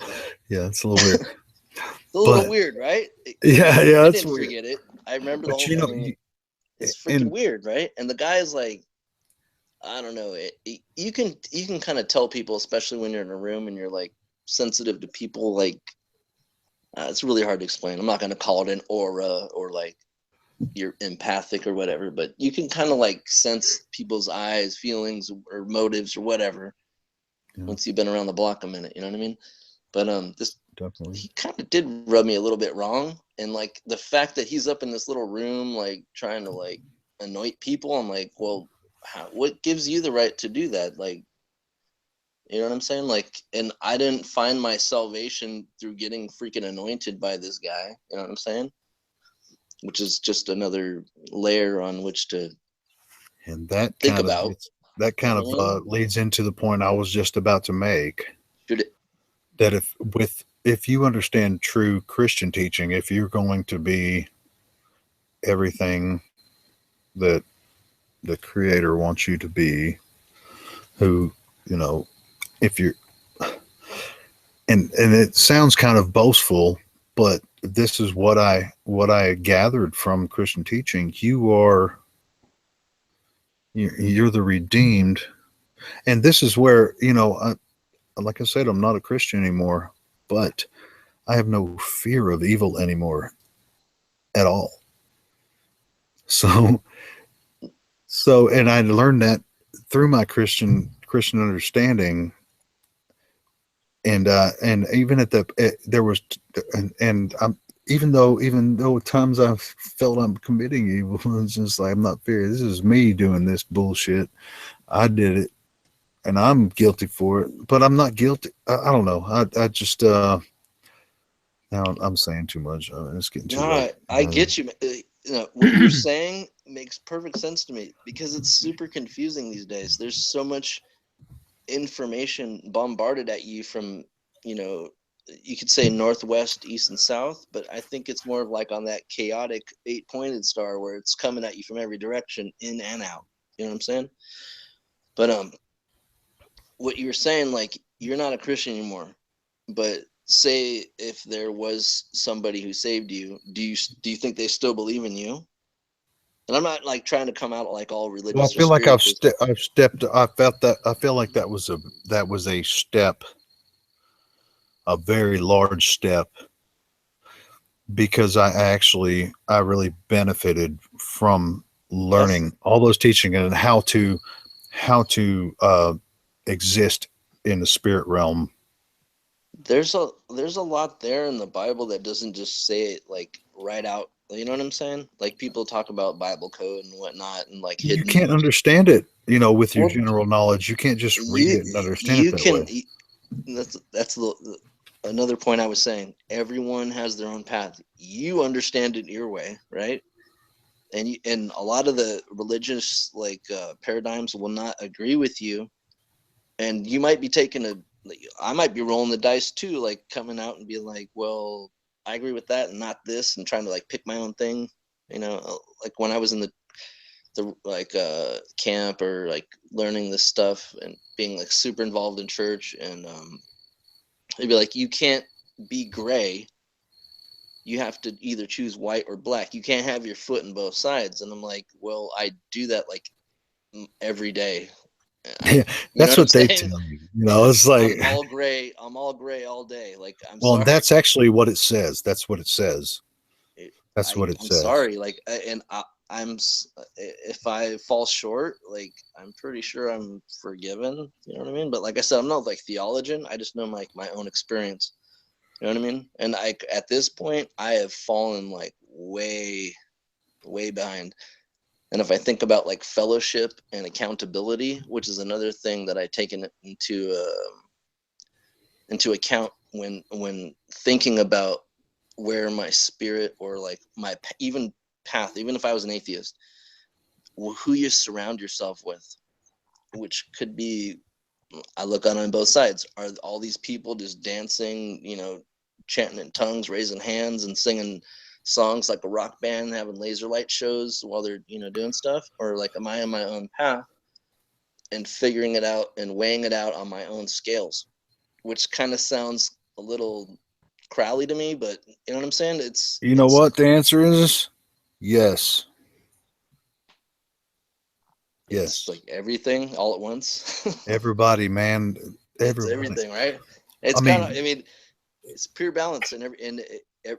it's a little weird. It's a little weird, right? Yeah, I it's didn't weird. forget it. I remember the But whole thing. It's freaking weird, right? And the guy is like, I don't know. You can kind of tell people, especially when you're in a room and you're like sensitive to people. Like, it's really hard to explain. I'm not going to call it an aura or like you're empathic or whatever, but you can kind of like sense people's eyes, feelings, or motives or whatever. Yeah. Once you've been around the block a minute, you know what I mean? But this definitely, he kind of did rub me a little bit wrong, and like the fact that he's up in this little room like trying to like anoint people, I'm like, well, what gives you the right to do that? Like, you know what I'm saying? Like, and I didn't find my salvation through getting freaking anointed by this guy, you know what I'm saying? Which is just another layer on which to think about. That kind of leads into the point I was just about to make. That if you understand true Christian teaching, if you're going to be everything that the Creator wants you to be, who, if you're, and it sounds kind of boastful, but this is what I gathered from Christian teaching. You're the redeemed, and this is where, like I said, I'm not a Christian anymore, but I have no fear of evil anymore at all. So, and I learned that through my Christian understanding. And even there was, and I'm, even though at times I've felt I'm committing evil, it's just like, I'm not fearing. This is me doing this bullshit. I did it, and I'm guilty for it, but I'm not guilty. I don't know. I just, now I'm saying too much. It's getting too late. I get you. What you're saying makes perfect sense to me, because it's super confusing these days. There's so much information bombarded at you from, you could say northwest, east, and south, but I think it's more of like on that chaotic 8-pointed star where it's coming at you from every direction, in and out. You know what I'm saying? But what you're saying, like, you're not a Christian anymore, but say if there was somebody who saved you, do you think they still believe in you? And I'm not like trying to come out like all religious. Well, I feel like I've stepped. I feel like that was a step, a very large step, because I really benefited from learning all those teaching and how to exist in the spirit realm. There's a lot there in the Bible that doesn't just say it like right out. You know what I'm saying? Like, people talk about Bible code and whatnot, and like hidden. You can't understand it, with your general knowledge. You can't just read it and understand it that way. That's another point I was saying. Everyone has their own path. You understand it your way, right? And a lot of the religious paradigms will not agree with you, and you might be I might be rolling the dice too, like coming out and being like, well, I agree with that and not this, and trying to like pick my own thing, like when I was in the camp, or like learning this stuff and being like super involved in church, and it'd be like, you can't be gray. You have to either choose white or black. You can't have your foot in both sides. And I'm like, well, I do that like every day. Yeah, that's what they tell you. It's like, I'm all gray all day. Like, I'm well, sorry. And that's actually what it says. That's what it says. That's what it says. I'm sorry. Like, and if I fall short, like I'm pretty sure I'm forgiven. You know what I mean? But like I said, I'm not like theologian. I just know like my own experience. You know what I mean? And at this point, I have fallen like way behind. And if I think about like fellowship and accountability, which is another thing that I taken into account when thinking about where my spirit or like my even path, even if I was an atheist, who you surround yourself with, which could be, I look on both sides. Are all these people just dancing, chanting in tongues, raising hands and singing songs like a rock band, having laser light shows while they're, doing stuff? Or like, am I on my own path and figuring it out and weighing it out on my own scales, which kind of sounds a little crowley to me, but you know what I'm saying? You know what the answer is? Yes. Yes. Like everything all at once. Everybody, man. It's everything, right? It's it's pure balance and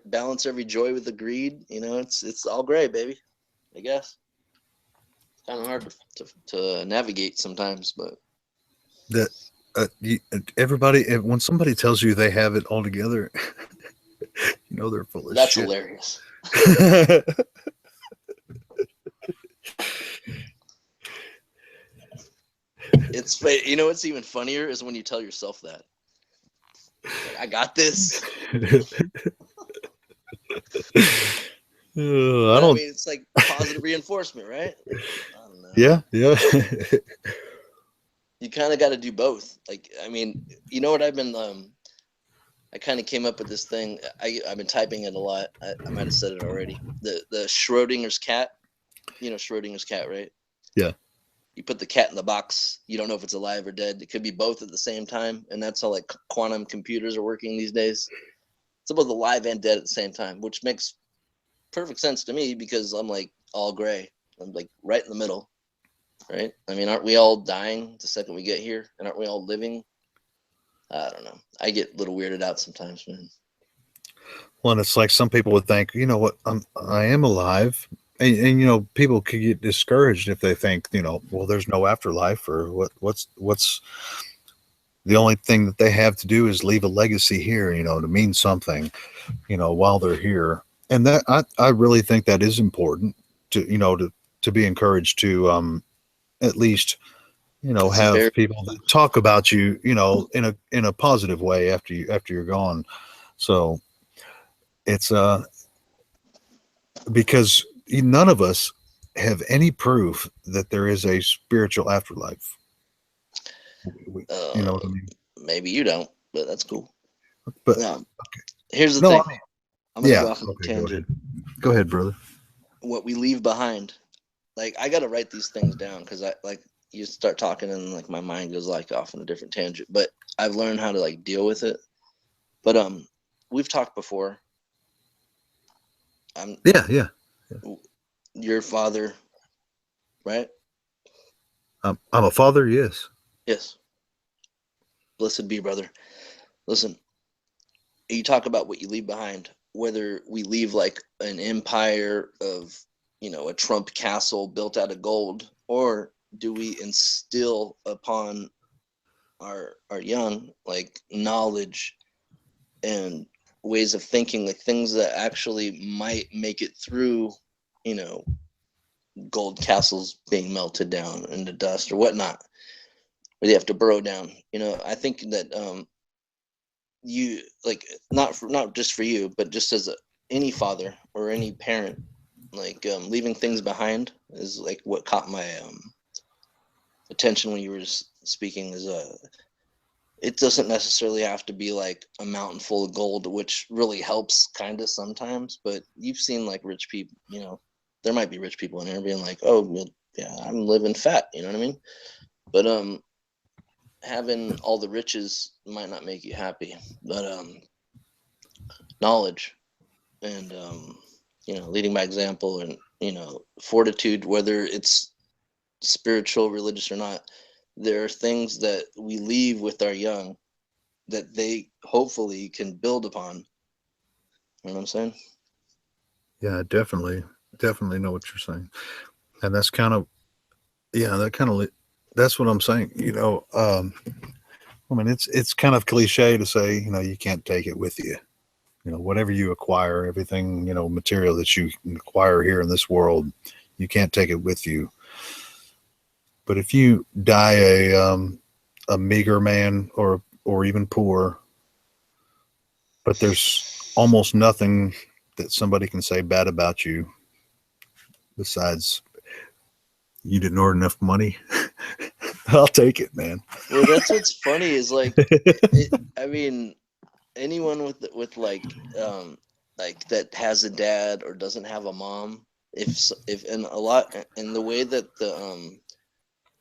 balance every joy with the greed. It's all gray, baby. I guess it's kind of hard to navigate sometimes, but everybody, when somebody tells you they have it all together, they're full of that's shit. Hilarious. It's what's even funnier is when you tell yourself that. Like, I got this. It's like positive reinforcement, right? I don't know. Yeah. You kind of got to do both. Like, you know what I've been, I kind of came up with this thing. I've been typing it a lot. I might have said it already. The Schrodinger's cat, Schrodinger's cat, right? Yeah. You put the cat in the box. You don't know if it's alive or dead. It could be both at the same time. And that's how like quantum computers are working these days. It's both alive and dead at the same time, which makes perfect sense to me because I'm like all gray. I'm like right in the middle, right? Aren't we all dying the second we get here? And aren't we all living? I don't know. I get a little weirded out sometimes, man. Well, and it's like some people would think, you know what, I am alive. And people could get discouraged if they think, well, there's no afterlife, or what's the only thing that they have to do is leave a legacy here, to mean something, while they're here. And that I really think that is important to be encouraged to at least have people that talk about you in a positive way after you're gone. So it's because none of us have any proof that there is a spiritual afterlife. You know what I mean? Maybe you don't, but that's cool. But here's the thing. I'm gonna go off on a tangent. Go ahead, brother. What we leave behind, like I gotta write these things down because I like you start talking and like my mind goes like off on a different tangent. But I've learned how to like deal with it. But we've talked before. Yeah. Your father, right? I'm a father. Yes. Yes. Blessed be, brother. Listen, you talk about what you leave behind, whether we leave like an empire of, a Trump castle built out of gold, or do we instill upon our young, like knowledge and ways of thinking, like things that actually might make it through, gold castles being melted down into dust or whatnot, where they have to burrow down. I think that you like not just for you, but just as any father or any parent, like leaving things behind is like what caught my attention when you were speaking. Is it doesn't necessarily have to be like a mountain full of gold, which really helps kind of sometimes. But you've seen like rich people, there might be rich people in there being like, oh, well, yeah, I'm living fat. You know what I mean? But having all the riches might not make you happy, but knowledge and leading by example and fortitude, whether it's spiritual, religious or not, there are things that we leave with our young that they hopefully can build upon. You know what I'm saying? Yeah, definitely. definitely know what you're saying. And that's kind of, that's what I'm saying. I mean, it's kind of cliche to say, you can't take it with you. Whatever you acquire, everything, material that you can acquire here in this world, you can't take it with you. But if you die a meager man or even poor, but there's almost nothing that somebody can say bad about you besides you didn't earn enough money, I'll take it, man. Well, that's what's funny is like, I mean, anyone with like that has a dad or doesn't have a mom, if and a lot in the way that the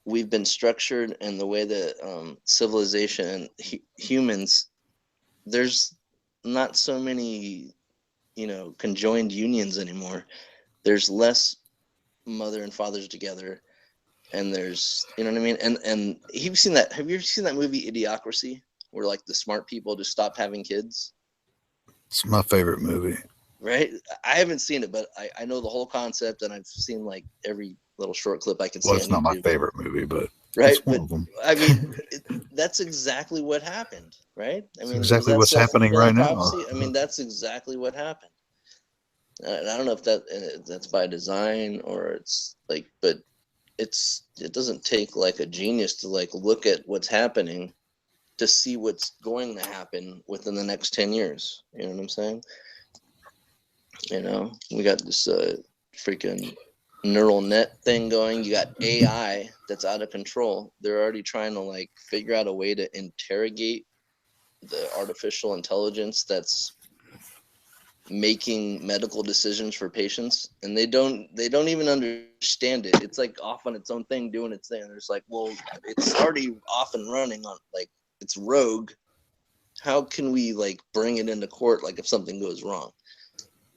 we've been structured and the way that civilization and humans, there's not so many conjoined unions anymore. There's less mother and fathers together, and there's what I mean. And have you ever seen that movie Idiocracy, where like the smart people just stop having kids? It's my favorite movie. Right? I haven't seen it, but I know the whole concept, and I've seen like every little short clip I can see. Well, it's not my favorite movie, but right. It's one of them. I mean, that's exactly what happened, right? I mean, exactly what's happening right now. I mean, that's exactly what happened. And I don't know if that's by design or it's like, but it doesn't take like a genius to like look at what's happening to see what's going to happen within the next 10 years. You know what I'm saying? We got this freaking neural net thing going. You got AI that's out of control. They're already trying to like figure out a way to interrogate the artificial intelligence that's making medical decisions for patients, and they don't even understand it. It's like off on its own thing, doing its thing. It's like, well, it's already off and running on, like, it's rogue. How can we like bring it into court like if something goes wrong?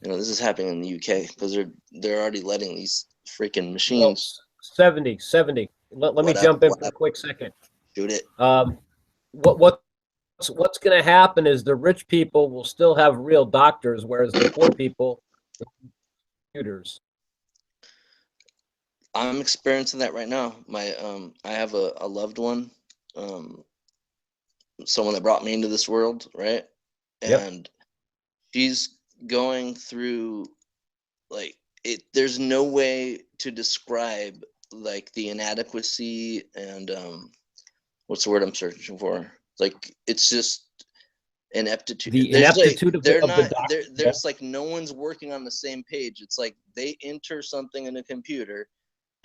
This is happening in the UK because they're already letting these freaking machines. 70. Let me jump in for a quick second. Shoot it. What's going to happen is the rich people will still have real doctors, whereas the poor people computers. I'm experiencing that right now. I have a loved one, someone that brought me into this world, right? And she's going through like it. There's no way to describe like the inadequacy and what's the word I'm searching for? Like it's just ineptitude. The ineptitude of the doctor. There's like no one's working on the same page. It's like they enter something in a computer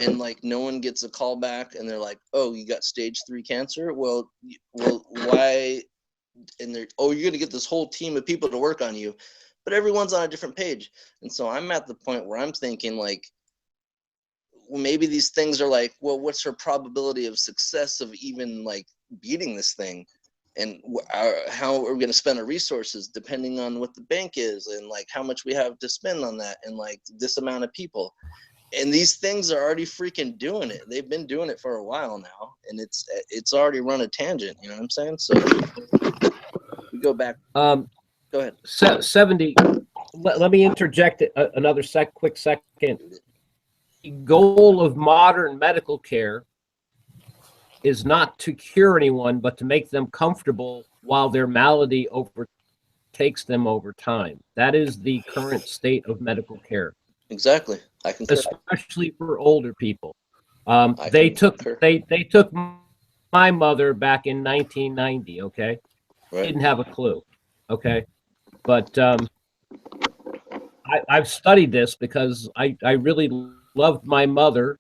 and like no one gets a call back and they're like, oh, you got stage 3 cancer? Well, why? And you're going to get this whole team of people to work on you, but everyone's on a different page. And so I'm at the point where I'm thinking like, well, maybe these things are like, well, what's her probability of success of even like beating this thing? And how are we going to spend our resources depending on what the bank is and like how much we have to spend on that and like this amount of people. And these things are already freaking doing it. They've been doing it for a while now, and it's already run a tangent. You know what I'm saying? So we go back. Go ahead. 70. Let me interject another quick second. The goal of modern medical care is not to cure anyone, but to make them comfortable while their malady overtakes them over time. That is the current state of medical care. Exactly. I can, especially for older people. They took my mother back in 1990. Okay, right. Didn't have a clue. Okay, but I've studied this because I really loved my mother.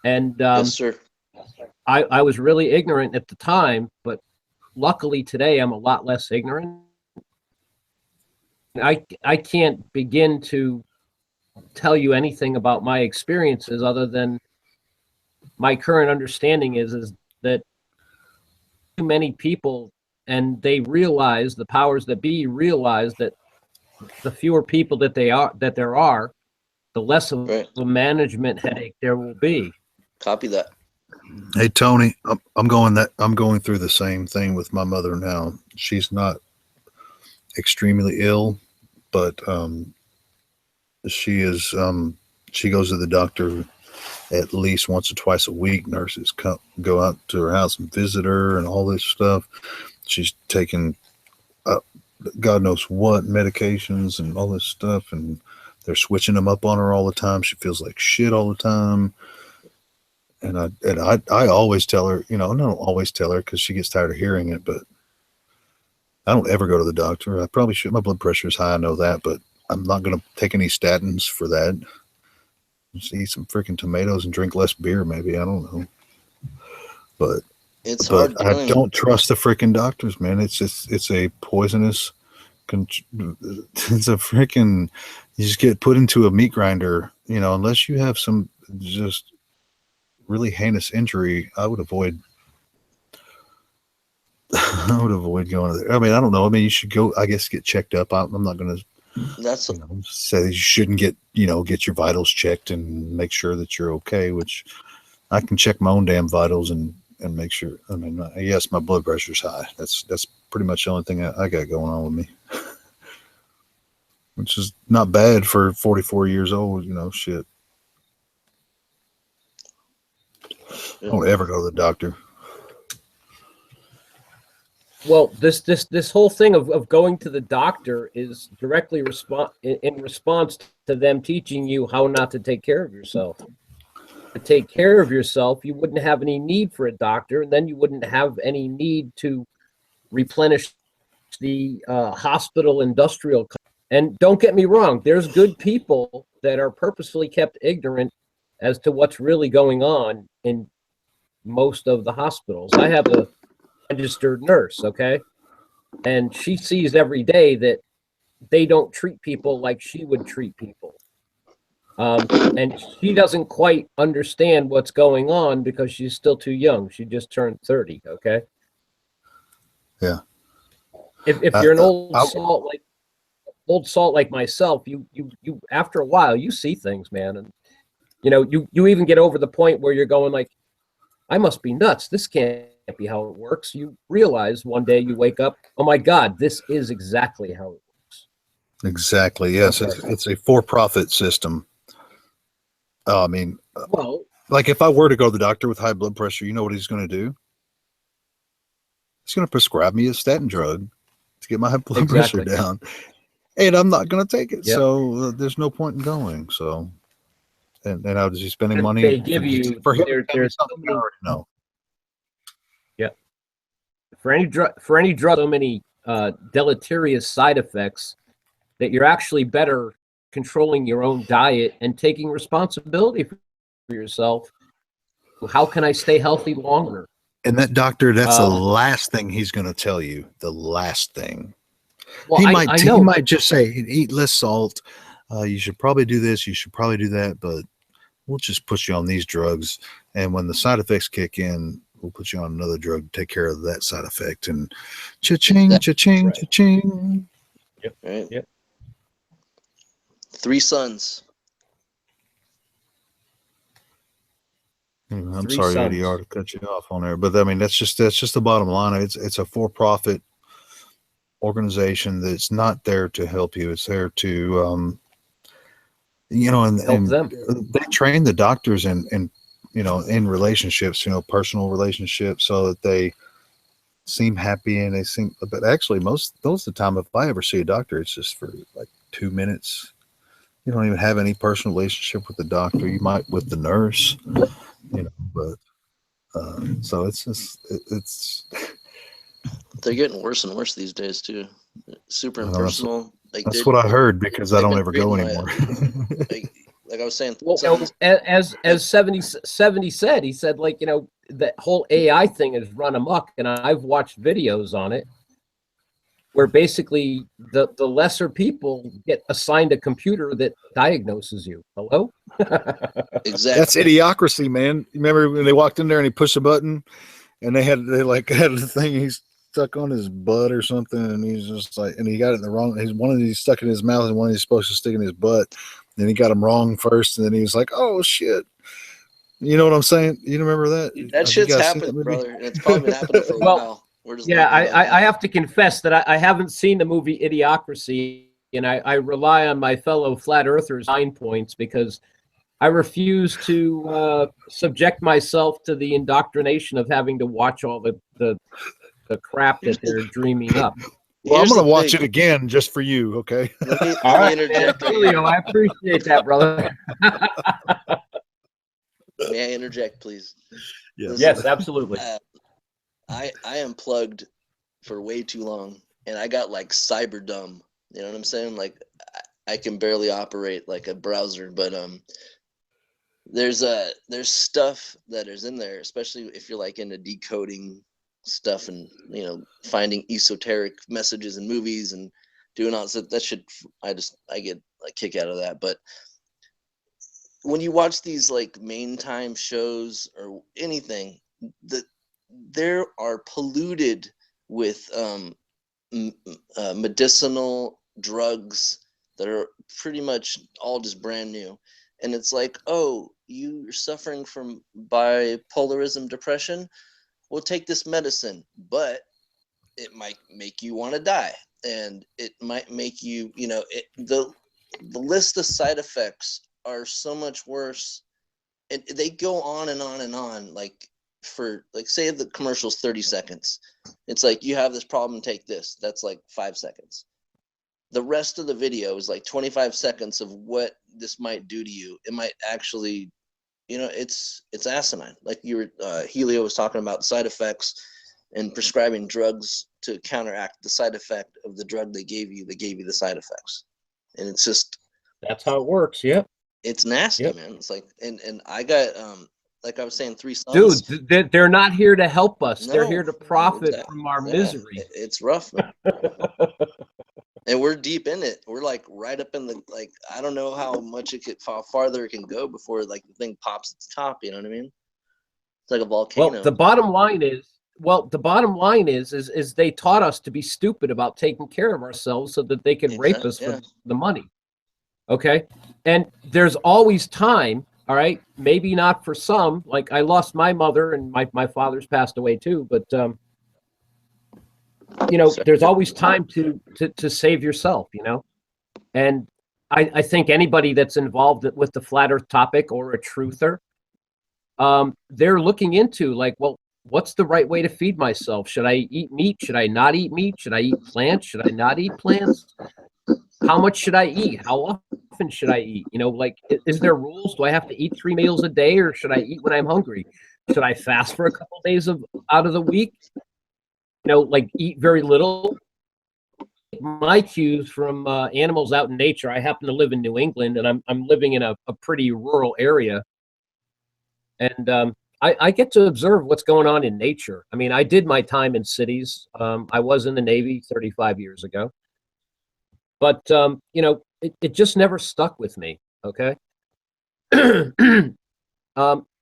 And yes, sir. I was really ignorant at the time, but luckily today I'm a lot less ignorant. I can't begin to tell you anything about my experiences other than my current understanding is that too many people, and they realize, the powers that be realize that the fewer people that there are, the less of a management headache there will be. Copy that. Hey Tony, I'm going through the same thing with my mother now. She's not extremely ill, but she is she goes to the doctor at least once or twice a week. Nurses go out to her house and visit her and all this stuff. She's taking God knows what medications and all this stuff, and they're switching them up on her all the time. She feels like shit all the time. And I always tell her, I don't always tell her because she gets tired of hearing it, but I don't ever go to the doctor. I probably should. My blood pressure is high, I know that, but I'm not going to take any statins for that. Just eat some freaking tomatoes and drink less beer, maybe. I don't know. But hard. I don't trust the freaking doctors, man. It's a poisonous. It's a freaking. You just get put into a meat grinder, unless you have some just really heinous injury. I would avoid. I would avoid going there. I mean, I don't know. I mean, you should go. I guess get checked up. I'm not going to. That's say you shouldn't get your vitals checked and make sure that you're okay. Which I can check my own damn vitals and make sure. I mean, yes, my blood pressure's high. That's pretty much the only thing I got going on with me. Which is not bad for 44 years old. Shit. Don't ever go to the doctor. Well, this whole thing of going to the doctor is directly in response to them teaching you how not to take care of yourself. To take care of yourself, you wouldn't have any need for a doctor, and then you wouldn't have any need to replenish the hospital industrial. And don't get me wrong, there's good people that are purposefully kept ignorant as to what's really going on in most of the hospitals. I have a registered nurse, okay, and she sees every day that they don't treat people like she would treat people, and she doesn't quite understand what's going on because she's still too young. She just turned 30. Okay. Yeah. If you're an old salt like myself, you after a while you see things, man, and you even get over the point where you're going like, I must be nuts. This can't be how it works. You realize one day you wake up, oh my God, this is exactly how it works. Exactly. Yes. It's a for-profit system. I mean, well, like if I were to go to the doctor with high blood pressure, you know what he's going to do? He's going to prescribe me a statin drug to get my high blood pressure down. And I'm not going to take it. Yep. So there's no point in going. So, and I'll just be spending money. They give you, there's so many, no. Yeah. For any drug, so many deleterious side effects that you're actually better controlling your own diet and taking responsibility for yourself. How can I stay healthy longer? And that doctor, that's the last thing he's going to tell you. The last thing. Well, he might just say, eat less salt. You should probably do this. You should probably do that. But we'll just put you on these drugs. And when the side effects kick in, we'll put you on another drug to take care of that side effect. And cha-ching, cha-ching, right. Cha-ching. Yep. Right. Yep. 3 sons. I'm sorry, ADR, to cut you off on there, but I mean that's just the bottom line. It's a for-profit organization that's not there to help you. It's there to and they train the doctors in relationships, personal relationships, so that they seem happy and they seem. But actually, most of the time, if I ever see a doctor, it's just for like 2 minutes. You don't even have any personal relationship with the doctor. You might with the nurse. But so it's they're getting worse and worse these days too. Super impersonal. That's what I heard because I don't ever go anymore. Like I was saying, well, as 70 said, he said that whole AI thing has run amok, and I've watched videos on it where basically the lesser people get assigned a computer that diagnoses you. Hello? Exactly. That's idiocracy, man. You remember when they walked in there and he pushed a button and they had the thing he's stuck on his butt or something, and he's just like, and he got it in the wrong. One of these stuck in his mouth and one he's supposed to stick in his butt. Then he got him wrong first, and then he was like, "Oh shit." You know what I'm saying? You remember that? That shit's happened, brother. And it's probably been happening for a while. I have to confess that I haven't seen the movie Idiocracy, and I rely on my fellow flat earthers' 9 points because I refuse to subject myself to the indoctrination of having to watch all the crap that they're dreaming up. Well, I'm going to watch it again just for you, okay? Let me interject. Julio, I appreciate that, brother. May I interject, please? Yes, yes, absolutely. I am plugged for way too long, and I got like cyber dumb. You know what I'm saying? Like I can barely operate like a browser, but there's stuff that is in there, especially if you're like into decoding stuff and finding esoteric messages in movies and doing all that shit. I get a kick out of that. But when you watch these like main time shows or anything, there are polluted with medicinal drugs that are pretty much all just brand new. And it's like, oh, you're suffering from bipolarism, depression? Well, take this medicine, but it might make you want to die. And it might make you, the list of side effects are so much worse. And they go on and on and on. Like, for like, say the commercial's 30 seconds. It's like, you have this problem, take this. That's like 5 seconds. The rest of the video is like 25 seconds of what this might do to you. It might actually, it's asinine. Like you were, Helio was talking about side effects and prescribing drugs to counteract the side effect of the drug they gave you. They gave you the side effects, and it's just, that's how it works. Yep. It's nasty, man. It's like, and I got, like I was saying, 3 sons. Dude, they're not here to help us. No, they're here to profit exactly. from our misery. It's rough, man. And we're deep in it. We're like right up in the, like, I don't know how much how farther it can go before like the thing pops at the top. You know what I mean? It's like a volcano. Well, the bottom line is they taught us to be stupid about taking care of ourselves so that they can rape us for the money. Okay. And there's always time. All right. Maybe not for some, like I lost my mother and my father's passed away too, but, there's always time to save yourself, and I think anybody that's involved with the flat earth topic or a truther, they're looking into like, well, what's the right way to feed myself? Should I eat meat? Should I not eat meat? Should I eat plants? Should I not eat plants? How much should I eat? How often should I eat? Like, is there rules? Do I have to eat 3 meals a day, or should I eat when I'm hungry? Should I fast for a couple days out of the week? Like eat very little. My cues from animals out in nature. I happen to live in New England, and I'm living in a pretty rural area, and I get to observe what's going on in nature. I mean, I did my time in cities. I was in the Navy 35 years ago, but it just never stuck with me. Okay.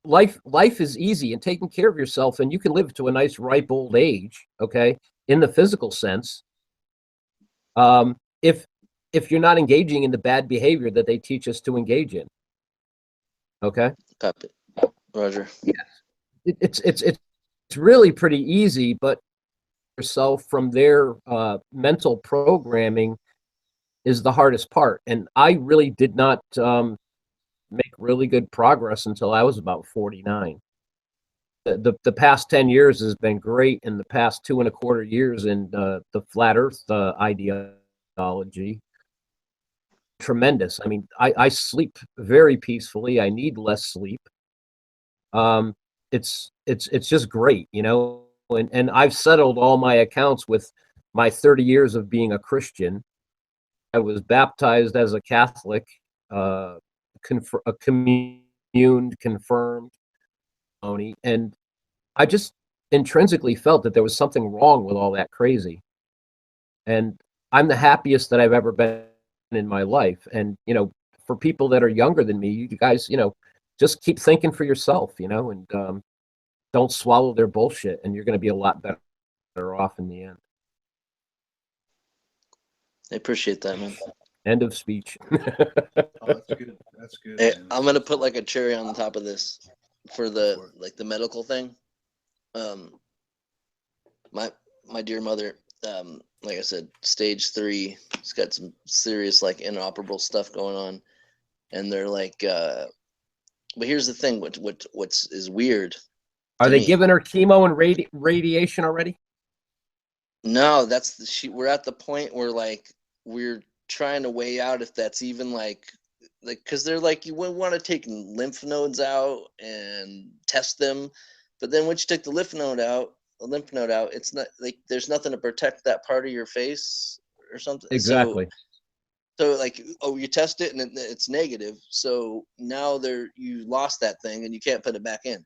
Life is easy, and taking care of yourself, and you can live to a nice ripe old age, okay, in the physical sense, if you're not engaging in the bad behavior that they teach us to engage in. Okay. Copy. Roger. Yes. It's really pretty easy, but yourself from their mental programming is the hardest part. And I really did not make really good progress until I was about 49. The past 10 years has been great, and the past 2.25 years in the flat earth ideology, tremendous. I mean, I sleep very peacefully. I need less sleep. It's just great, and I've settled all my accounts with my 30 years of being a Christian. I was baptized as a Catholic, a communed, confirmed, and I just intrinsically felt that there was something wrong with all that crazy. And I'm the happiest that I've ever been in my life. And for people that are younger than me, you guys, just keep thinking for yourself, and don't swallow their bullshit, and you're going to be a lot better off in the end. I appreciate that, man. End of speech. Oh, that's good. That's good. Hey, I'm gonna put like a cherry on the top of this for the medical thing. My dear mother, like I said, stage 3 He's got some serious like inoperable stuff going on, and they're like, but here's the thing: what's is weird. Are they giving her chemo and radiation already? No, we're at the point where like we're trying to weigh out if that's even like because they're like you wouldn't want to take lymph nodes out and test them, but then once you take the lymph node out, it's not like there's nothing to protect that part of your face or something. Exactly. So like, oh, you test it and it's negative, so now you lost that thing and you can't put it back in.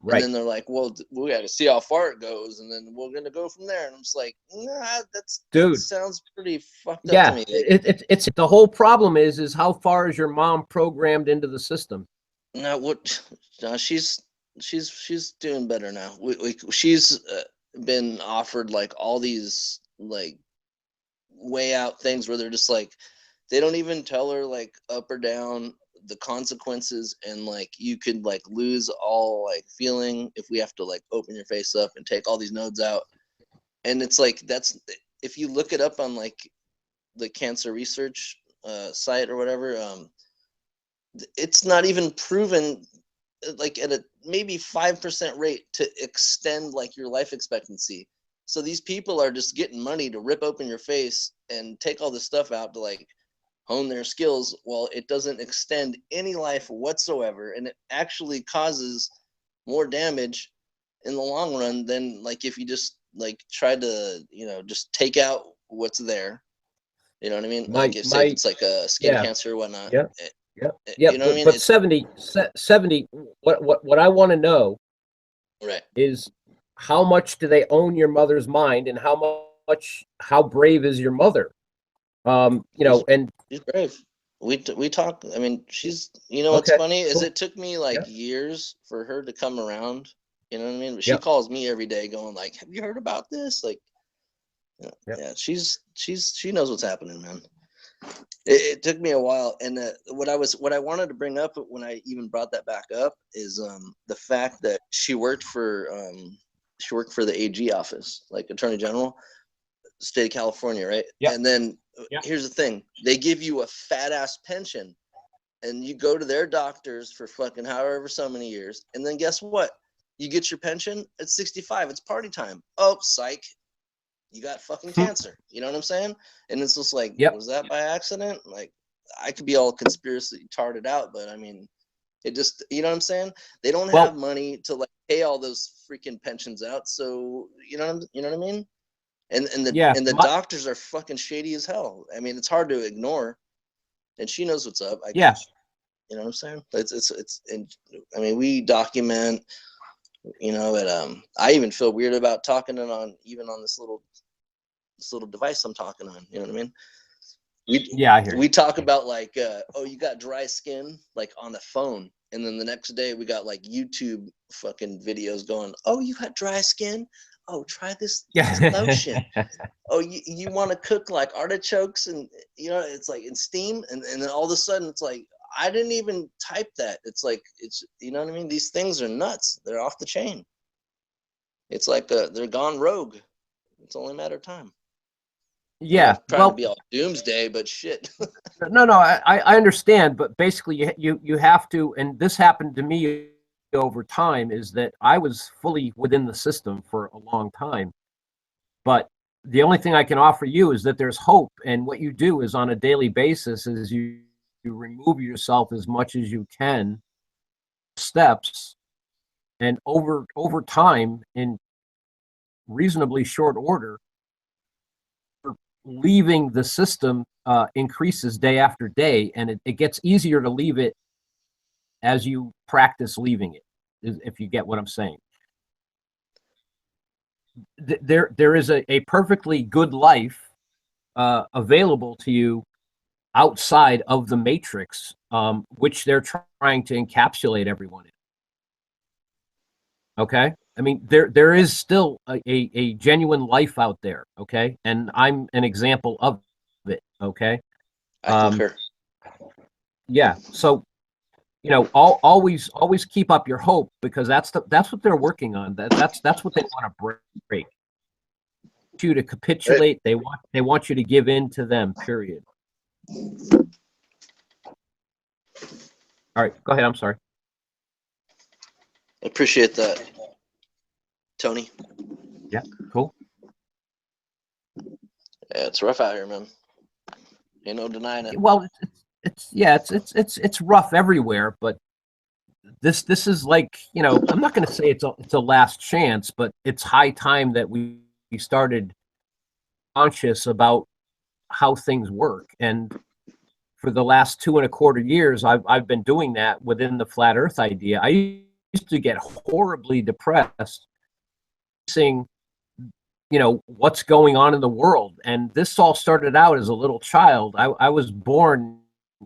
Right. And then they're like, well, we got to see how far it goes, and then we're gonna go from there. And I'm just like, nah, that sounds pretty fucked up to me. It's the whole problem is how far is your mom programmed into the system? No, she's doing better now. She's been offered like all these like way out things where they're just like, they don't even tell her like up or down the consequences, and like you could like lose all like feeling if we have to like open your face up and take all these nodes out. And it's like, that's, if you look it up on like the cancer research site or whatever, it's not even proven like at a maybe 5% rate to extend like your life expectancy. So these people are just getting money to rip open your face and take all this stuff out to like hone their skills. Well, it doesn't extend any life whatsoever, and it actually causes more damage in the long run than like if you just like try to, you know, just take out what's there. You know what I mean? Like if it's like a skin cancer or whatnot. Yeah. You know what I mean? But 70, what I want to know is how much do they own your mother's mind, and how brave is your mother? You know, and she's brave. We talk. I mean, she's, you know, what's funny is it took me like years for her to come around. You know what I mean? But she calls me every day, going like, "Have you heard about this?" Like, yeah, she knows what's happening, man. It took me a while, and what I wanted to bring up when I even brought that back up is the fact that she worked for the AG office, like Attorney General, state of California, right? Yep. And then here's the thing: they give you a fat ass pension, and you go to their doctors for fucking however so many years, and then guess what? You get your pension at 65. It's party time. Oh, psych. You got fucking cancer. You know what I'm saying? And it's just like, was that by accident? Like, I could be all conspiracy tarted out, but I mean, it just, you know what I'm saying? They don't have money to like pay all those freaking pensions out. So, you know what I mean? And the doctors are fucking shady as hell. I mean, it's hard to ignore, and she knows what's up. I guess. You know what I'm saying? It's and I mean, we document, you know, but I even feel weird about talking on this little device I'm talking on. You know what I mean? I hear. We talk about like, oh, you got dry skin, like on the phone, and then the next day we got like YouTube fucking videos going, oh, you got dry skin. Oh, try this lotion. Oh, you want to cook like artichokes, and you know, it's like in steam, and then all of a sudden it's like, I didn't even type that. It's like, it's, you know what I mean? These things are nuts. They're off the chain. It's like they're gone rogue. It's only a matter of time. Yeah, trying to be all doomsday, but shit. No, I understand, but basically you have to, and this happened to me over time, is that I was fully within the system for a long time, but the only thing I can offer you is that there's hope, and what you do is on a daily basis is you remove yourself as much as you can, steps, and over time, in reasonably short order, leaving the system increases day after day, and it gets easier to leave it as you practice leaving it, if you get what I'm saying. There is a perfectly good life available to you outside of the matrix, which they're trying to encapsulate everyone in. Okay? I mean, there is still a genuine life out there, okay? And I'm an example of it, okay? I concur. Yeah, so, you know, always keep up your hope, because that's what they're working on. That's what they want to break. you to capitulate. They want you to give in to them, period. All right, go ahead. I'm sorry. I appreciate that, Tony. Yeah, cool. Yeah, it's rough out here, man. Ain't no denying it. Well, it's rough everywhere, but this is like, you know, I'm not going to say it's a last chance, but it's high time that we started conscious about how things work. And for the last 2.25 years, I've been doing that within the flat Earth idea. I used to get horribly depressed, seeing, you know, what's going on in the world. And this all started out as a little child. I was born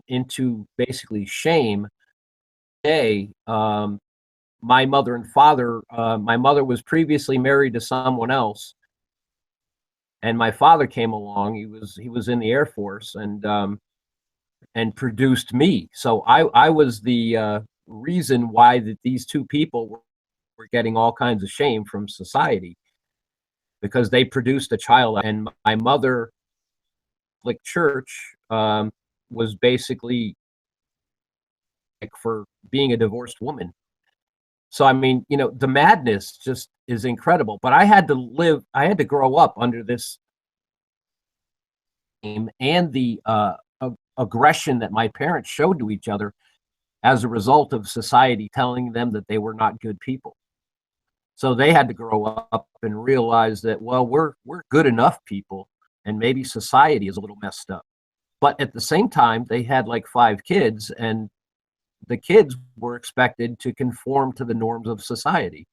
into basically shame. My mother and father, my mother was previously married to someone else, and my father came along. He was in the Air Force and produced me. So I was the reason why that these two people were getting all kinds of shame from society, because they produced a child. And my mother, like church, was basically for being a divorced woman. So, I mean, you know, the madness just is incredible. But I had to grow up under this and the aggression that my parents showed to each other as a result of society telling them that they were not good people. So they had to grow up and realize that, well, we're good enough people, and maybe society is a little messed up. But at the same time, they had like 5 kids, and the kids were expected to conform to the norms of society.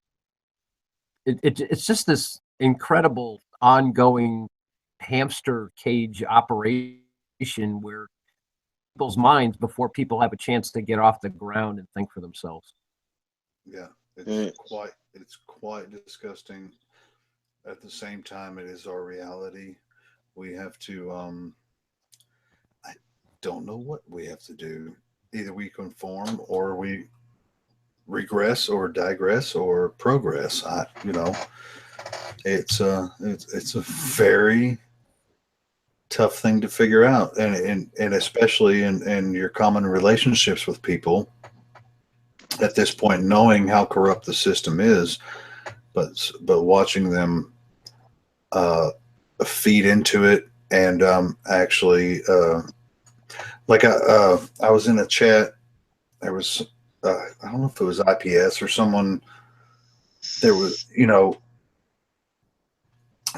It's just this incredible ongoing hamster cage operation where people's minds, before people have a chance to get off the ground and think for themselves. Yeah, it's quite disgusting. At the same time, it is our reality. We have to, I don't know what we have to do. Either we conform or we regress or digress or progress. It's a very tough thing to figure out, and especially in your common relationships with people at this point, knowing how corrupt the system is, but watching them feed into it, and actually like I was in a chat. There was I don't know if it was IPS or someone. There was, you know,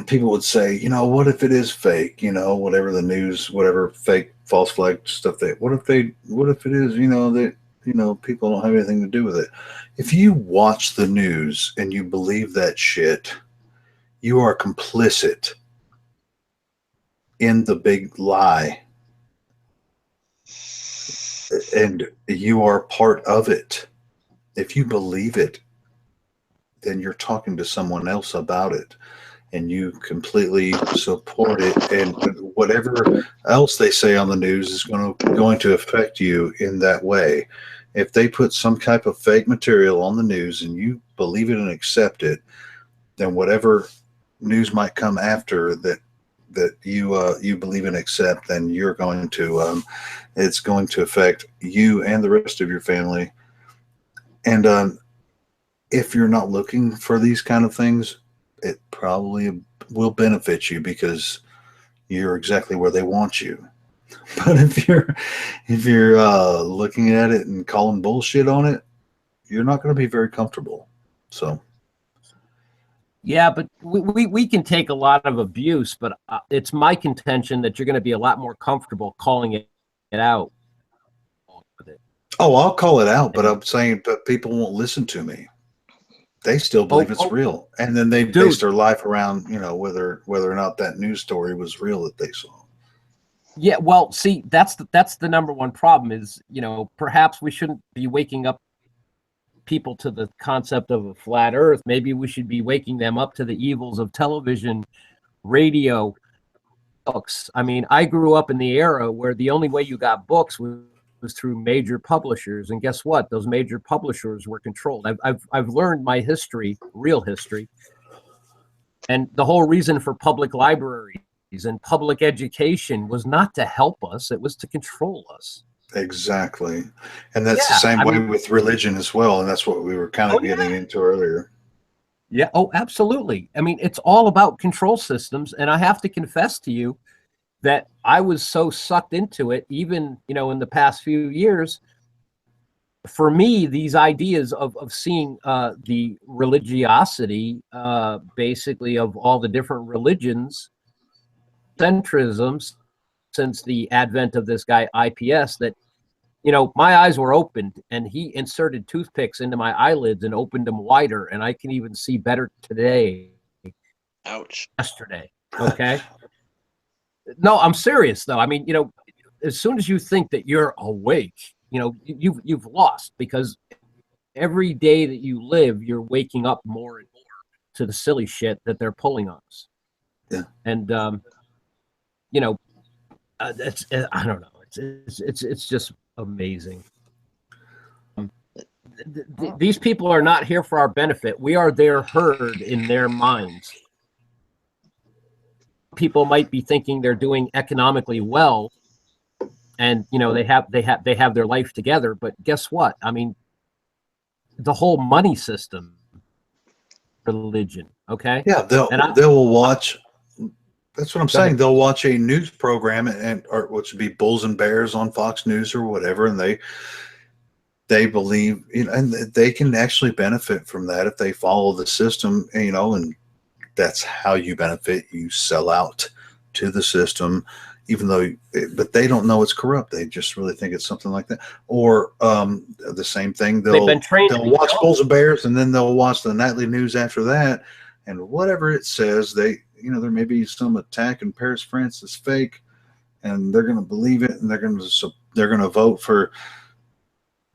people would say, you know, what if it is fake? You know, whatever the news, whatever fake, false flag stuff. What if it is? You know, that, you know, people don't have anything to do with it. If you watch the news and you believe that shit, you are complicit in the big lie. And you are part of it. If you believe it, then you're talking to someone else about it, and you completely support it. And whatever else they say on the news is going to affect you in that way. If they put some type of fake material on the news and you believe it and accept it, then whatever news might come after that you believe and accept, then you're going to it's going to affect you and the rest of your family. And if you're not looking for these kind of things, it probably will benefit you because you're exactly where they want you. But if you're looking at it and calling bullshit on it, you're not going to be very comfortable. So. Yeah, but we can take a lot of abuse, but it's my contention that you're going to be a lot more comfortable calling it out. Oh, I'll call it out, but I'm saying, but people won't listen to me. They still believe it's real, and then they base their life around, you know, whether or not that news story was real that they saw. Yeah, well, see, that's the number one problem is, you know, perhaps we shouldn't be waking up people to the concept of a flat earth. Maybe we should be waking them up to the evils of television, radio, books. I mean, I grew up in the era where the only way you got books was through major publishers, and guess what? Those major publishers were controlled. I've learned my history, real history, And the whole reason for public libraries and public education was not to help us, it was to control us. Exactly. And that's the same way with religion as well. And that's what we were kind of getting into earlier. Yeah. Oh, absolutely. I mean, it's all about control systems. And I have to confess to you that I was so sucked into it, even, you know, in the past few years. For me, these ideas of seeing the religiosity, basically, of all the different religions, centrisms, since the advent of this guy IPS, that, you know, my eyes were opened, and he inserted toothpicks into my eyelids and opened them wider, and I can even see better today. Ouch. Yesterday. Okay. No, I'm serious though. I mean, you know, as soon as you think that you're awake, you know, you've lost, because every day that you live, you're waking up more and more to the silly shit that they're pulling on us. Yeah. And you know, it's I don't know. It's just amazing. These people are not here for our benefit. We are their herd in their minds. People might be thinking they're doing economically well, and you know they have their life together, but guess what? I mean, the whole money system, religion, okay? Yeah, they'll watch. That's what I'm saying. They'll watch a news program or which would be Bulls and Bears on Fox News or whatever, and they believe, you know, and they can actually benefit from that if they follow the system, you know, and that's how you benefit. You sell out to the system, even though, but they don't know it's corrupt. They just really think it's something like that. Or the same thing, they'll watch Bulls and Bears, and then they'll watch the nightly news after that, and whatever it says, you know, there may be some attack in Paris, France is fake, and they're going to believe it, and they're going to vote for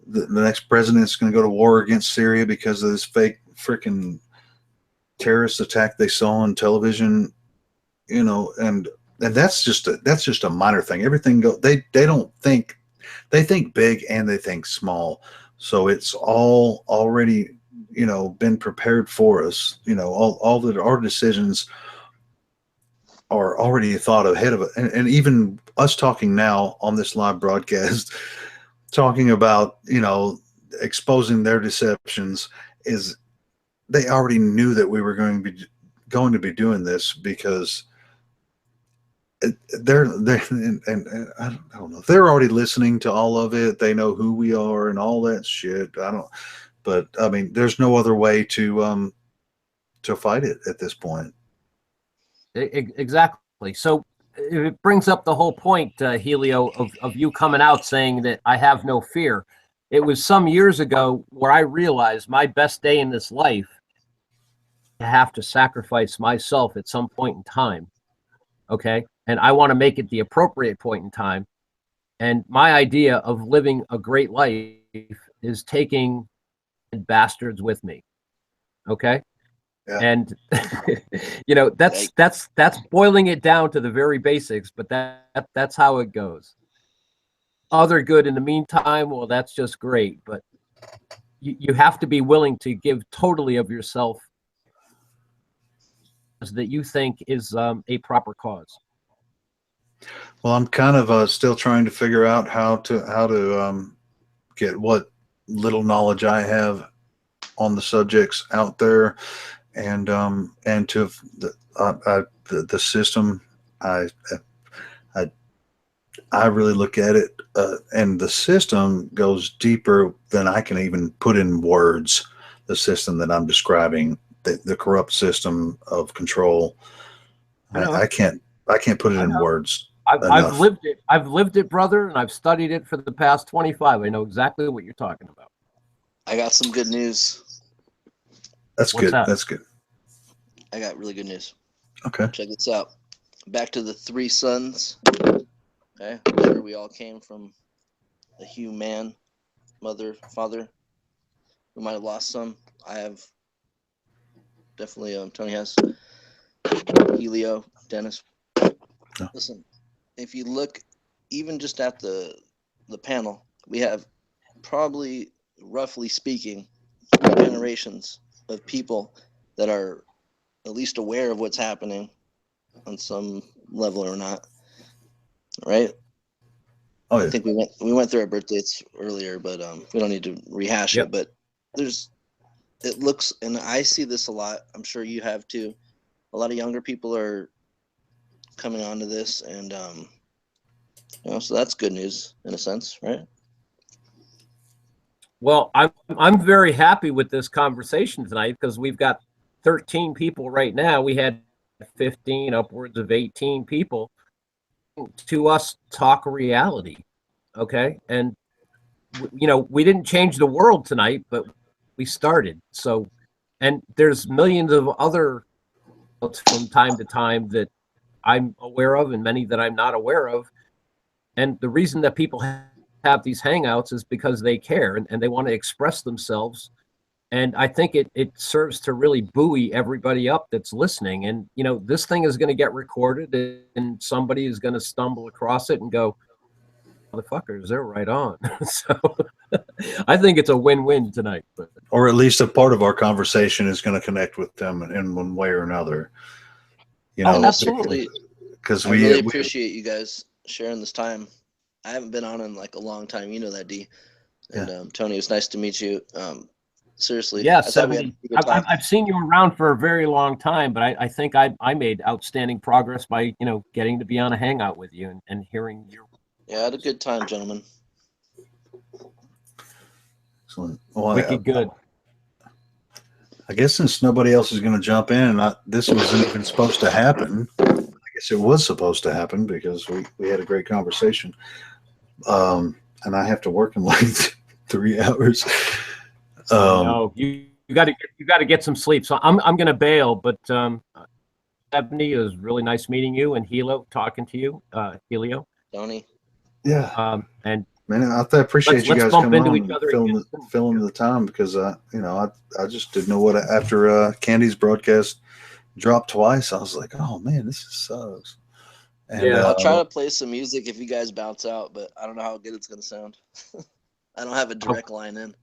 the next president is going to go to war against Syria because of this fake freaking terrorist attack they saw on television, you know, and that's just a minor thing. Everything they don't think, they think big and they think small. So it's all already, you know, been prepared for us. You know, all our decisions are already thought ahead of it. And even us talking now on this live broadcast, talking about, you know, exposing their deceptions, is they already knew that we were going to be doing this, because they're and I don't know, they're already listening to all of it. They know who we are and all that shit. But I mean, there's no other way to fight it at this point. Exactly. So it brings up the whole point, Helio, of you coming out saying that I have no fear. It was some years ago where I realized my best day in this life, I have to sacrifice myself at some point in time. Okay. And I want to make it the appropriate point in time. And my idea of living a great life is taking bastards with me. Okay. Yeah. And you know, that's boiling it down to the very basics, but that's how it goes. Other good in the meantime, well, that's just great, but you have to be willing to give totally of yourself that you think is a proper cause. Well, I'm kind of still trying to figure out how to get what little knowledge I have on the subjects out there, and to the system. I really look at it, and the system goes deeper than I can even put in words. The system that I'm describing, the corrupt system of control, I can't put it in words. I've lived it. I've lived it, brother, and I've studied it for the past 25. I know exactly what you're talking about. I got some good news. That's good. That's good. I got really good news. Okay. Check this out. Back to the three sons. Okay. Sure, we all came from a human mother, father. We might have lost some. I have definitely. Tony has. Helio, Dennis. No. Listen, if you look even just at the panel, we have probably, roughly speaking, generations of people that are at least aware of what's happening on some level or not, right? Oh, yeah. I think we went through our birth dates earlier, but we don't need to rehash it. But it looks, and I see this a lot. I'm sure you have too. A lot of younger people are coming onto this, and so that's good news in a sense, right? Well, I'm very happy with this conversation tonight because we've got 13 people right now. We had 15, upwards of 18 people to us talk reality. Okay. And, we didn't change the world tonight, but we started. So, and there's millions of other from time to time that I'm aware of and many that I'm not aware of. And the reason that people have these hangouts is because they care and they want to express themselves. And I think it serves to really buoy everybody up that's listening. And, this thing is going to get recorded and somebody is going to stumble across it and go, motherfuckers, they're right on. So I think it's a win-win tonight. Or at least a part of our conversation is going to connect with them in one way or another. Absolutely. Because I really appreciate you guys sharing this time. I haven't been on in like a long time. You know that, D. And Tony, it was nice to meet you. Seriously. Yeah, 70. I've seen you around for a very long time, but I think I made outstanding progress by, getting to be on a hangout with you and hearing your. Yeah, I had a good time, gentlemen. Excellent. Well, wicked good. I guess since nobody else is going to jump in, and this wasn't even supposed to happen, I guess it was supposed to happen because we had a great conversation. And I have to work in like 3 hours. No, you got to get some sleep. So I'm going to bail, but Ebony, it was really nice meeting you, and Hilo talking to you, Helio. Tony. Yeah. And man, I appreciate you guys coming on and filling the time because I just didn't know what after Candy's broadcast dropped twice. I was like, oh man, this sucks. And, I'll try to play some music if you guys bounce out, but I don't know how good it's gonna sound. I don't have a direct line in.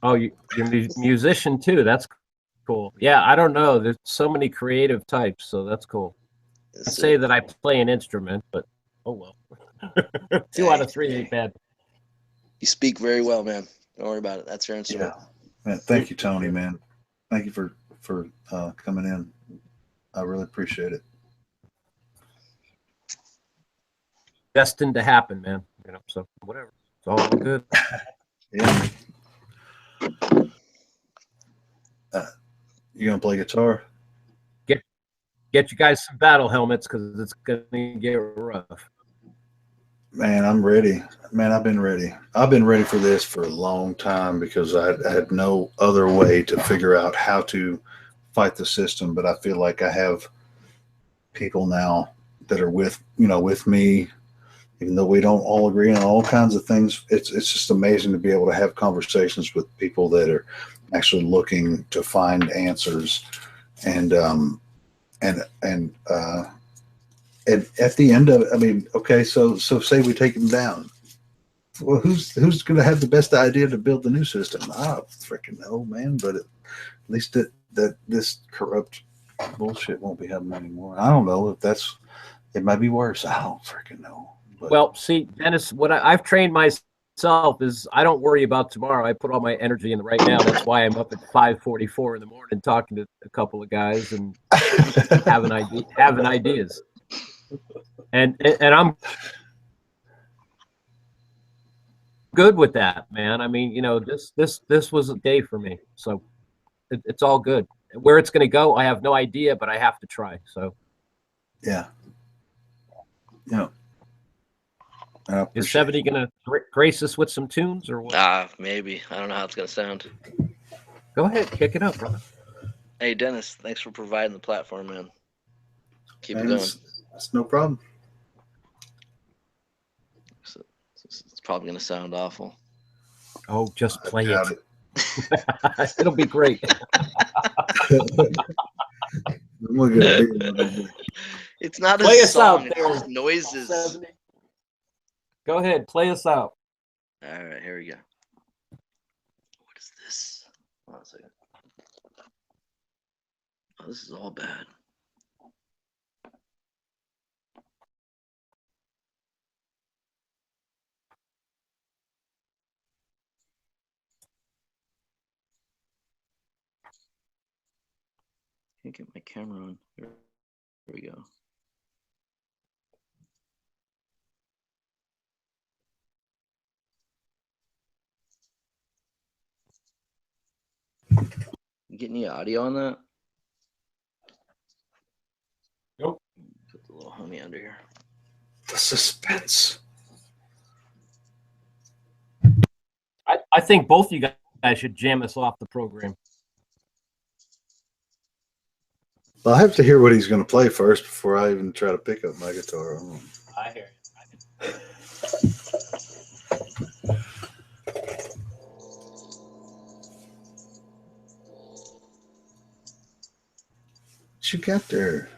Oh, you're a musician too. That's cool. Yeah, I don't know. There's so many creative types, so that's cool. I say that I play an instrument, but oh well. 2 out of 3 ain't bad. You speak very well, man. Don't worry about it. That's your instrument. Yeah, man. Thank you, Tony, man. Thank you for coming in. I really appreciate it. Destined to happen, man. So whatever. It's all good. Yeah. You gonna play guitar? Get you guys some battle helmets because it's gonna get rough. Man, I'm ready. Man, I've been ready. I've been ready for this for a long time because I had no other way to figure out how to fight the system. But I feel like I have people now that are with me, even though we don't all agree on all kinds of things. It's just amazing to be able to have conversations with people that are actually looking to find answers. And at the end of it, I mean, okay, so say we take them down. Well, who's going to have the best idea to build the new system? I don't freaking know, man. But at least that this corrupt bullshit won't be happening anymore. I don't know if it might be worse. I don't freaking know. But. Well, see, Dennis, what I've trained myself is I don't worry about tomorrow. I put all my energy in the right now. That's why I'm up at 5:44 in the morning talking to a couple of guys and having ideas. And I'm good with that, man. I mean, this was a day for me, so it's all good. Where it's going to go, I have no idea, but I have to try. So, yeah. Is 70 going to grace us with some tunes or what? Maybe. I don't know how it's going to sound. Go ahead, kick it up, brother. Hey, Dennis, thanks for providing the platform, man. Keep it going. That's no problem. It's probably going to sound awful. Oh, just play it. It'll be great. It's not play a us song. Out there. It's noises. 70. Go ahead, play us out. All right, here we go. What is this? Hold on a second. Oh, this is all bad. Can't get my camera on. There we go. You get any audio on that? Nope. Put the little homie under here. The suspense. I think both you guys should jam us off the program. Well, I have to hear what he's going to play first before I even try to pick up my guitar. I hear you. What you got there?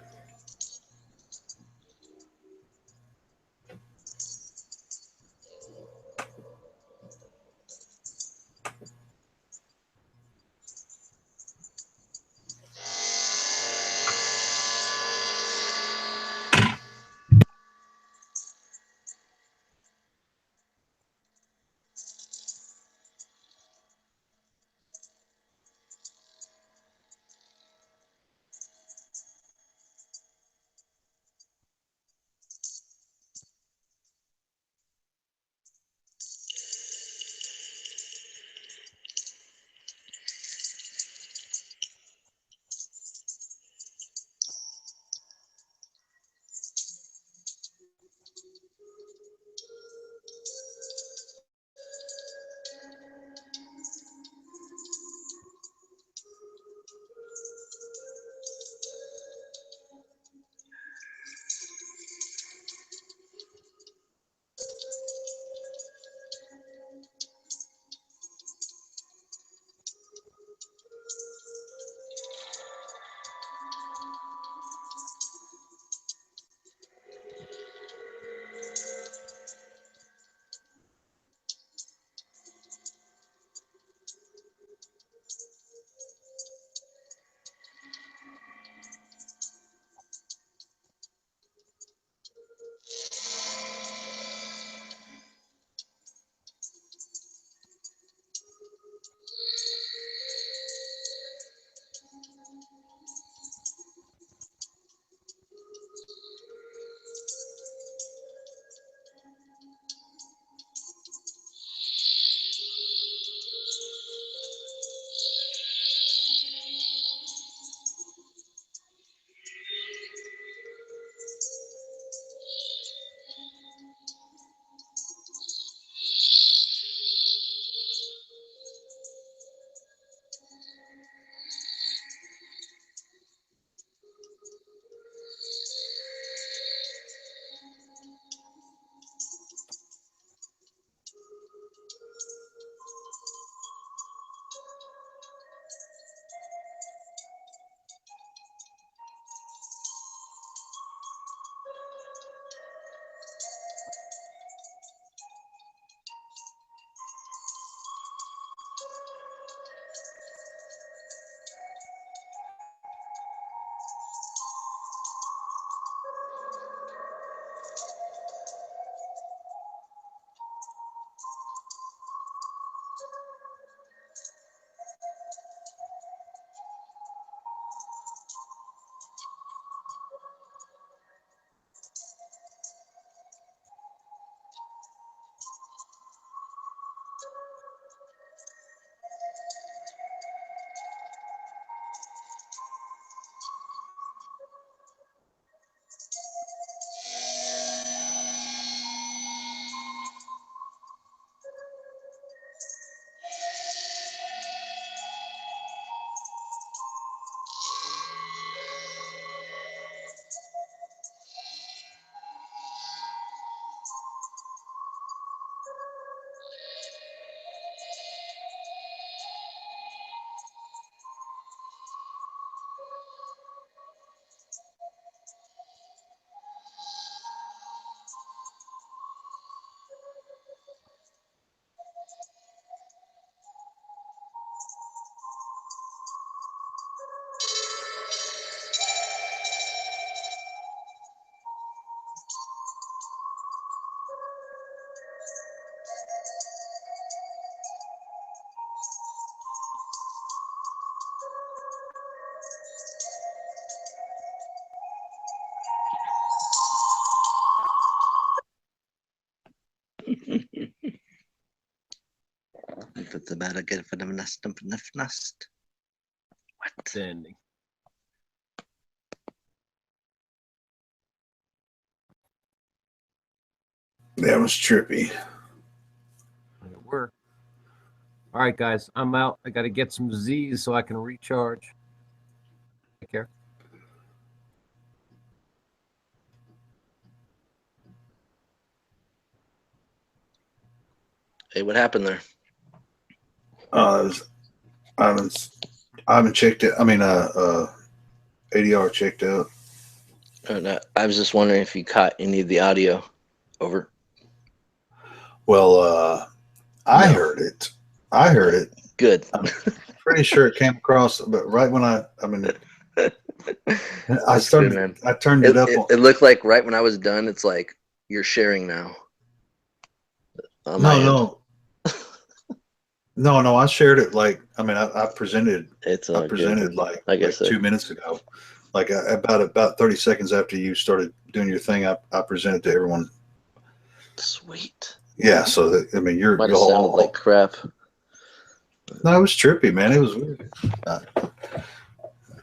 It's about to get for the nest. What? Standing. That was trippy. It worked. All right, guys, I'm out. I got to get some Z's so I can recharge. Take care. Hey, what happened there? I haven't checked it. I mean, ADR checked out. No, I was just wondering if you caught any of the audio. Over. Well, I heard it. Good. I'm pretty sure it came across, but right when I started, good, I turned it up. It looked like right when I was done, it's like you're sharing now. No. I shared it I presented. I presented like 2 minutes ago, like about 30 seconds after you started doing your thing. I presented to everyone. Sweet. Yeah. So that, I mean, you're might have sounded like crap. No, it was trippy, man. It was weird. I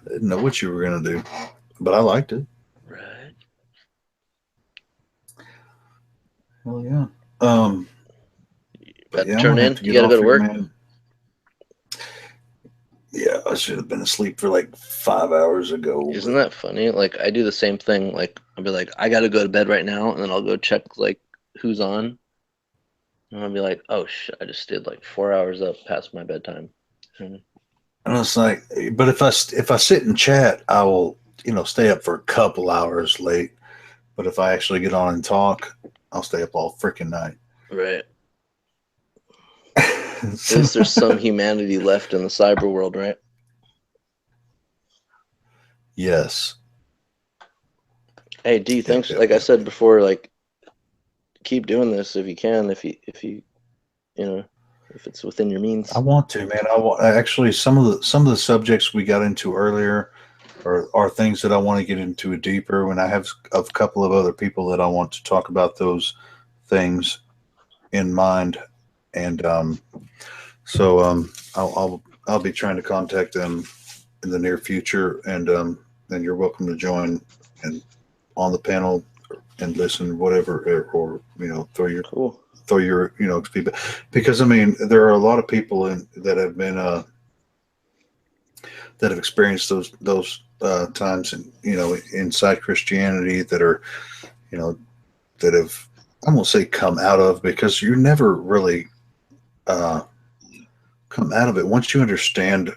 didn't know what you were gonna do, but I liked it. Right. Well, yeah. Got to turn in. You got to go to work. Man. Yeah, I should have been asleep for like 5 hours ago. Isn't that funny? Like I do the same thing. Like I'll be like, I got to go to bed right now, and then I'll go check like who's on. And I'll be like, oh shit, I just stayed like 4 hours up past my bedtime. And it's like, but if I sit and chat, I will, stay up for a couple hours late. But if I actually get on and talk, I'll stay up all freaking night. Right. At least there's some humanity left in the cyber world, right? Yes. Hey, D, thanks. Like I said before, like keep doing this if you can, if it's within your means. I want to, man. Actually some of the subjects we got into earlier are things that I want to get into deeper. When I have a couple of other people that I want to talk about those things in mind, and I'll be trying to contact them in the near future, and then you're welcome to join and on the panel and listen, whatever, or throw your feedback, because I mean there are a lot of people that have been that have experienced those times inside Christianity that are that have, I won't say come out of, because you never really come out of it once you understand.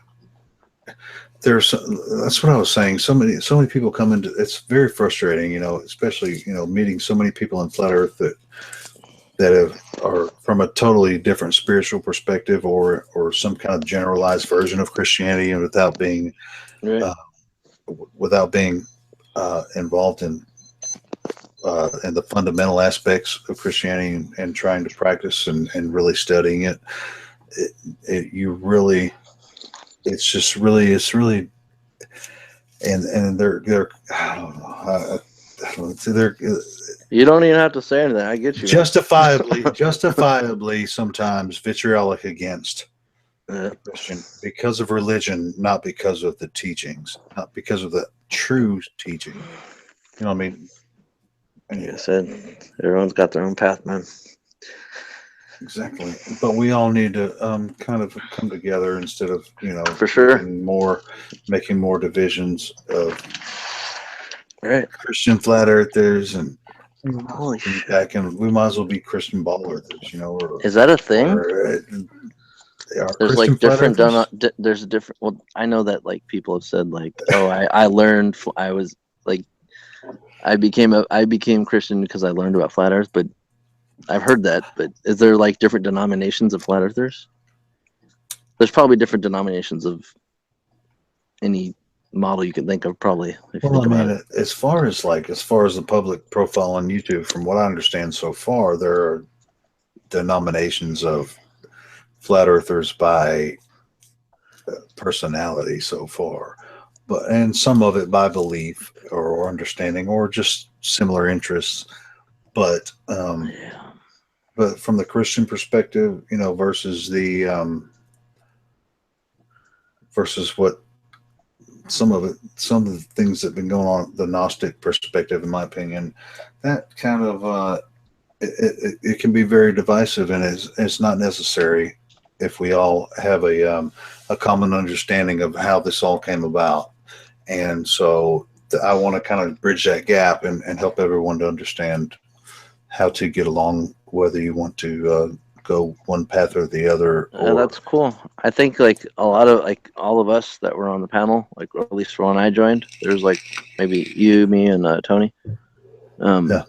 That's what I was saying. So many people come into, it's very frustrating, especially meeting so many people in flat Earth that are from a totally different spiritual perspective or some kind of generalized version of Christianity, and without being involved in the fundamental aspects of Christianity and trying to practice and really studying it. It's really, and they're I don't know. They're, you don't even have to say anything. I get you. Justifiably sometimes vitriolic against Christian because of religion, not because of the teachings, not because of the true teaching. You know what I mean? Like I said, everyone's got their own path, man. Exactly, but we all need to kind of come together instead of for sure making more divisions of Christian flat earthers and holy shit. Back and we might as well be Christian ball earthers, is that a thing? There's like different there's a different. Well, I know that like people have said like, oh, I learned. I was like, I became Christian because I learned about flat Earth, but I've heard that. But is there like different denominations of flat earthers? There's probably different denominations of any model you can think of, probably. Well, I mean, as far as the public profile on YouTube, from what I understand so far, there are denominations of flat earthers by personality so far, and some of it by belief or understanding or just similar interests. But but from the Christian perspective, you know, versus the versus what some of the things that have been going on, the Gnostic perspective, in my opinion, that kind of it can be very divisive, and it's not necessary if we all have a common understanding of how this all came about. And so I want to kind of bridge that gap and help everyone to understand how to get along, whether you want to go one path or the other. Or That's cool. I think like a lot of like all of us that were on the panel, like at least when I joined, there's like maybe you, me, and Tony. Yeah.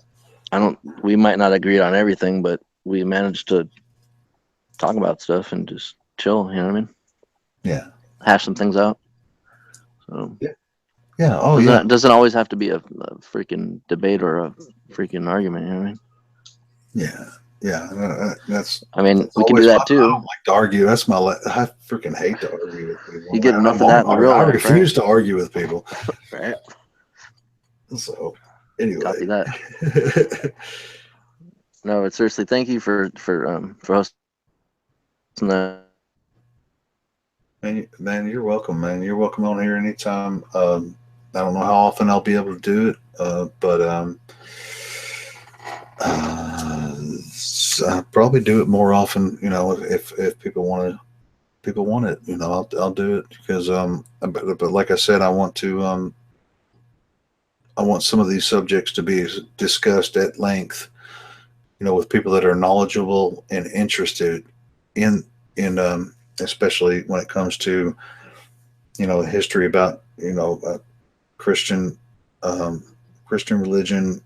We might not agree on everything, but we managed to talk about stuff and just chill. You know what I mean? Yeah. Hash some things out. So yeah. Oh yeah. Doesn't always have to be a freaking debate or a freaking argument. You know what I mean? Yeah. Yeah. That's. I mean, that's we can do that too. I don't like to argue. That's my. I freaking hate to argue with people. You get enough of that in real life, I refuse to argue with people. Right. So anyway. Copy that. No, but seriously, thank you for hosting that. Man, you're welcome, man. You're welcome on here anytime. I don't know how often I'll be able to do it, but I'll probably do it more often. You know, if people want it, you know, I'll do it because but like I said, I want to I want some of these subjects to be discussed at length, you know, with people that are knowledgeable and interested in especially when it comes to, you know, history about, you know, Christian religion,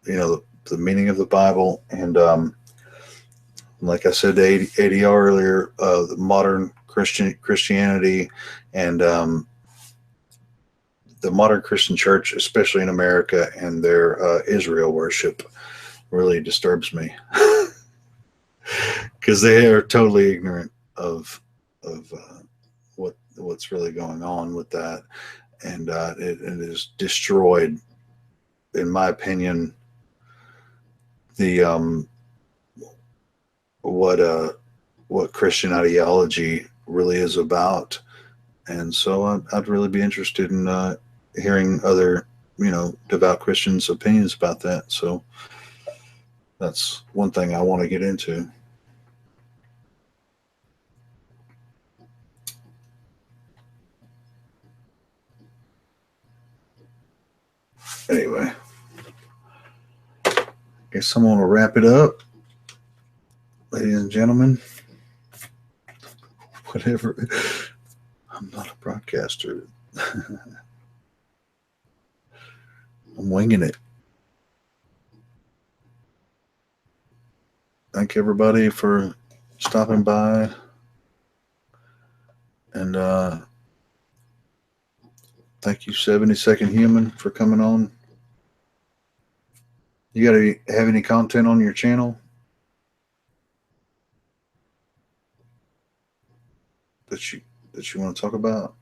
you know, the meaning of the Bible, and like I said to ADR earlier, the modern Christianity and the modern Christian church, especially in America, and their Israel worship really disturbs me because they are totally ignorant of what's really going on with that, and it is destroyed, in my opinion, the what Christian ideology really is about. And so I'd really be interested in hearing other, you know, devout Christians' opinions about that. So that's one thing I want to get into. Anyway, guess someone will wrap it up, ladies and gentlemen. Whatever. I'm not a broadcaster. I'm winging it. Thank everybody for stopping by, and thank you, 70-second human, for coming on. You got to have any content on your channel that you want to talk about?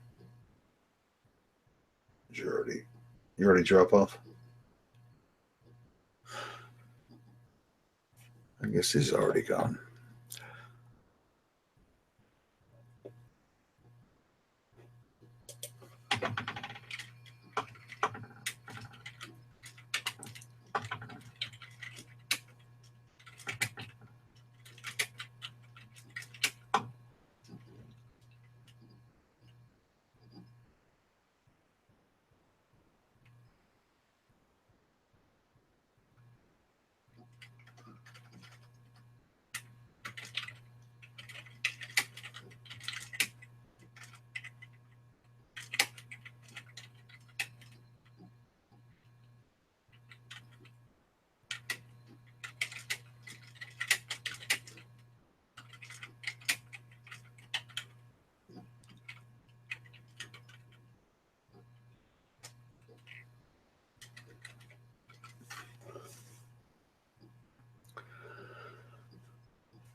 Did you already drop off? I guess he's already gone.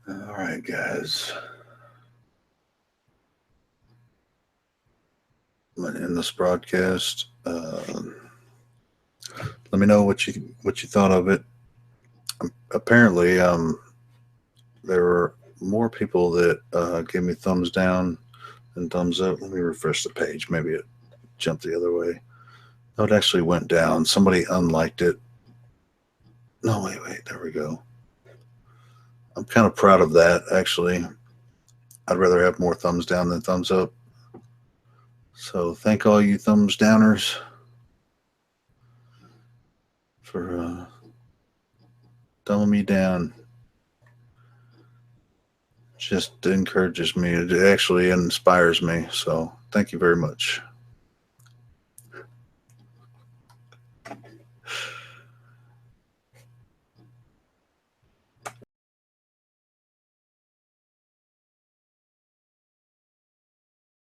All right, guys. I'm gonna end this broadcast. Let me know what you thought of it. Apparently, there were more people that gave me thumbs down than thumbs up. Let me refresh the page. Maybe it jumped the other way. No, it actually went down. Somebody unliked it. No, wait. There we go. I'm kind of proud of that, actually. I'd rather have more thumbs down than thumbs up. So thank all you thumbs downers for dumbing me down. Just encourages me. It actually inspires me. So thank you very much.